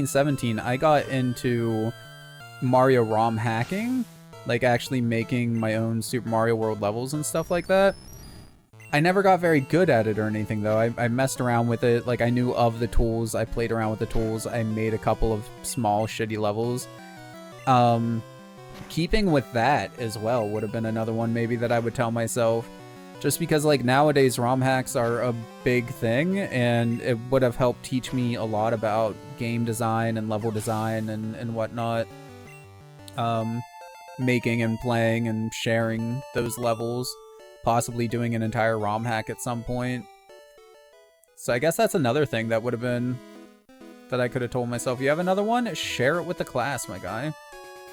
17, I got into Mario ROM hacking, like actually making my own Super Mario World levels and stuff like that. I never got very good at it or anything, though. I messed around with it. Like, I knew of the tools. I played around with the tools. I made a couple of small, shitty levels. Keeping with that as well would have been another one maybe that I would tell myself. Just because, like, nowadays ROM hacks are a big thing, and it would have helped teach me a lot about game design and level design and whatnot. Making and playing and sharing those levels. Possibly doing an entire ROM hack at some point. So I guess that's another thing that would have been... that I could have told myself. You have another one? Share it with the class, my guy.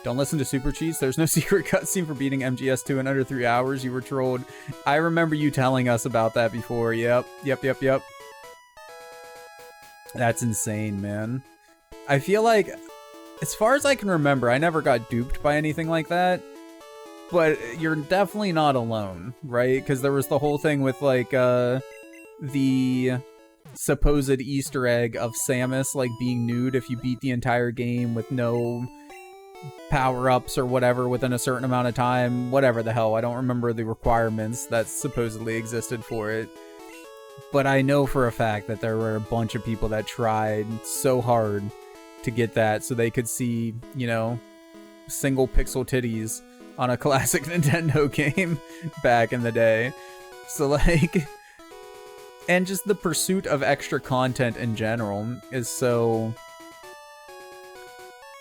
Don't listen to Super Cheats. There's no secret cutscene for beating MGS2 in under 3 hours. You were trolled. I remember you telling us about that before. Yep. That's insane, man. I feel like, as far as I can remember, I never got duped by anything like that. But you're definitely not alone, right? Because there was the whole thing with, like, the supposed Easter egg of Samus, like, being nude if you beat the entire game with no power-ups or whatever within a certain amount of time. Whatever the hell. I don't remember the requirements that supposedly existed for it. But I know for a fact that there were a bunch of people that tried so hard to get that so they could see, you know, single pixel titties on a classic Nintendo game back in the day. So like, and just the pursuit of extra content in general is so,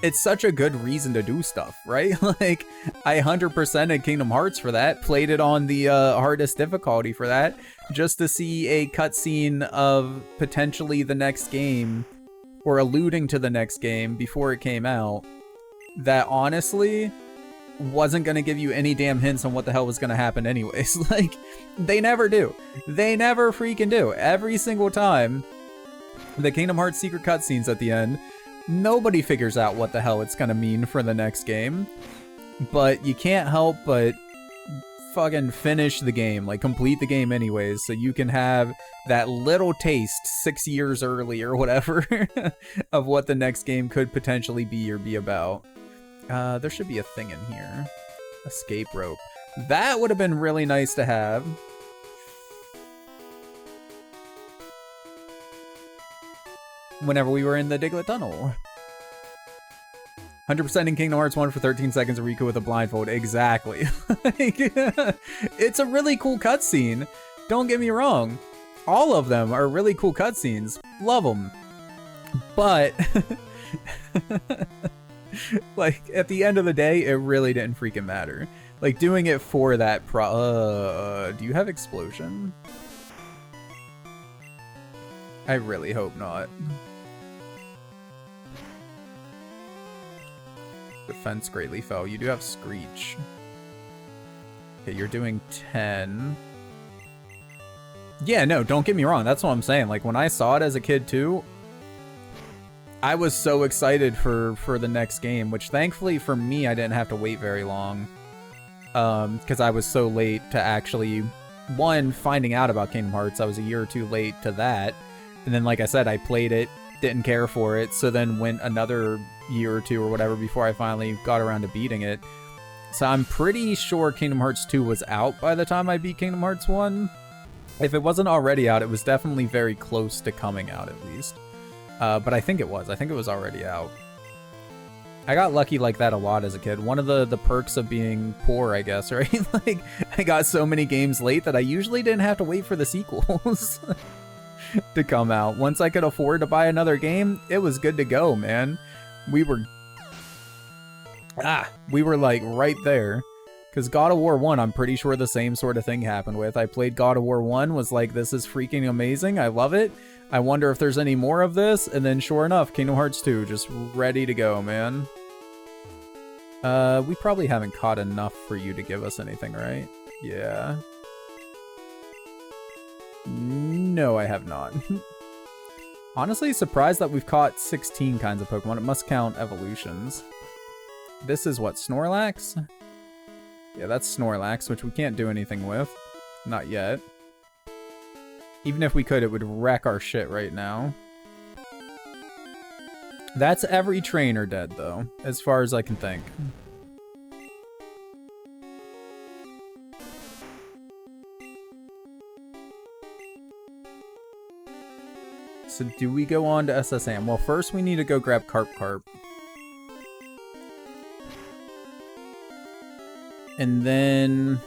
it's such a good reason to do stuff, right? Like, I 100%ed Kingdom Hearts for that, played it on the hardest difficulty for that, just to see a cutscene of potentially the next game, or alluding to the next game before it came out, that honestly wasn't going to give you any damn hints on what the hell was going to happen anyways. Like, they never do. They never freaking do. Every single time, the Kingdom Hearts secret cutscenes at the end, nobody figures out what the hell it's going to mean for the next game. But you can't help but fucking finish the game, like complete the game anyways, so you can have that little taste 6 years early or whatever of what the next game could potentially be or be about. There should be a thing in here. Escape rope. That would have been really nice to have. Whenever we were in the Diglett Tunnel. 100% in Kingdom Hearts 1 for 13 seconds of Riku with a blindfold. Exactly. Like, it's a really cool cutscene. Don't get me wrong. All of them are really cool cutscenes. Love them. But, like, at the end of the day, it really didn't freaking matter. Like, doing it for that do you have explosion? I really hope not. Defense greatly fell. You do have Screech. Okay, you're doing 10. Yeah, no, don't get me wrong. That's what I'm saying. Like, when I saw it as a kid, too, I was so excited for the next game, which thankfully for me, I didn't have to wait very long. Because I was so late to actually, one, finding out about Kingdom Hearts. I was a year or two late to that. And then, like I said, I played it, didn't care for it, so then went another year or two or whatever before I finally got around to beating it. So I'm pretty sure Kingdom Hearts 2 was out by the time I beat Kingdom Hearts 1. If it wasn't already out, it was definitely very close to coming out at least. But I think it was. I think it was already out. I got lucky like that a lot as a kid. One of the perks of being poor, I guess, right? Like, I got so many games late that I usually didn't have to wait for the sequels to come out. Once I could afford to buy another game, it was good to go, man. We were like right there. Because God of War 1, I'm pretty sure the same sort of thing happened with. I played God of War 1, was like, this is freaking amazing. I love it. I wonder if there's any more of this. And then sure enough, Kingdom Hearts 2, just ready to go, man. We probably haven't caught enough for you to give us anything, right? Yeah. No, I have not. Honestly, surprised that we've caught 16 kinds of Pokemon. It must count evolutions. This is what, Snorlax? Yeah, that's Snorlax, which we can't do anything with. Not yet. Even if we could, it would wreck our shit right now. That's every trainer dead, though, as far as I can think. So do we go on to SSAM? Well, first we need to go grab Carp. And then...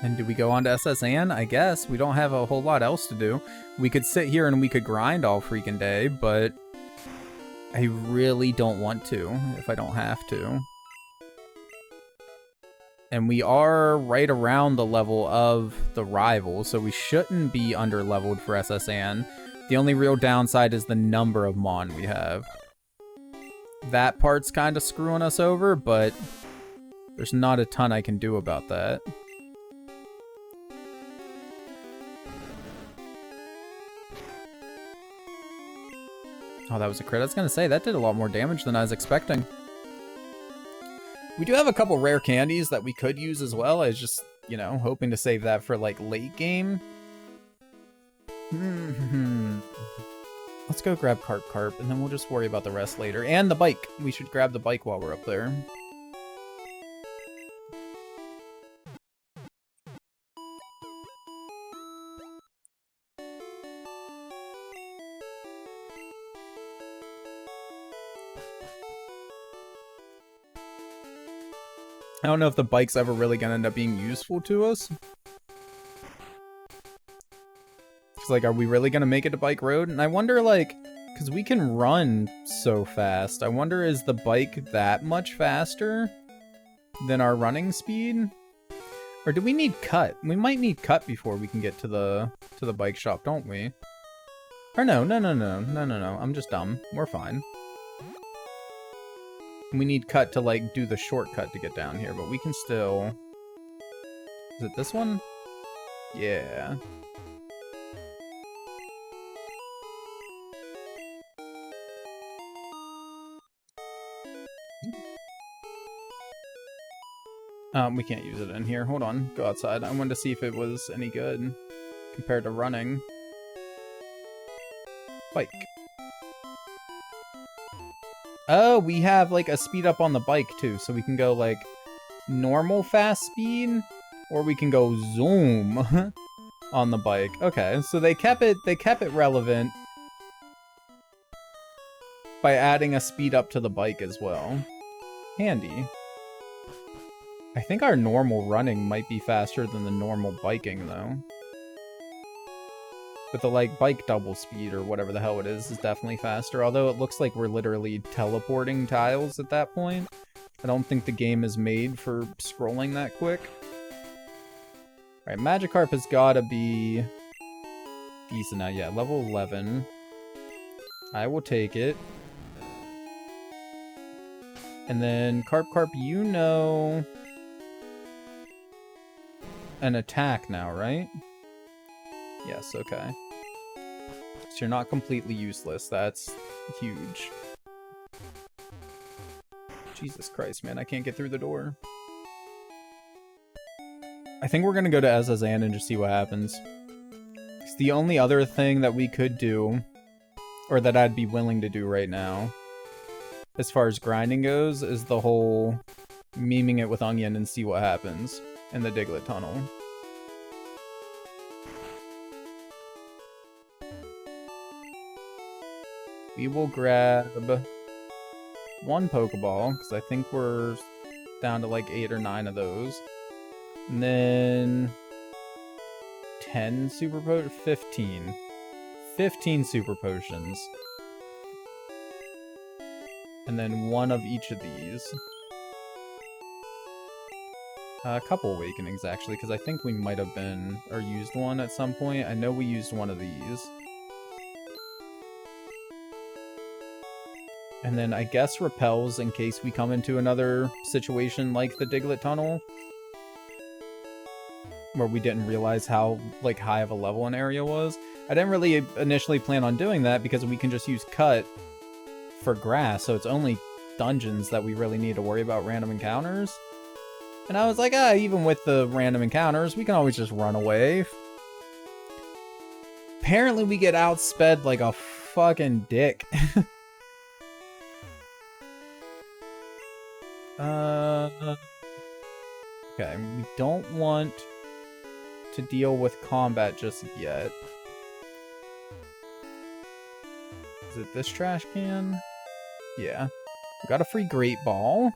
And do we go on to SSAN? I guess. We don't have a whole lot else to do. We could sit here and we could grind all freaking day, but... I really don't want to, if I don't have to. And we are right around the level of the rival, so we shouldn't be under-leveled for SSAN. The only real downside is the number of Mon we have. That part's kind of screwing us over, but there's not a ton I can do about that. Oh, that was a crit. I was going to say, that did a lot more damage than I was expecting. We do have a couple rare candies that we could use as well. I was just, you know, hoping to save that for, like, late game. Let's go grab Carp, and then we'll just worry about the rest later. And the bike. We should grab the bike while we're up there. I don't know if the bike's ever really gonna end up being useful to us. It's like, are we really gonna make it to bike road? And I wonder, like, because we can run so fast, I wonder, is the bike that much faster than our running speed? Or do we need cut? We might need cut before we can get to the bike shop, don't we? Or no. I'm just dumb. We're fine. We need cut to, like, do the shortcut to get down here, but we can still... Is it this one? Yeah. We can't use it in here. Hold on. Go outside. I wanted to see if it was any good compared to running. Bike. Oh, we have, like, a speed up on the bike, too. So we can go, like, normal fast speed, or we can go zoom on the bike. Okay, so they kept it relevant by adding a speed up to the bike as well. Handy. I think our normal running might be faster than the normal biking, though. But the, like, bike double speed, or whatever the hell it is definitely faster. Although it looks like we're literally teleporting tiles at that point. I don't think the game is made for scrolling that quick. Alright, Magikarp has gotta be decent now. Yeah, level 11. I will take it. And then, Carp, you know... an attack now, right? Yes, okay. So you're not completely useless. That's huge. Jesus Christ, man. I can't get through the door. I think we're gonna go to Azazan and just see what happens. It's the only other thing that we could do, or that I'd be willing to do right now, as far as grinding goes, is the whole memeing it with Onion and see what happens in the Diglett tunnel. We will grab one Pokeball, because I think we're down to like 8 or 9 of those. And then 10 Super Potions? 15. 15 Super Potions. And then one of each of these. A couple Awakenings, actually, because I think we might have been, or used one at some point. I know we used one of these. And then I guess Repels in case we come into another situation like the Diglett tunnel, where we didn't realize how, like, high of a level an area was. I didn't really initially plan on doing that because we can just use Cut for grass, so it's only dungeons that we really need to worry about random encounters. And I was like, even with the random encounters, we can always just run away. Apparently we get outsped like a fucking dick. Okay, we don't want to deal with combat just yet. Is it this trash can? Yeah. We got a free Great Ball.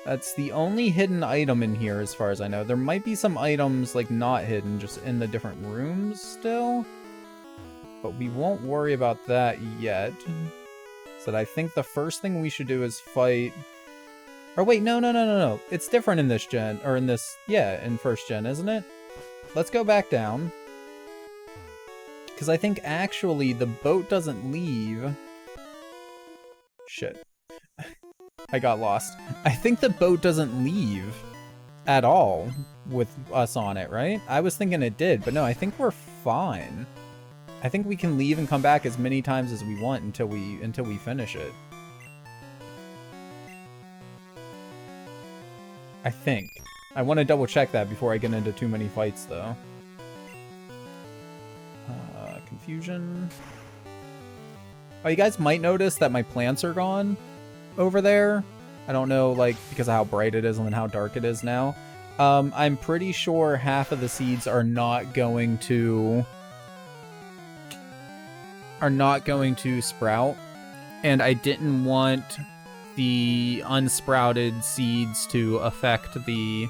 That's the only hidden item in here as far as I know. There might be some items, like, not hidden, just in the different rooms still. But we won't worry about that yet. So I think the first thing we should do is fight... Or wait, no. It's different in this gen, or in this, yeah, in first gen, isn't it? Let's go back down. Because I think actually the boat doesn't leave. Shit. I got lost. I think the boat doesn't leave at all with us on it, right? I was thinking it did, but no, I think we're fine. I think we can leave and come back as many times as we want until we finish it. I think. I want to double check that before I get into too many fights, though. Confusion. Oh, you guys might notice that my plants are gone over there. I don't know, like, because of how bright it is and how dark it is now. I'm pretty sure half of the seeds are not going to sprout. And I didn't want the unsprouted seeds to affect the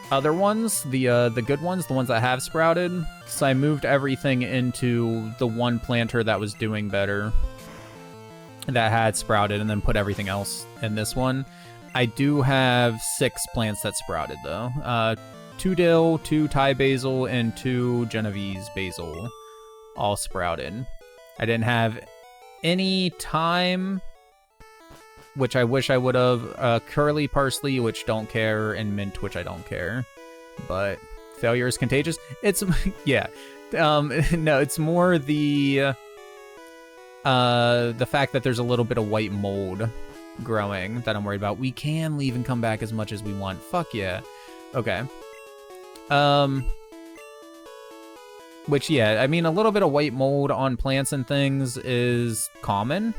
other ones, the good ones, the ones that have sprouted. So I moved everything into the one planter that was doing better, that had sprouted, and then put everything else in this one. I do have 6 plants that sprouted though. 2 dill, 2 Thai basil, and 2 Genovese basil, all sprouted. I didn't have any thyme, which I wish I would have, curly parsley, which don't care, and mint, which I don't care. But failure is contagious. It's, yeah. No, it's more the fact that there's a little bit of white mold growing that I'm worried about. We can leave and come back as much as we want. Fuck yeah. Okay. Which, yeah, I mean, a little bit of white mold on plants and things is common.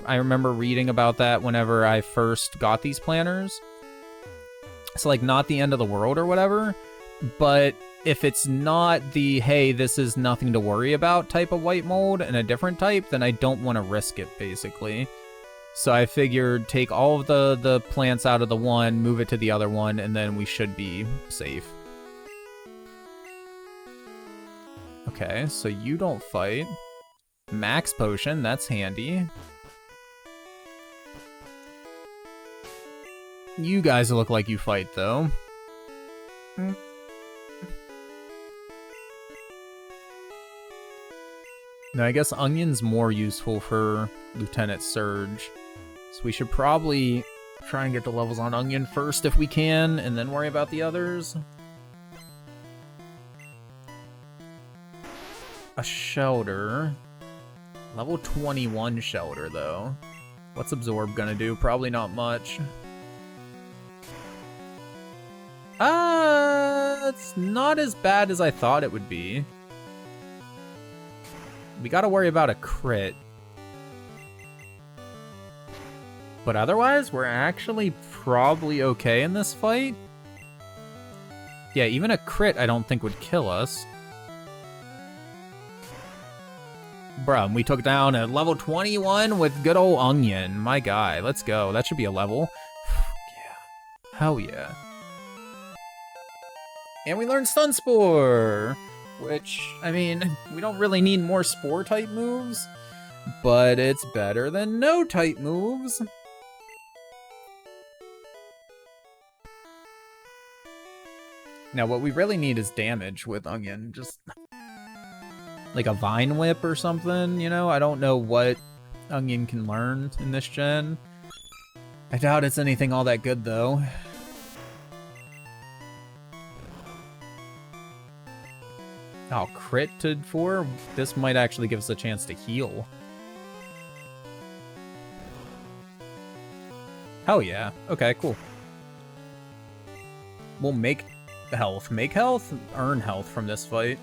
I remember reading about that whenever I first got these planters. It's like not the end of the world or whatever, but if it's not the, hey, this is nothing to worry about type of white mold and a different type, then I don't want to risk it, basically. So I figured take all of the plants out of the one, move it to the other one, and then we should be safe. Okay, so you don't fight. Max potion, that's handy. You guys look like you fight, though. No, I guess Onion's more useful for Lieutenant Surge. So we should probably try and get the levels on Onion first if we can, and then worry about the others. A shelter. Level 21 shelter, though. What's Absorb gonna do? Probably not much. It's not as bad as I thought it would be. We gotta worry about a crit. But otherwise, we're actually probably okay in this fight. Yeah, even a crit I don't think would kill us. Bruh, we took down a level 21 with good old Onion. My guy, let's go. That should be a level. Yeah. Hell yeah. And we learned Stun Spore! Which, I mean, we don't really need more Spore-type moves, but it's better than no type moves. Now, what we really need is damage with Onion. Just like a Vine Whip or something, you know? I don't know what Onion can learn in this gen. I doubt it's anything all that good, though. Oh, critted for? This might actually give us a chance to heal. Hell yeah. Okay, cool. We'll make health. Make health? Earn health from this fight.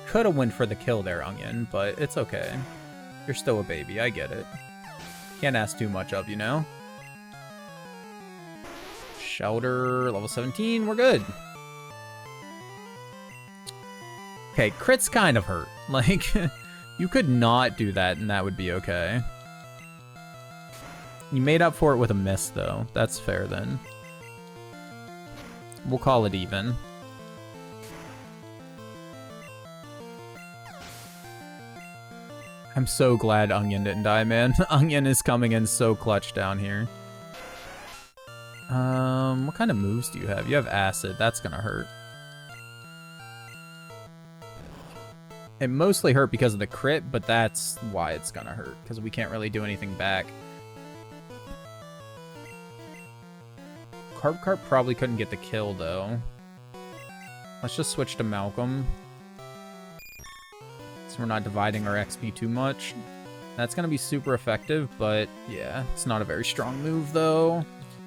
Could've went for the kill there, Onion, but it's okay. You're still a baby, I get it. Can't ask too much of you now. Shelter, level 17, we're good. Okay, crits kind of hurt. Like, you could not do that and that would be okay. You made up for it with a miss, though. That's fair, then. We'll call it even. I'm so glad Onion didn't die, man. Onion is coming in so clutch down here. What kind of moves do you have? You have Acid. That's gonna hurt. It mostly hurt because of the crit, but that's why it's gonna hurt, because we can't really do anything back. Carb Carp probably couldn't get the kill, though. Let's just switch to Malcolm. So we're not dividing our XP too much. That's gonna be super effective, but yeah, it's not a very strong move, though.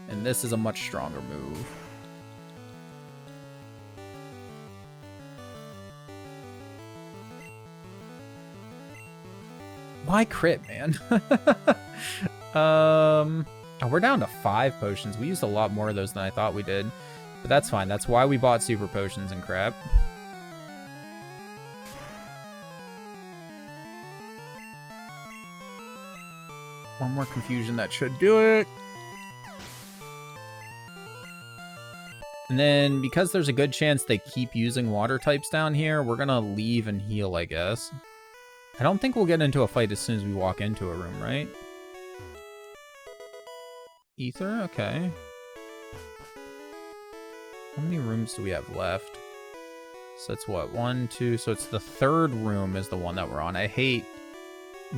And this is a much stronger move. Why crit, man? Oh, we're down to 5 potions. We used a lot more of those than I thought we did. But that's fine. That's why we bought super potions and crap. One more confusion, that should do it. And then, because there's a good chance they keep using water types down here, we're gonna leave and heal, I guess. I don't think we'll get into a fight as soon as we walk into a room, right? Ether? Okay. How many rooms do we have left? So it's what? 1, 2... So it's the third room is the one that we're on. I hate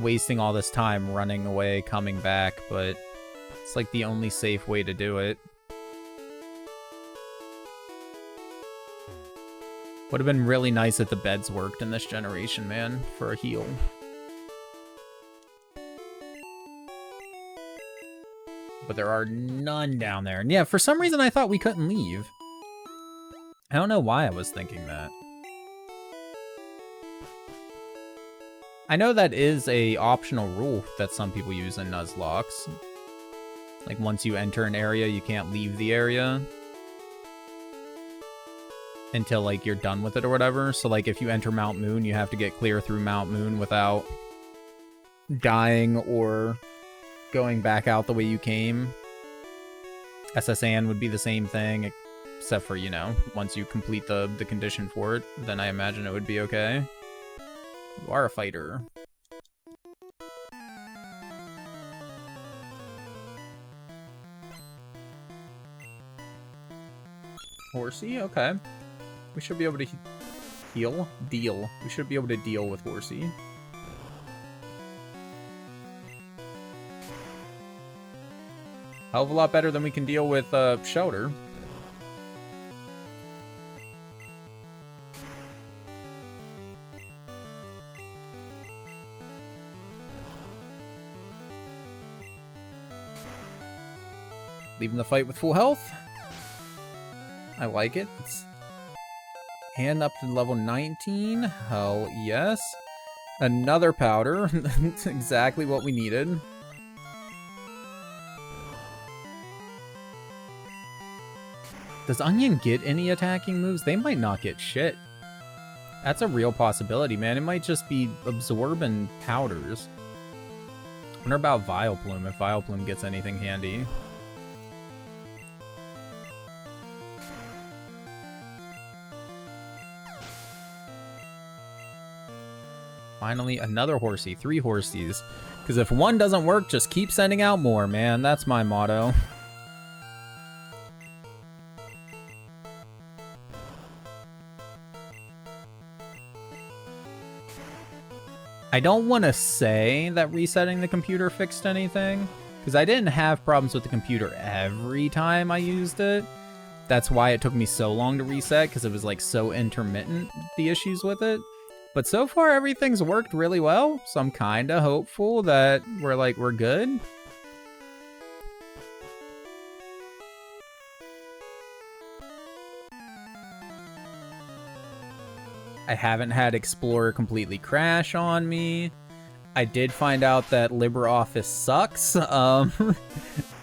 wasting all this time running away, coming back, but it's like the only safe way to do it. Would have been really nice if the beds worked in this generation, man, for a heal. But there are none down there. And yeah, for some reason I thought we couldn't leave. I don't know why I was thinking that. I know that is a optional rule that some people use in Nuzlocke. Like, once you enter an area, you can't leave the area until, like, you're done with it or whatever. So, like, if you enter Mount Moon, you have to get clear through Mount Moon without dying or going back out the way you came. SSN would be the same thing, except for, you know, once you complete the condition for it, then I imagine it would be okay. You are a fighter. Horsey? Okay. We should be able to heal? Deal. We should be able to deal with Horsey. Hell of a lot better than we can deal with Shelter. Leaving the fight with full health. I like it. And up to level 19. Hell yes. Another powder. That's exactly what we needed. Does Onion get any attacking moves? They might not get shit. That's a real possibility, man. It might just be absorbing powders. I wonder about Vileplume, if Vileplume gets anything handy. Finally, another Horsey. 3 Horsies. Because if one doesn't work, just keep sending out more, man. That's my motto. I don't want to say that resetting the computer fixed anything, because I didn't have problems with the computer every time I used it. That's why it took me so long to reset, because it was like so intermittent, the issues with it. But so far everything's worked really well, so I'm kind of hopeful that we're good. I haven't had Explorer completely crash on me. I did find out that LibreOffice sucks.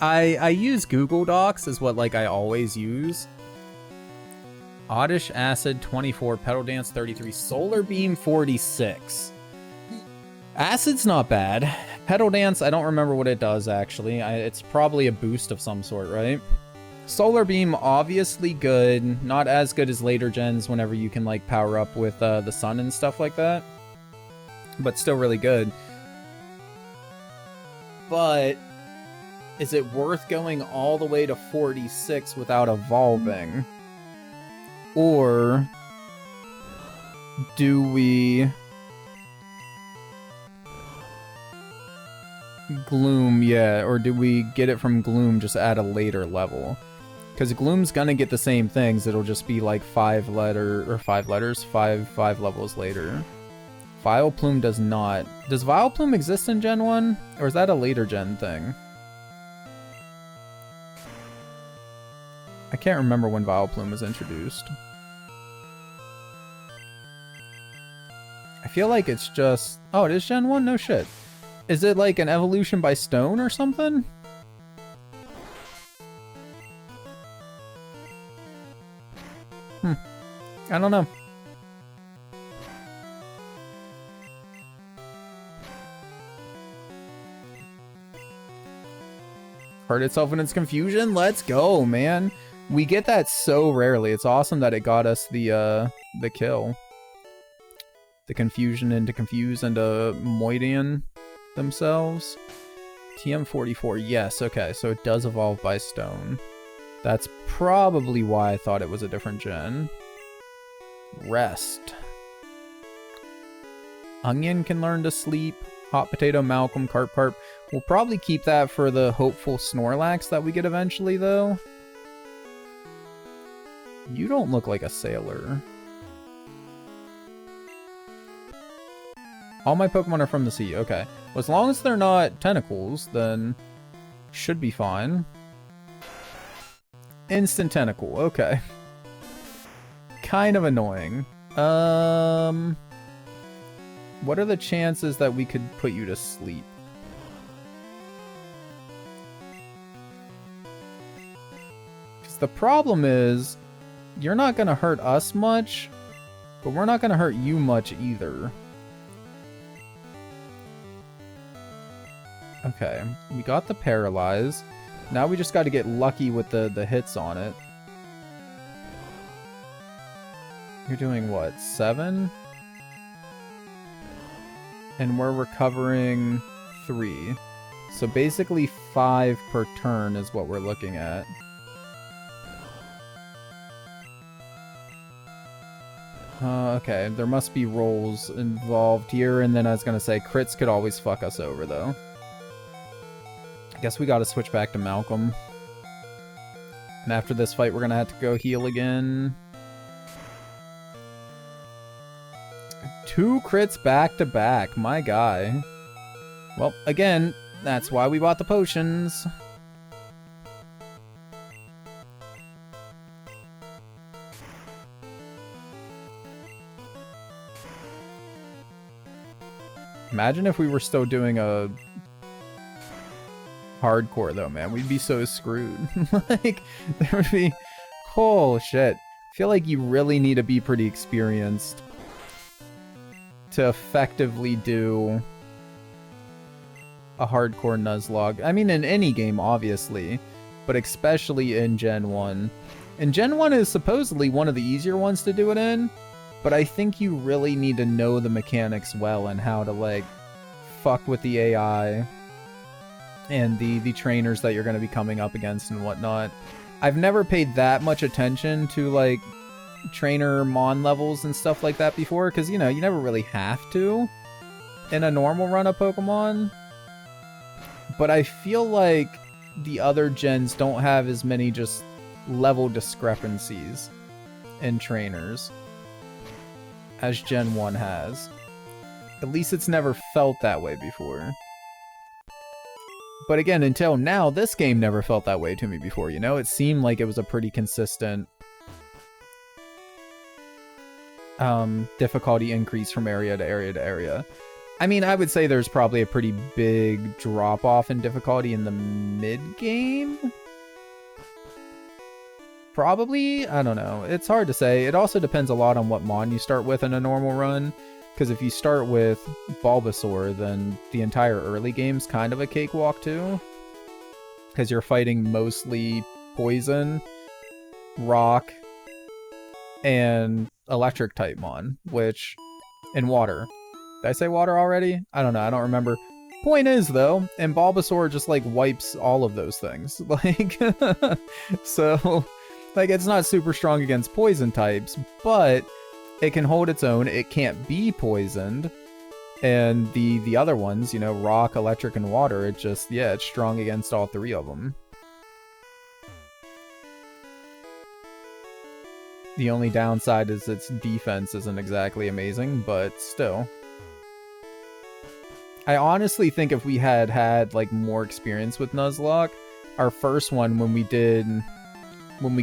I use Google Docs is what I always use. Oddish Acid 24, Pedal Dance 33, Solar Beam 46. Acid's not bad. Pedal Dance, I don't remember what it does actually. It's probably a boost of some sort, right? Solar Beam, obviously good. Not as good as later gens whenever you can power up with the sun and stuff like that. But still really good. But is it worth going all the way to 46 without evolving? Or do we Gloom, yeah, or do we get it from Gloom just at a later level? Because Gloom's gonna get the same things, it'll just be like 5 levels later. Vileplume does not. Does Vileplume exist in Gen 1? Or is that a later gen thing? I can't remember when Vileplume was introduced. I feel like it's just... Oh, it is Gen 1? No shit. Is it like an evolution by stone or something? I don't know. hurt itself in its confusion. Let's go, man. We get that so rarely. It's awesome that it got us the kill. The confusion into confuse and Moidian themselves. TM44, yes, okay, so it does evolve by stone. That's probably why I thought it was a different gen. Rest. Onion can learn to sleep. Hot Potato, Malcolm, Carp. We'll probably keep that for the hopeful Snorlax that we get eventually, though. You don't look like a sailor. All my Pokemon are from the sea. Okay. Well, as long as they're not tentacles, then should be fine. Instant tentacle. Okay. Kind of annoying. What are the chances that we could put you to sleep? Because the problem is, you're not going to hurt us much, but we're not going to hurt you much either. Okay, we got the paralyze. Now we just got to get lucky with the hits on it. You're doing what, 7? And we're recovering 3. So basically 5 per turn is what we're looking at. Okay, there must be rolls involved here, and then I was gonna say crits could always fuck us over though. I guess we gotta switch back to Malcolm. And after this fight, we're gonna have to go heal again. 2 crits back to back, my guy. Well, again, that's why we bought the potions. Imagine if we were still doing a hardcore though, man. We'd be so screwed. Like, there would be... Oh, shit. I feel like you really need to be pretty experienced to effectively do a hardcore Nuzlocke. I mean, in any game, obviously, but especially in Gen 1. And Gen 1 is supposedly one of the easier ones to do it in, but I think you really need to know the mechanics well and how to, like, fuck with the AI and the trainers that you're going to be coming up against and whatnot. I've never paid that much attention to, like, trainer mon levels and stuff like that before, because, you know, you never really have to in a normal run of Pokemon. But I feel like the other gens don't have as many just level discrepancies in trainers as Gen 1 has. At least it's never felt that way before. But again, until now, this game never felt that way to me before, you know? It seemed like it was a pretty consistent difficulty increase from area to area to area. I mean, I would say there's probably a pretty big drop-off in difficulty in the mid-game? Probably? I don't know. It's hard to say. It also depends a lot on what mon you start with in a normal run. Because if you start with Bulbasaur, then the entire early game's kind of a cakewalk too. Because you're fighting mostly poison, rock, and electric type mon, which... and water. Did I say water already? I don't know, I don't remember. Point is, though, and Bulbasaur just, like, wipes all of those things. Like, so, like, it's not super strong against poison types, but it can hold its own, it can't be poisoned, and the other ones, you know, rock, electric, and water, it just, yeah, it's strong against all 3 of them. The only downside is its defense isn't exactly amazing, but still. I honestly think if we had like more experience with Nuzlocke, our first one when we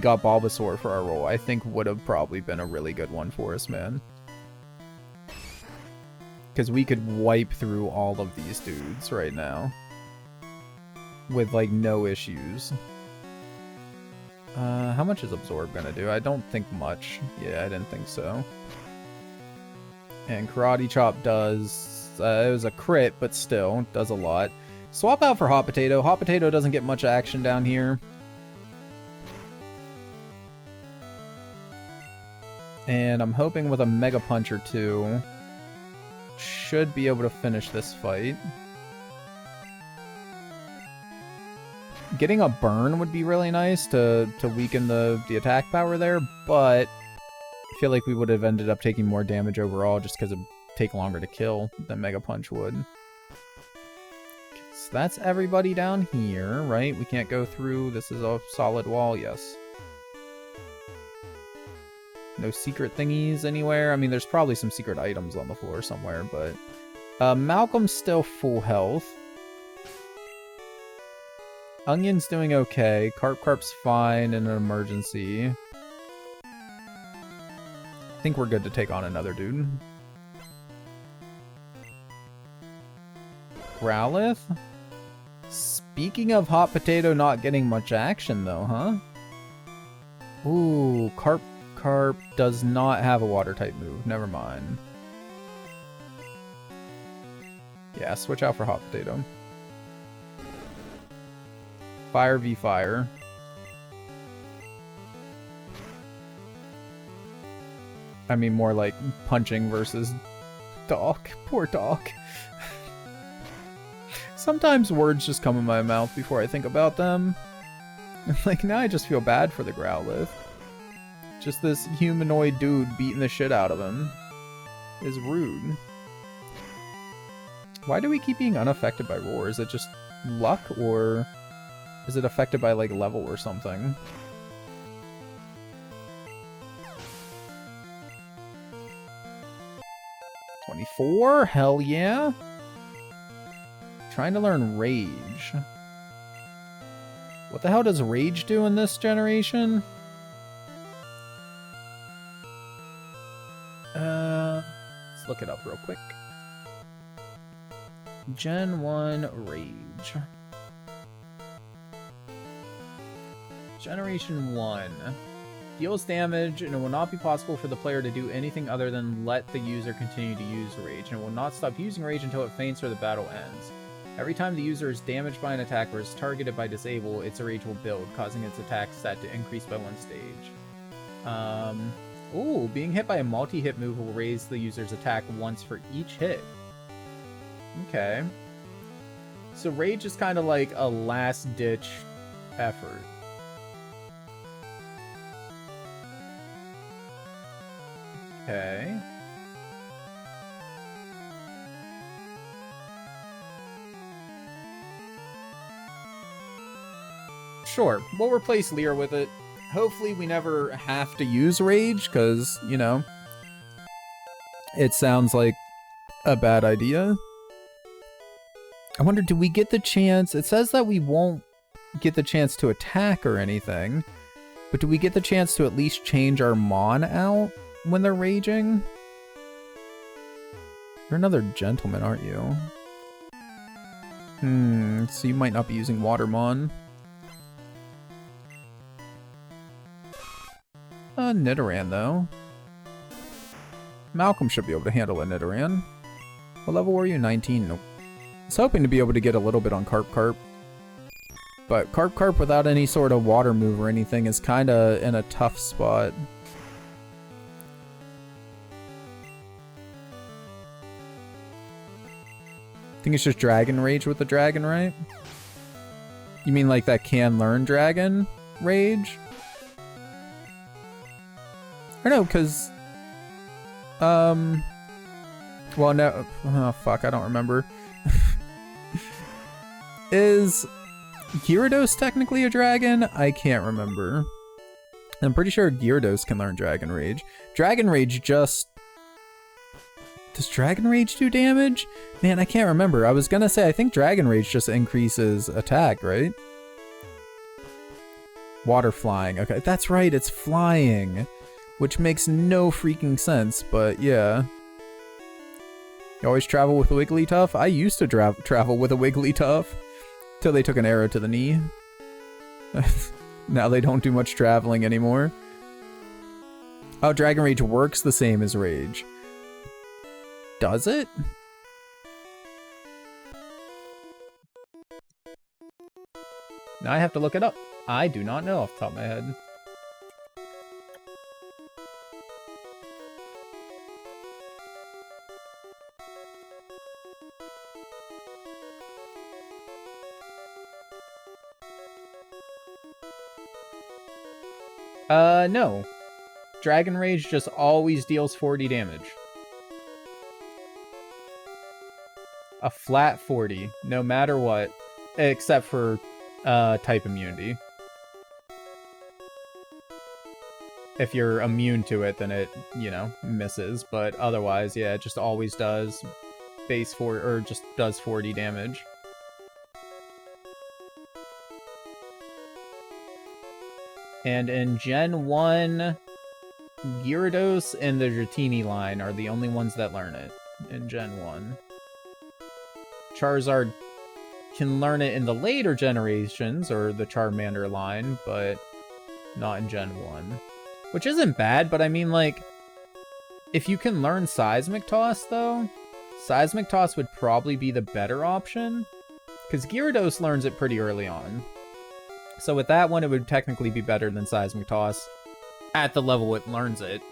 got Bulbasaur for our role, I think would have probably been a really good one for us, man. Because we could wipe through all of these dudes right now with like no issues. How much is Absorb gonna do? I don't think much. Yeah, I didn't think so. And Karate Chop does... it was a crit, but still, does a lot. Swap out for Hot Potato. Hot Potato doesn't get much action down here. And I'm hoping with a Mega Punch or two, should be able to finish this fight. Getting a burn would be really nice to weaken the attack power there, but I feel like we would have ended up taking more damage overall just because it would take longer to kill than Mega Punch would. So that's everybody down here, right? We can't go through. This is a solid wall, yes. No secret thingies anywhere. I mean, there's probably some secret items on the floor somewhere, but... Malcolm's still full health. Onion's doing okay. Carp's fine in an emergency. I think we're good to take on another dude. Growlithe? Speaking of Hot Potato not getting much action though, huh? Ooh, Carp does not have a water type move. Never mind. Yeah, switch out for Hot Potato. Fire v Fire. I mean, more like punching versus Doc. Poor Doc. Sometimes words just come in my mouth before I think about them. Like, now I just feel bad for the Growlithe. Just this humanoid dude beating the shit out of him is rude. Why do we keep being unaffected by Roar? Is it just luck, or is it affected by, like, level or something? $24? Hell yeah! Trying to learn Rage. What the hell does Rage do in this generation? Let's look it up real quick. Gen 1 Rage. Generation 1. Deals damage, and it will not be possible for the player to do anything other than let the user continue to use Rage, and it will not stop using Rage until it faints or the battle ends. Every time the user is damaged by an attack or is targeted by Disable, its Rage will build, causing its attack stat to increase by 1 stage. Ooh, being hit by a multi-hit move will raise the user's attack once for each hit. Okay. So Rage is kind of like a last-ditch effort. Okay. Sure, we'll replace Leer with it. Hopefully we never have to use Rage, because, you know, it sounds like a bad idea. I wonder, do we get the chance? It says that we won't get the chance to attack or anything, but do we get the chance to at least change our Mon out when they're raging? You're another gentleman, aren't you? So you might not be using Watermon. Nidoran, though. Malcolm should be able to handle a Nidoran. What level were you? 19? Nope. I was hoping to be able to get a little bit on Carp. But Carp without any sort of water move or anything is kind of in a tough spot. I think it's just Dragon Rage with the dragon, right? You mean like that can learn Dragon Rage? Or no, because... Well, no... Oh, fuck, I don't remember. Is Gyarados technically a dragon? I can't remember. I'm pretty sure Gyarados can learn Dragon Rage. Dragon Rage just... Does Dragon Rage do damage? Man, I can't remember. I was gonna say, I think Dragon Rage just increases attack, right? Water flying. Okay, that's right, it's flying. Which makes no freaking sense, but yeah. You always travel with a Wigglytuff? I used to travel with a Wigglytuff. Till they took an arrow to the knee. Now they don't do much traveling anymore. Oh, Dragon Rage works the same as Rage. Does it? Now I have to look it up. I do not know off the top of my head. No. Dragon Rage just always deals 40 damage. A flat 40, no matter what, except for type immunity. If you're immune to it, then it, you know, misses, but otherwise, yeah, it just always does base 4 or just does 40 damage. And in Gen 1, Gyarados and the Dratini line are the only ones that learn it in Gen 1. Charizard can learn it in the later generations, or the Charmander line, but not in Gen 1. Which isn't bad, but I mean, like, if you can learn Seismic Toss, though, Seismic Toss would probably be the better option, because Gyarados learns it pretty early on. So with that one, it would technically be better than Seismic Toss at the level it learns it.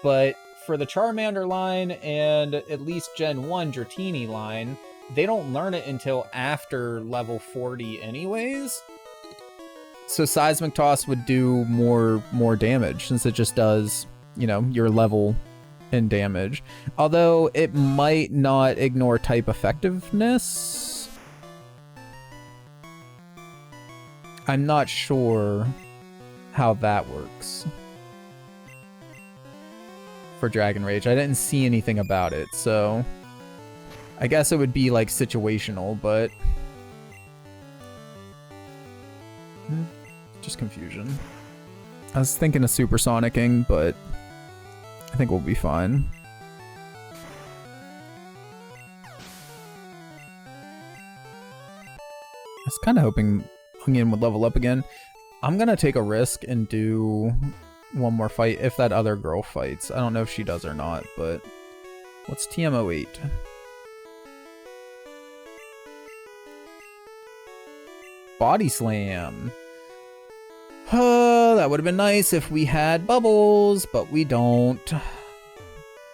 But for the Charmander line and at least Gen 1 Dratini line, they don't learn it until after level 40 anyways. So Seismic Toss would do more damage, since it just does, you know, your level in damage. Although it might not ignore type effectiveness. I'm not sure how that works for Dragon Rage. I didn't see anything about it, so I guess it would be like situational, but just confusion. I was thinking of supersonicing, but I think we'll be fine. I was kind of hoping Onion would level up again. I'm gonna take a risk and do one more fight if that other girl fights. I don't know if she does or not, but what's TM08? Body Slam. That would have been nice if we had bubbles, but we don't.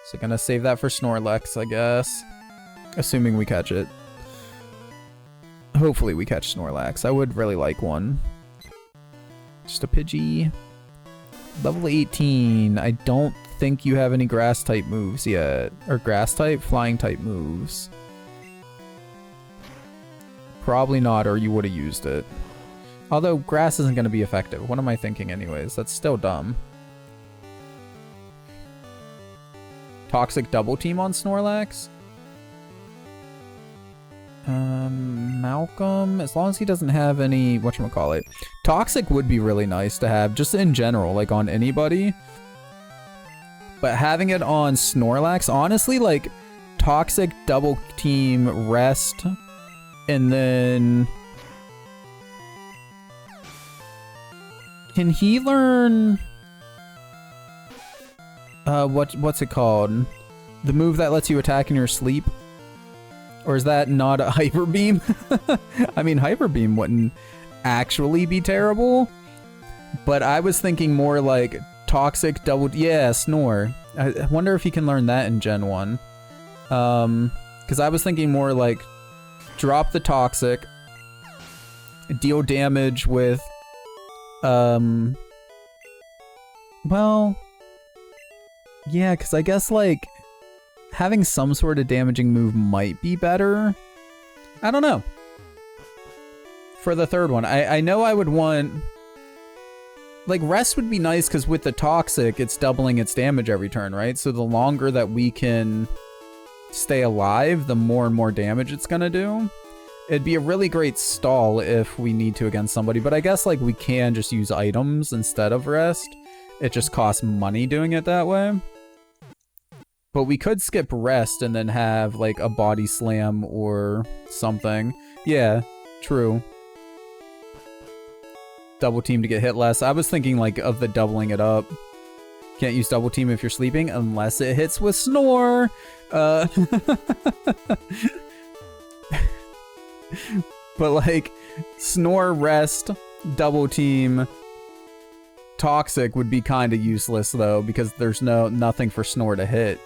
So gonna save that for Snorlax, I guess. Assuming we catch it. Hopefully we catch Snorlax. I would really like one. Just a Pidgey. Level 18. I don't think you have any grass type moves yet. Or grass type, flying type moves. Probably not, or you would have used it. Although grass isn't going to be effective. What am I thinking anyways? That's still dumb. Toxic double team on Snorlax? Malcolm, as long as he doesn't have any, whatchamacallit. Toxic would be really nice to have, just in general, like on anybody. But having it on Snorlax, honestly, like, Toxic double team rest, and then... Can he learn... what's it called? The move that lets you attack in your sleep? Or is that not a Hyper Beam? I mean, Hyper Beam wouldn't actually be terrible. But I was thinking more like Toxic double... Yeah, Snore. I wonder if he can learn that in Gen 1. Because I was thinking more like drop the Toxic, deal damage with... Well... Yeah, because I guess like... having some sort of damaging move might be better. I don't know. For the third one, I know I would want... Like, Rest would be nice because with the Toxic, it's doubling its damage every turn, right? So the longer that we can stay alive, the more and more damage it's gonna do. It'd be a really great stall if we need to against somebody, but I guess, like, we can just use items instead of Rest. It just costs money doing it that way. But we could skip Rest and then have, like, a Body Slam or something. Yeah, true. Double team to get hit less. I was thinking, like, of the doubling it up. Can't use double team if you're sleeping unless it hits with Snore. But like, Snore, Rest, Double Team, Toxic would be kind of useless though, because there's nothing for Snore to hit.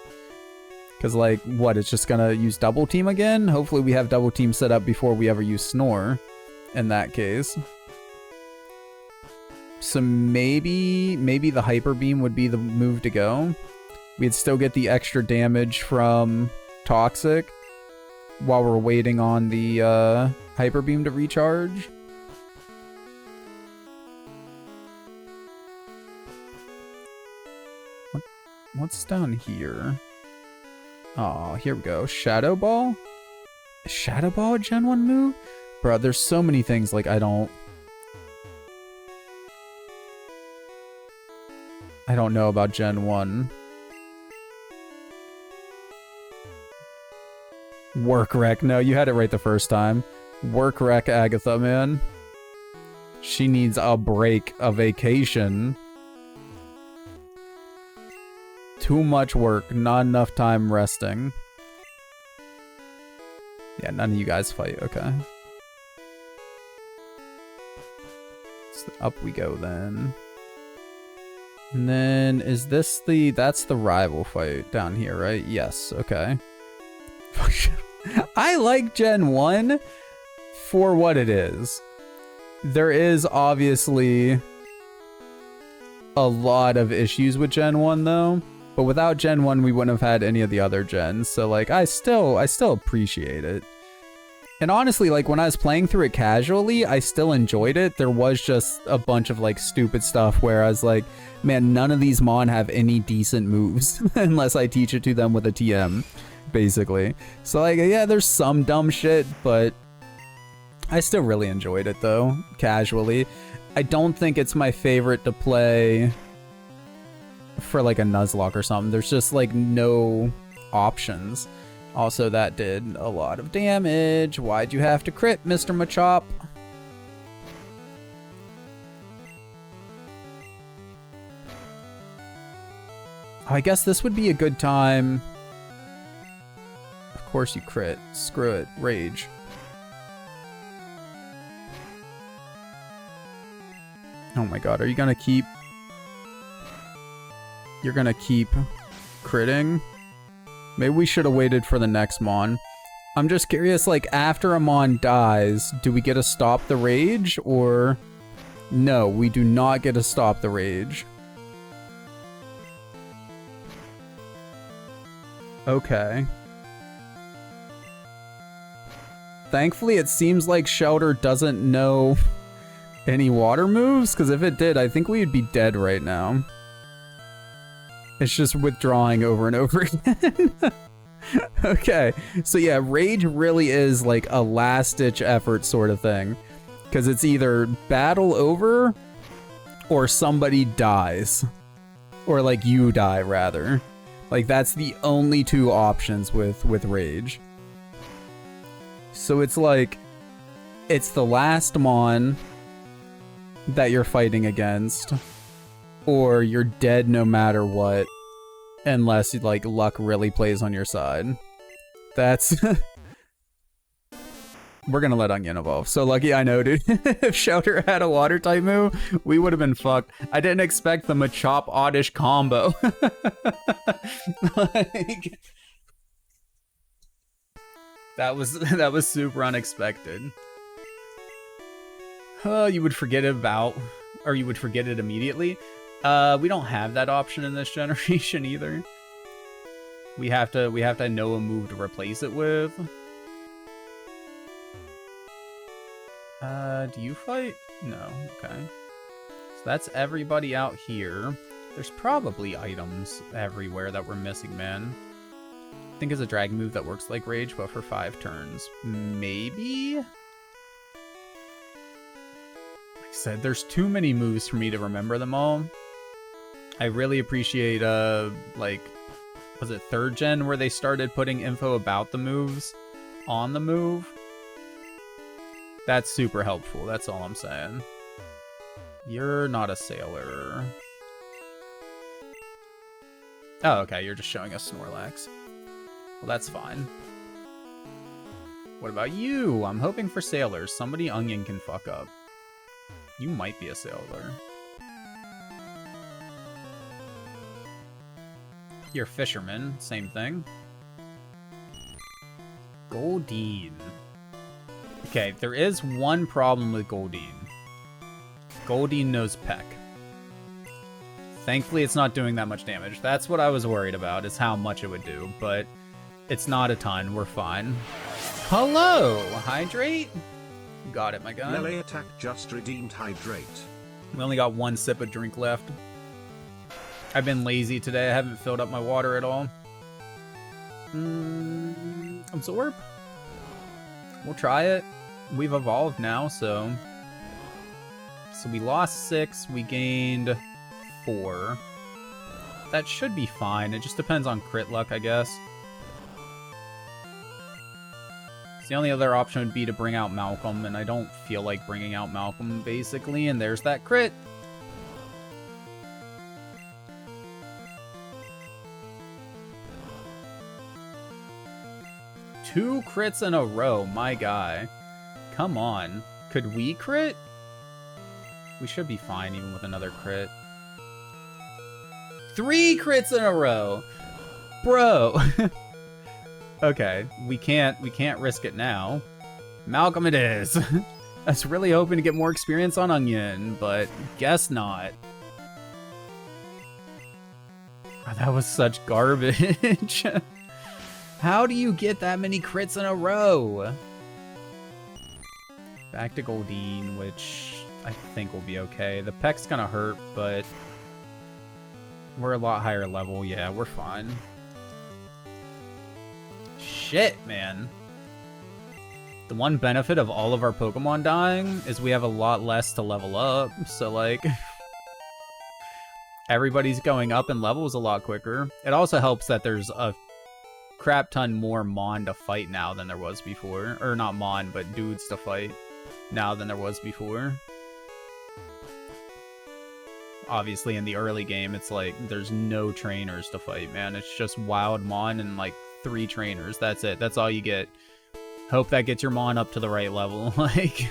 Because like, what, it's just gonna use Double Team again? Hopefully we have Double Team set up before we ever use Snore, in that case. So maybe the Hyper Beam would be the move to go. We'd still get the extra damage from Toxic while we're waiting on the Hyper Beam to recharge. What's down here? Oh, here we go. Shadow Ball? Is Shadow Ball a Gen 1 move? Bro, there's so many things like I don't know about Gen 1. Work Wreck. No, you had it right the first time. Work Wreck Agatha, man. She needs a break, a vacation. Too much work, not enough time resting. Yeah, none of you guys fight, okay. So up we go then. And then, is this that's the rival fight down here, right? Yes, okay. I like Gen 1 for what it is. There is obviously a lot of issues with Gen 1 though, but without Gen 1 we wouldn't have had any of the other gens, so like I still appreciate it. And honestly, like when I was playing through it casually, I still enjoyed it. There was just a bunch of like stupid stuff where I was like, man, none of these Mon have any decent moves unless I teach it to them with a TM, basically. So like, yeah, there's some dumb shit, but I still really enjoyed it though, casually. I don't think it's my favorite to play for like a Nuzlocke or something. There's just like no options. Also, that did a lot of damage. Why'd you have to crit, Mr. Machop? I guess this would be a good time. Of course you crit. Screw it. Rage. Oh my god, are you gonna keep... You're gonna keep critting? Maybe we should have waited for the next Mon. I'm just curious, like, after a Mon dies, do we get to stop the rage, or... No, we do not get to stop the rage. Okay. Thankfully, it seems like Shelter doesn't know any water moves, because if it did, I think we'd be dead right now. It's just withdrawing over and over again. Okay, so yeah, Rage really is like a last-ditch effort sort of thing. Because it's either battle over, or somebody dies. Or like you die, rather. Like that's the only two options with Rage. So it's like, it's the last Mon that you're fighting against, or you're dead no matter what, unless like luck really plays on your side. That's we're gonna let Onion evolve. So lucky, I know, dude. If Shelter had a water type move, we would have been fucked. I didn't expect the Machop Oddish combo. Like, that was super unexpected. You would forget about, or you would forget it immediately. We don't have that option in this generation either. We have to know a move to replace it with. Do you fight? No, okay. So that's everybody out here. There's probably items everywhere that we're missing, man. I think it's a drag move that works like Rage, but for 5 turns. Maybe? Like I said, there's too many moves for me to remember them all. I really appreciate, like, was it 3rd gen where they started putting info about the moves on the move? That's super helpful, that's all I'm saying. You're not a sailor. Oh, okay, you're just showing us Snorlax. Well, that's fine. What about you? I'm hoping for sailors. Somebody Onion can fuck up. You might be a sailor. You're fisherman. Same thing. Goldeen. Okay, there is one problem with Goldeen. Goldeen knows Peck. Thankfully, it's not doing that much damage. That's what I was worried about, is how much it would do, but it's not a ton. We're fine. Hello! Hydrate? Got it, my guy. Melee attack just redeemed hydrate. We only got one sip of drink left. I've been lazy today. I haven't filled up my water at all. Absorb? We'll try it. We've evolved now, so... So we lost 6, we gained 4. That should be fine. It just depends on crit luck, I guess. The only other option would be to bring out Malcolm, and I don't feel like bringing out Malcolm, basically, and there's that crit. Two crits in a row, my guy. Come on. Could we crit? We should be fine even with another crit. 3 crits in a row! Bro! Okay, we can't risk it now. Malcolm it is. I was really hoping to get more experience on Onion, but guess not. Oh, that was such garbage. How do you get that many crits in a row? Back to Goldeen, which I think will be okay. The Peck's gonna hurt, but we're a lot higher level. Yeah, we're fine. Shit, man. The one benefit of all of our Pokemon dying is we have a lot less to level up, so like... everybody's going up in levels a lot quicker. It also helps that there's a crap ton more Mon to fight now than there was before. Or not Mon, but dudes to fight now than there was before. Obviously, in the early game, it's like, there's no trainers to fight, man. It's just Wild Mon and, like, 3 trainers. That's it. That's all you get. Hope that gets your Mon up to the right level. Like,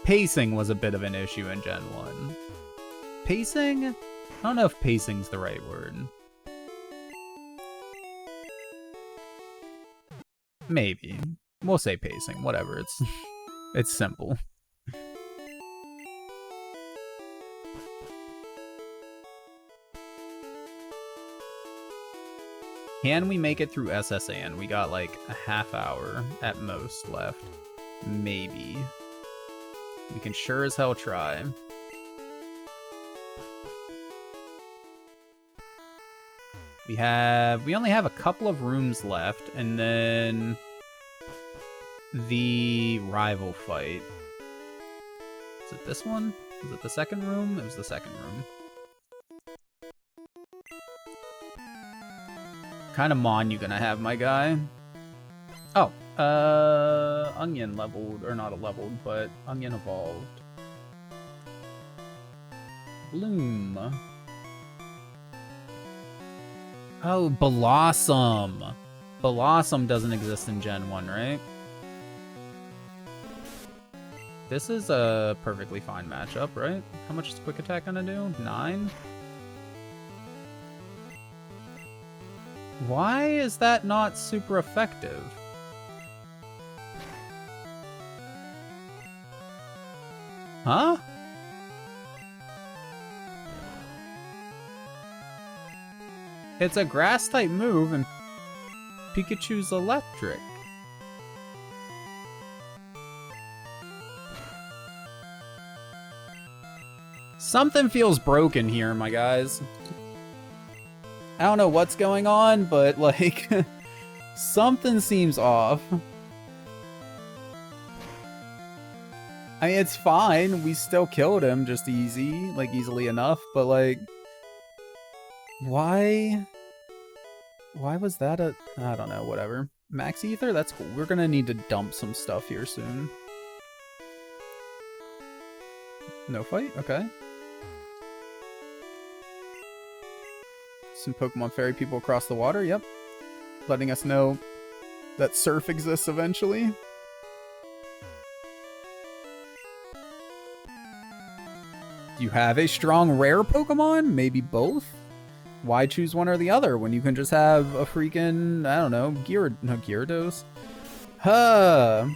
pacing was a bit of an issue in Gen 1. Pacing? I don't know if pacing's the right word. Maybe. We'll say pacing. Whatever. It's simple. Can we make it through SSN? We got like a half hour at most left. Maybe. We can sure as hell try. We only have a couple of rooms left, and then the rival fight. Is it this one? Was it the second room? It was the second room. Kind of Mon you gonna have, my guy? Oh, Onion leveled, or not leveled, but Onion evolved. Bloom. Oh, Blossom. Blossom doesn't exist in Gen 1, right? This is a perfectly fine matchup, right? How much is Quick Attack gonna do? 9? Why is that not super effective? Huh? It's a grass type move and Pikachu's electric. Something feels broken here, my guys. I don't know what's going on, but like something seems off. I mean, it's fine. We still killed him just easily enough, but like why was that I don't know, whatever. Max Ether? That's cool. We're gonna need to dump some stuff here soon. No fight? Okay. Some Pokemon Fairy people across the water, yep. Letting us know that Surf exists eventually. Do you have a strong rare Pokemon? Maybe both? Why choose one or the other when you can just have a freaking, I don't know, Gyarados? Huh.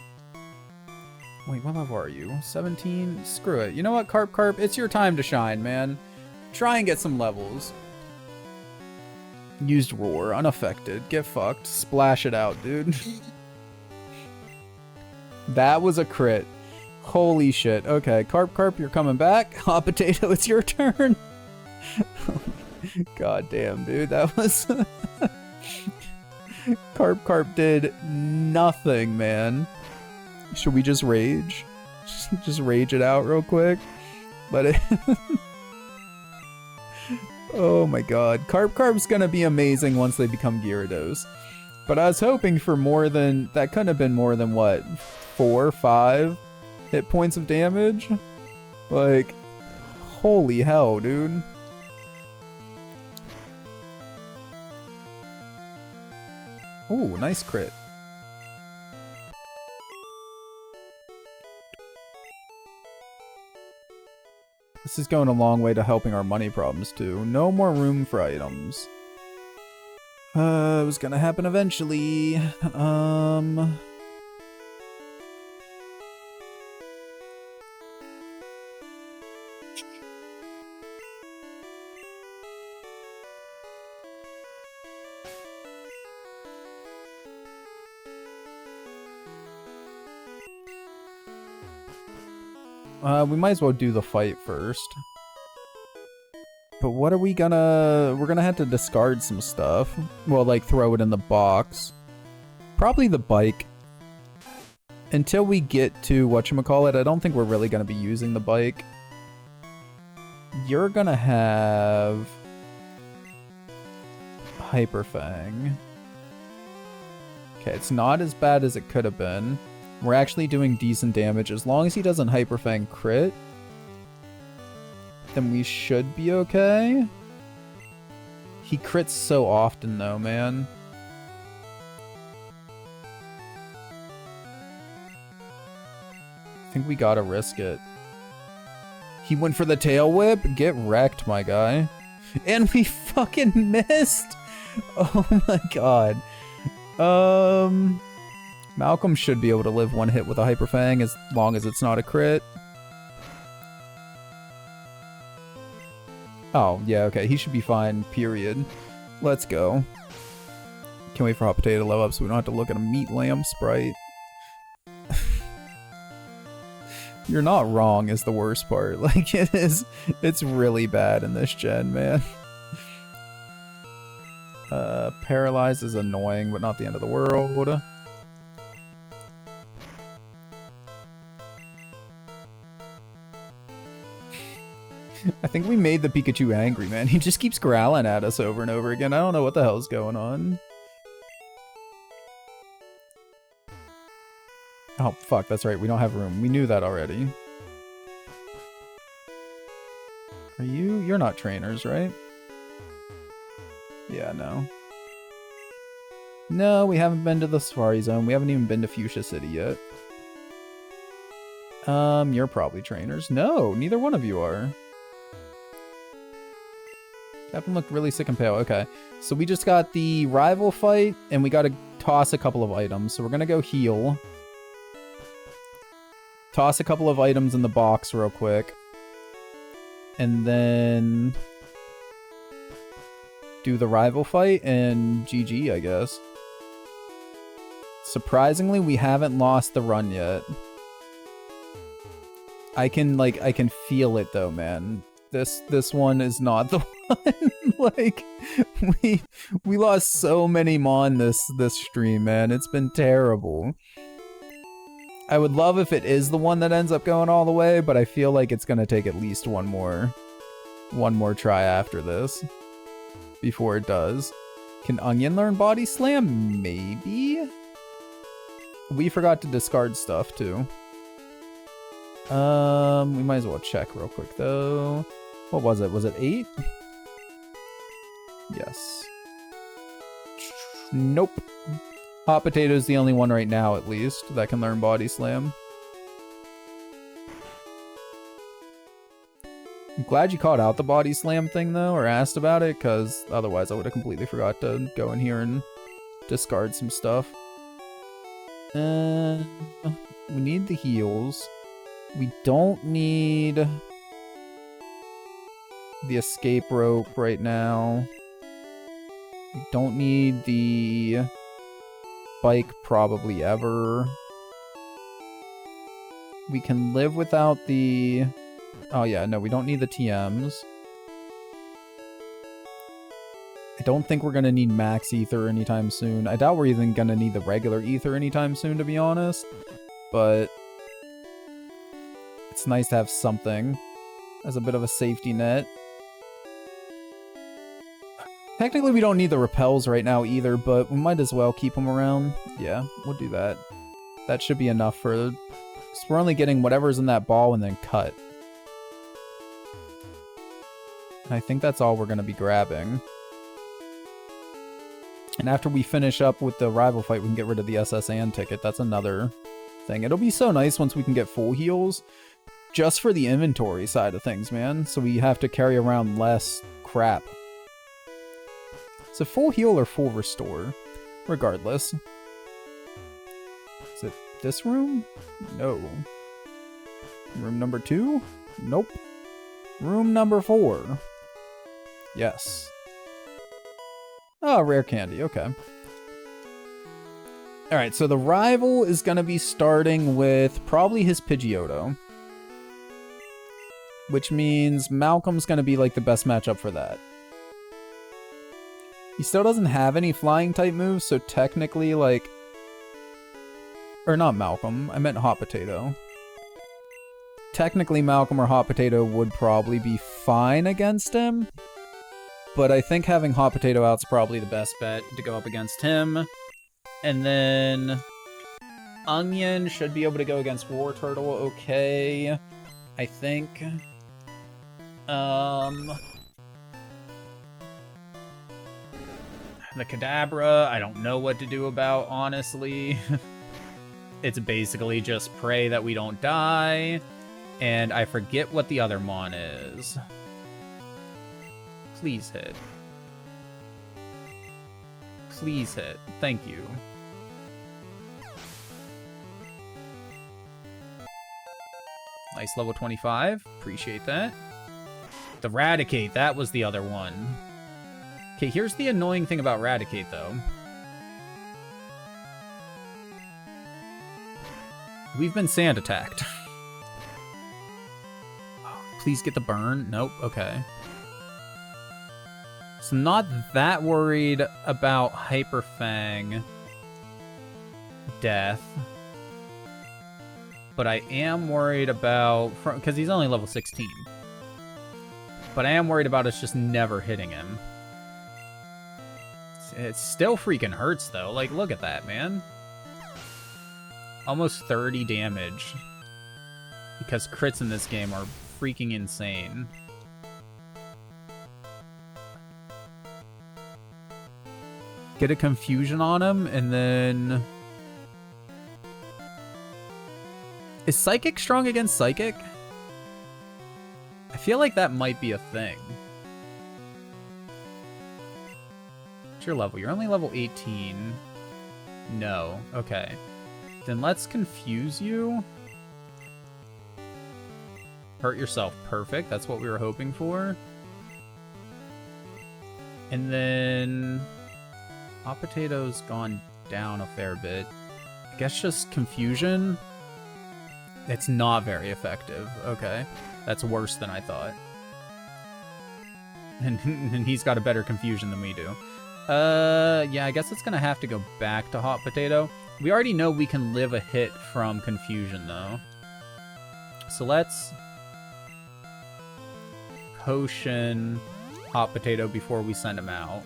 Wait, what level are you? 17? Screw it. You know what, Carp? It's your time to shine, man. Try and get some levels. Used Roar, unaffected. Get fucked. Splash it out, dude. That was a crit. Holy shit. Okay, Carp, you're coming back. Hot Potato, it's your turn. God damn, dude. That was... Carp did nothing, man. Should we just rage? Just rage it out real quick? Let it... Oh my god. Carp's gonna be amazing once they become Gyarados. But I was hoping for more than... That couldn't have been more than, what? 4 or 5 hit points of damage? Like... Holy hell, dude. Ooh, nice crit. This is going a long way to helping our money problems, too. No more room for items. It was gonna happen eventually. We might as well do the fight first. But what are we gonna... We're gonna have to discard some stuff. Well, like, throw it in the box. Probably the bike. Until we get to whatchamacallit, I don't think we're really gonna be using the bike. You're gonna have... Hyper Fang. Okay, it's not as bad as it could have been. We're actually doing decent damage. As long as he doesn't Hyper Fang crit, then we should be okay. He crits so often though, man. I think we gotta risk it. He went for the tail whip? Get wrecked, my guy. And we fucking missed! Oh my god. Malcolm should be able to live one hit with a Hyper Fang as long as it's not a crit. Oh, yeah, okay. He should be fine, period. Let's go. Can't wait for Hot Potato to level up so we don't have to look at a meat lamb sprite. You're not wrong is the worst part. Like, it is... It's really bad in this gen, man. Paralyze is annoying, but not the end of the world. I think we made the Pikachu angry, man. He just keeps growling at us over and over again. I don't know what the hell's going on. Oh, fuck, that's right. We don't have room. We knew that already. Are you? You're not trainers, right? Yeah, no. No, we haven't been to the Safari Zone. We haven't even been to Fuchsia City yet. You're probably trainers. No, neither one of you are. That one looked really sick and pale. Okay, so we just got the rival fight, and we gotta toss a couple of items. So we're gonna go heal. Toss a couple of items in the box real quick. And then... do the rival fight, and GG, I guess. Surprisingly, we haven't lost the run yet. I can feel it though, man. This one is not the one. Like, we lost so many Mon this stream, man. It's been terrible. I would love if it is the one that ends up going all the way, but I feel like it's gonna take at least one more try after this before it does. Can Onion learn Body Slam? Maybe? We forgot to discard stuff too. We might as well check real quick though. What was it? Was it 8? Yes. Nope. Hot Potato's the only one right now, at least, that can learn Body Slam. I'm glad you caught out the Body Slam thing, though, or asked about it, because otherwise I would have completely forgot to go in here and discard some stuff. We need the heals. We don't need the escape rope right now. We don't need the bike probably ever. We can live without the... Oh yeah, no, we don't need the TMs. I don't think we're gonna need max ether anytime soon. I doubt we're even gonna need the regular ether anytime soon, to be honest. But it's nice to have something as a bit of a safety net. Technically, we don't need the repels right now either, but we might as well keep them around. Yeah, we'll do that. That should be enough for... So we're only getting whatever's in that ball and then cut. And I think that's all we're going to be grabbing. And after we finish up with the rival fight, we can get rid of the SSN ticket. That's another thing. It'll be so nice once we can get full heals. Just for the inventory side of things, man. So we have to carry around less crap. Is it full heal or full restore? Regardless. Is it this room? No. Room number 2? Nope. Room number 4. Yes. Oh, rare candy. Okay. Alright, so the rival is going to be starting with probably his Pidgeotto. Which means Malcolm's going to be like the best matchup for that. He still doesn't have any flying type moves, so technically, like... Or not Malcolm, I meant Hot Potato. Technically, Malcolm or Hot Potato would probably be fine against him. But I think having Hot Potato out's probably the best bet to go up against him. And then... Onion should be able to go against War Turtle okay. I think... The Kadabra, I don't know what to do about, honestly. It's basically just pray that we don't die. And I forget what the other mon is. Please hit. Please hit. Thank you. Nice level 25. Appreciate that. The Raticate, that was the other one. Okay, here's the annoying thing about Raticate, though. We've been sand attacked. Oh, please get the burn. Nope, okay. So not that worried about Hyper Fang death. But I am worried about... Because he's only level 16. But I am worried about us just never hitting him. It still freaking hurts, though. Like, look at that, man. Almost 30 damage. Because crits in this game are freaking insane. Get a confusion on him, and then... Is Psychic strong against Psychic? I feel like that might be a thing. What's your level? You're only level 18. No. Okay. Then let's confuse you. Hurt yourself. Perfect. That's what we were hoping for. And then... Hot Potato's gone down a fair bit. I guess just confusion. It's not very effective. Okay. That's worse than I thought. And he's got a better confusion than we do. Yeah, I guess it's gonna have to go back to Hot Potato. We already know we can live a hit from confusion, though. So let's... potion Hot Potato before we send him out.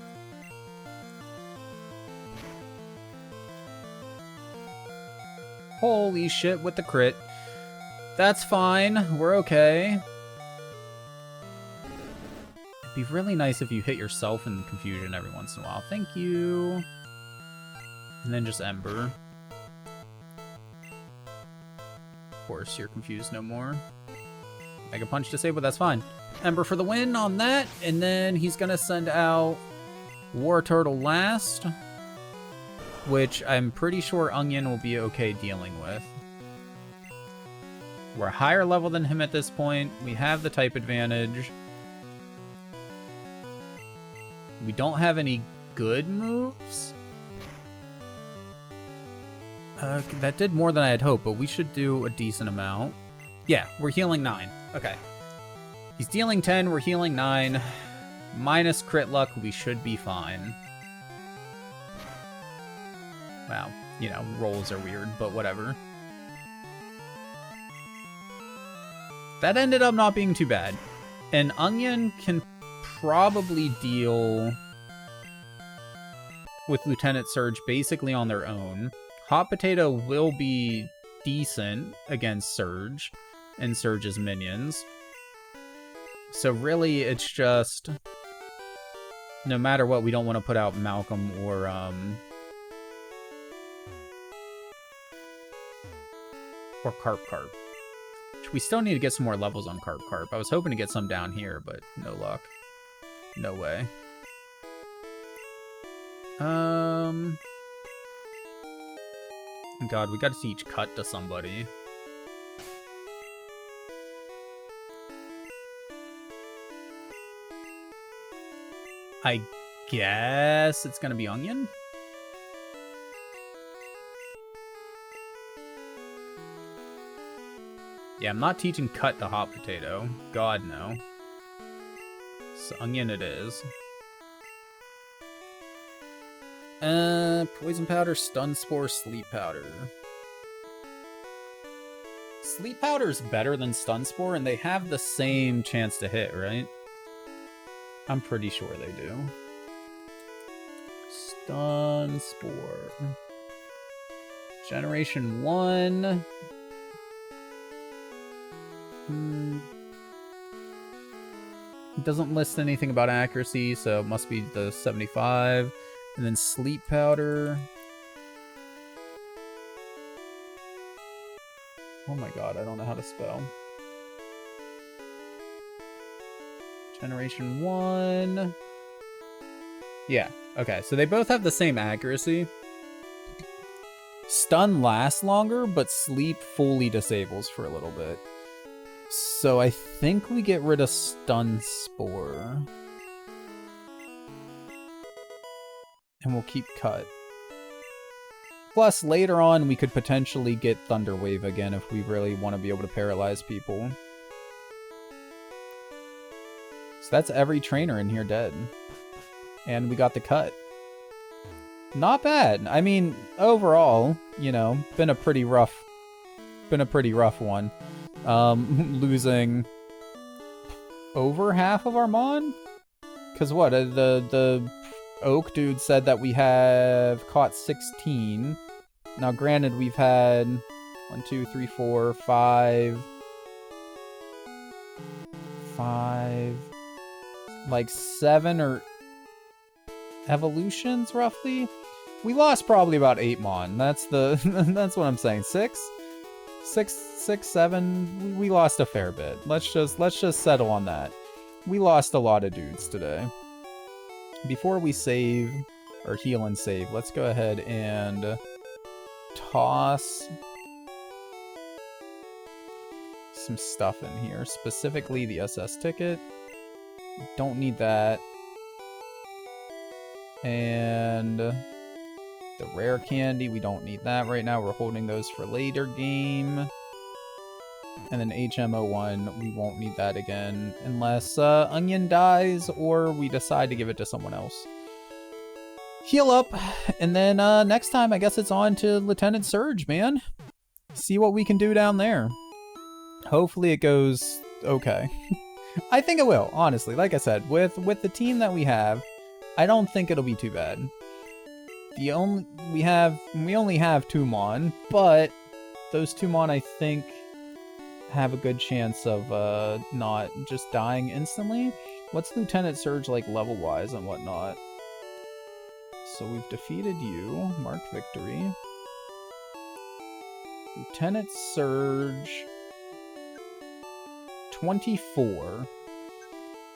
Holy shit, with the crit. That's fine. We're okay. It'd be really nice if you hit yourself in confusion every once in a while. Thank you. And then just Ember. Of course, you're confused no more. Mega Punch disabled, that's fine. Ember for the win on that, and then he's gonna send out War Turtle last, which I'm pretty sure Onion will be okay dealing with. We're higher level than him at this point. We have the type advantage. We don't have any good moves. That did more than I had hoped, but we should do a decent amount. Yeah, we're healing 9. Okay. He's dealing 10, we're healing 9. Minus crit luck, we should be fine. Wow, you know, rolls are weird, but whatever. That ended up not being too bad. And Onion can probably deal with Lieutenant Surge basically on their own. Hot Potato will be decent against Surge and Surge's minions. So really, it's just, no matter what, we don't want to put out Malcolm or Carp. We still need to get some more levels on Carp. I was hoping to get some down here, but no luck. No way. God, we gotta teach Cut to somebody. I guess it's gonna be Onion? Yeah, I'm not teaching Cut to Hot Potato. God, no. So Onion it is. Poison Powder, Stun Spore, Sleep Powder. Sleep Powder's better than Stun Spore, and they have the same chance to hit, right? I'm pretty sure they do. Stun Spore. Generation 1. It doesn't list anything about accuracy, so it must be the 75. And then Sleep Powder. Oh my god, I don't know how to spell. Generation 1. Yeah, okay, so they both have the same accuracy. Stun lasts longer, but Sleep fully disables for a little bit. So I think we get rid of Stun Spore. And we'll keep Cut. Plus, later on, we could potentially get Thunder Wave again if we really want to be able to paralyze people. So that's every trainer in here dead. And we got the Cut. Not bad. I mean, overall, you know, been a pretty rough one. Losing over half of our mon? Because what, the Oak dude said that we have caught 16. Now, granted, we've had 1, 2, 3, 4, 5, like 7 or evolutions, roughly. We lost probably about 8 mon. That's that's what I'm saying. 6, 7. We lost a fair bit. Let's just settle on that. We lost a lot of dudes today. Before we save, or heal and save, let's go ahead and toss some stuff in here. Specifically the SS ticket. Don't need that. And the rare candy, we don't need that right now. We're holding those for later game. And then HMO1, we won't need that again unless Onion dies or we decide to give it to someone else. Heal up, and then next time I guess it's on to Lieutenant Surge, man. See what we can do down there. Hopefully it goes okay. I think it will, honestly. Like I said, with the team that we have, I don't think it'll be too bad. We only have 2 mon, but those 2 mon I think have a good chance of not just dying instantly. What's Lieutenant Surge like level-wise and whatnot? So we've defeated you. Mark victory. Lieutenant Surge. 24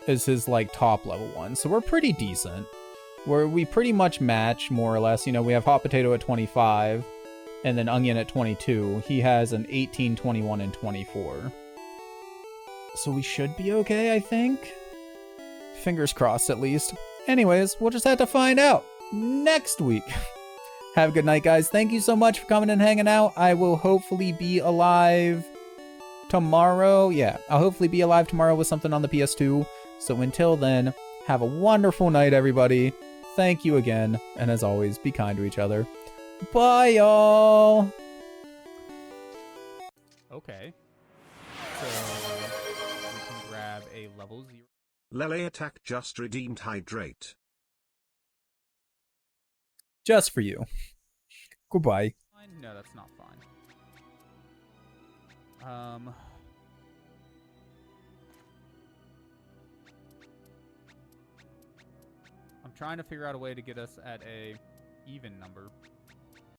is his, like, top level one. So we're pretty decent. We pretty much match, more or less. You know, we have Hot Potato at 25, and then Onion at 22. He has an 18, 21, and 24. So we should be okay, I think. Fingers crossed, at least. Anyways, we'll just have to find out next week. Have a good night, guys. Thank you so much for coming and hanging out. I will hopefully be alive tomorrow. Yeah, I'll hopefully be alive tomorrow with something on the PS2. So until then, have a wonderful night, everybody. Thank you again. And as always, be kind to each other. Bye, y'all. Okay. So we can grab a level 0. Lele attack just redeemed hydrate. Just for you. Goodbye. No, that's not fine. I'm trying to figure out a way to get us at a even number.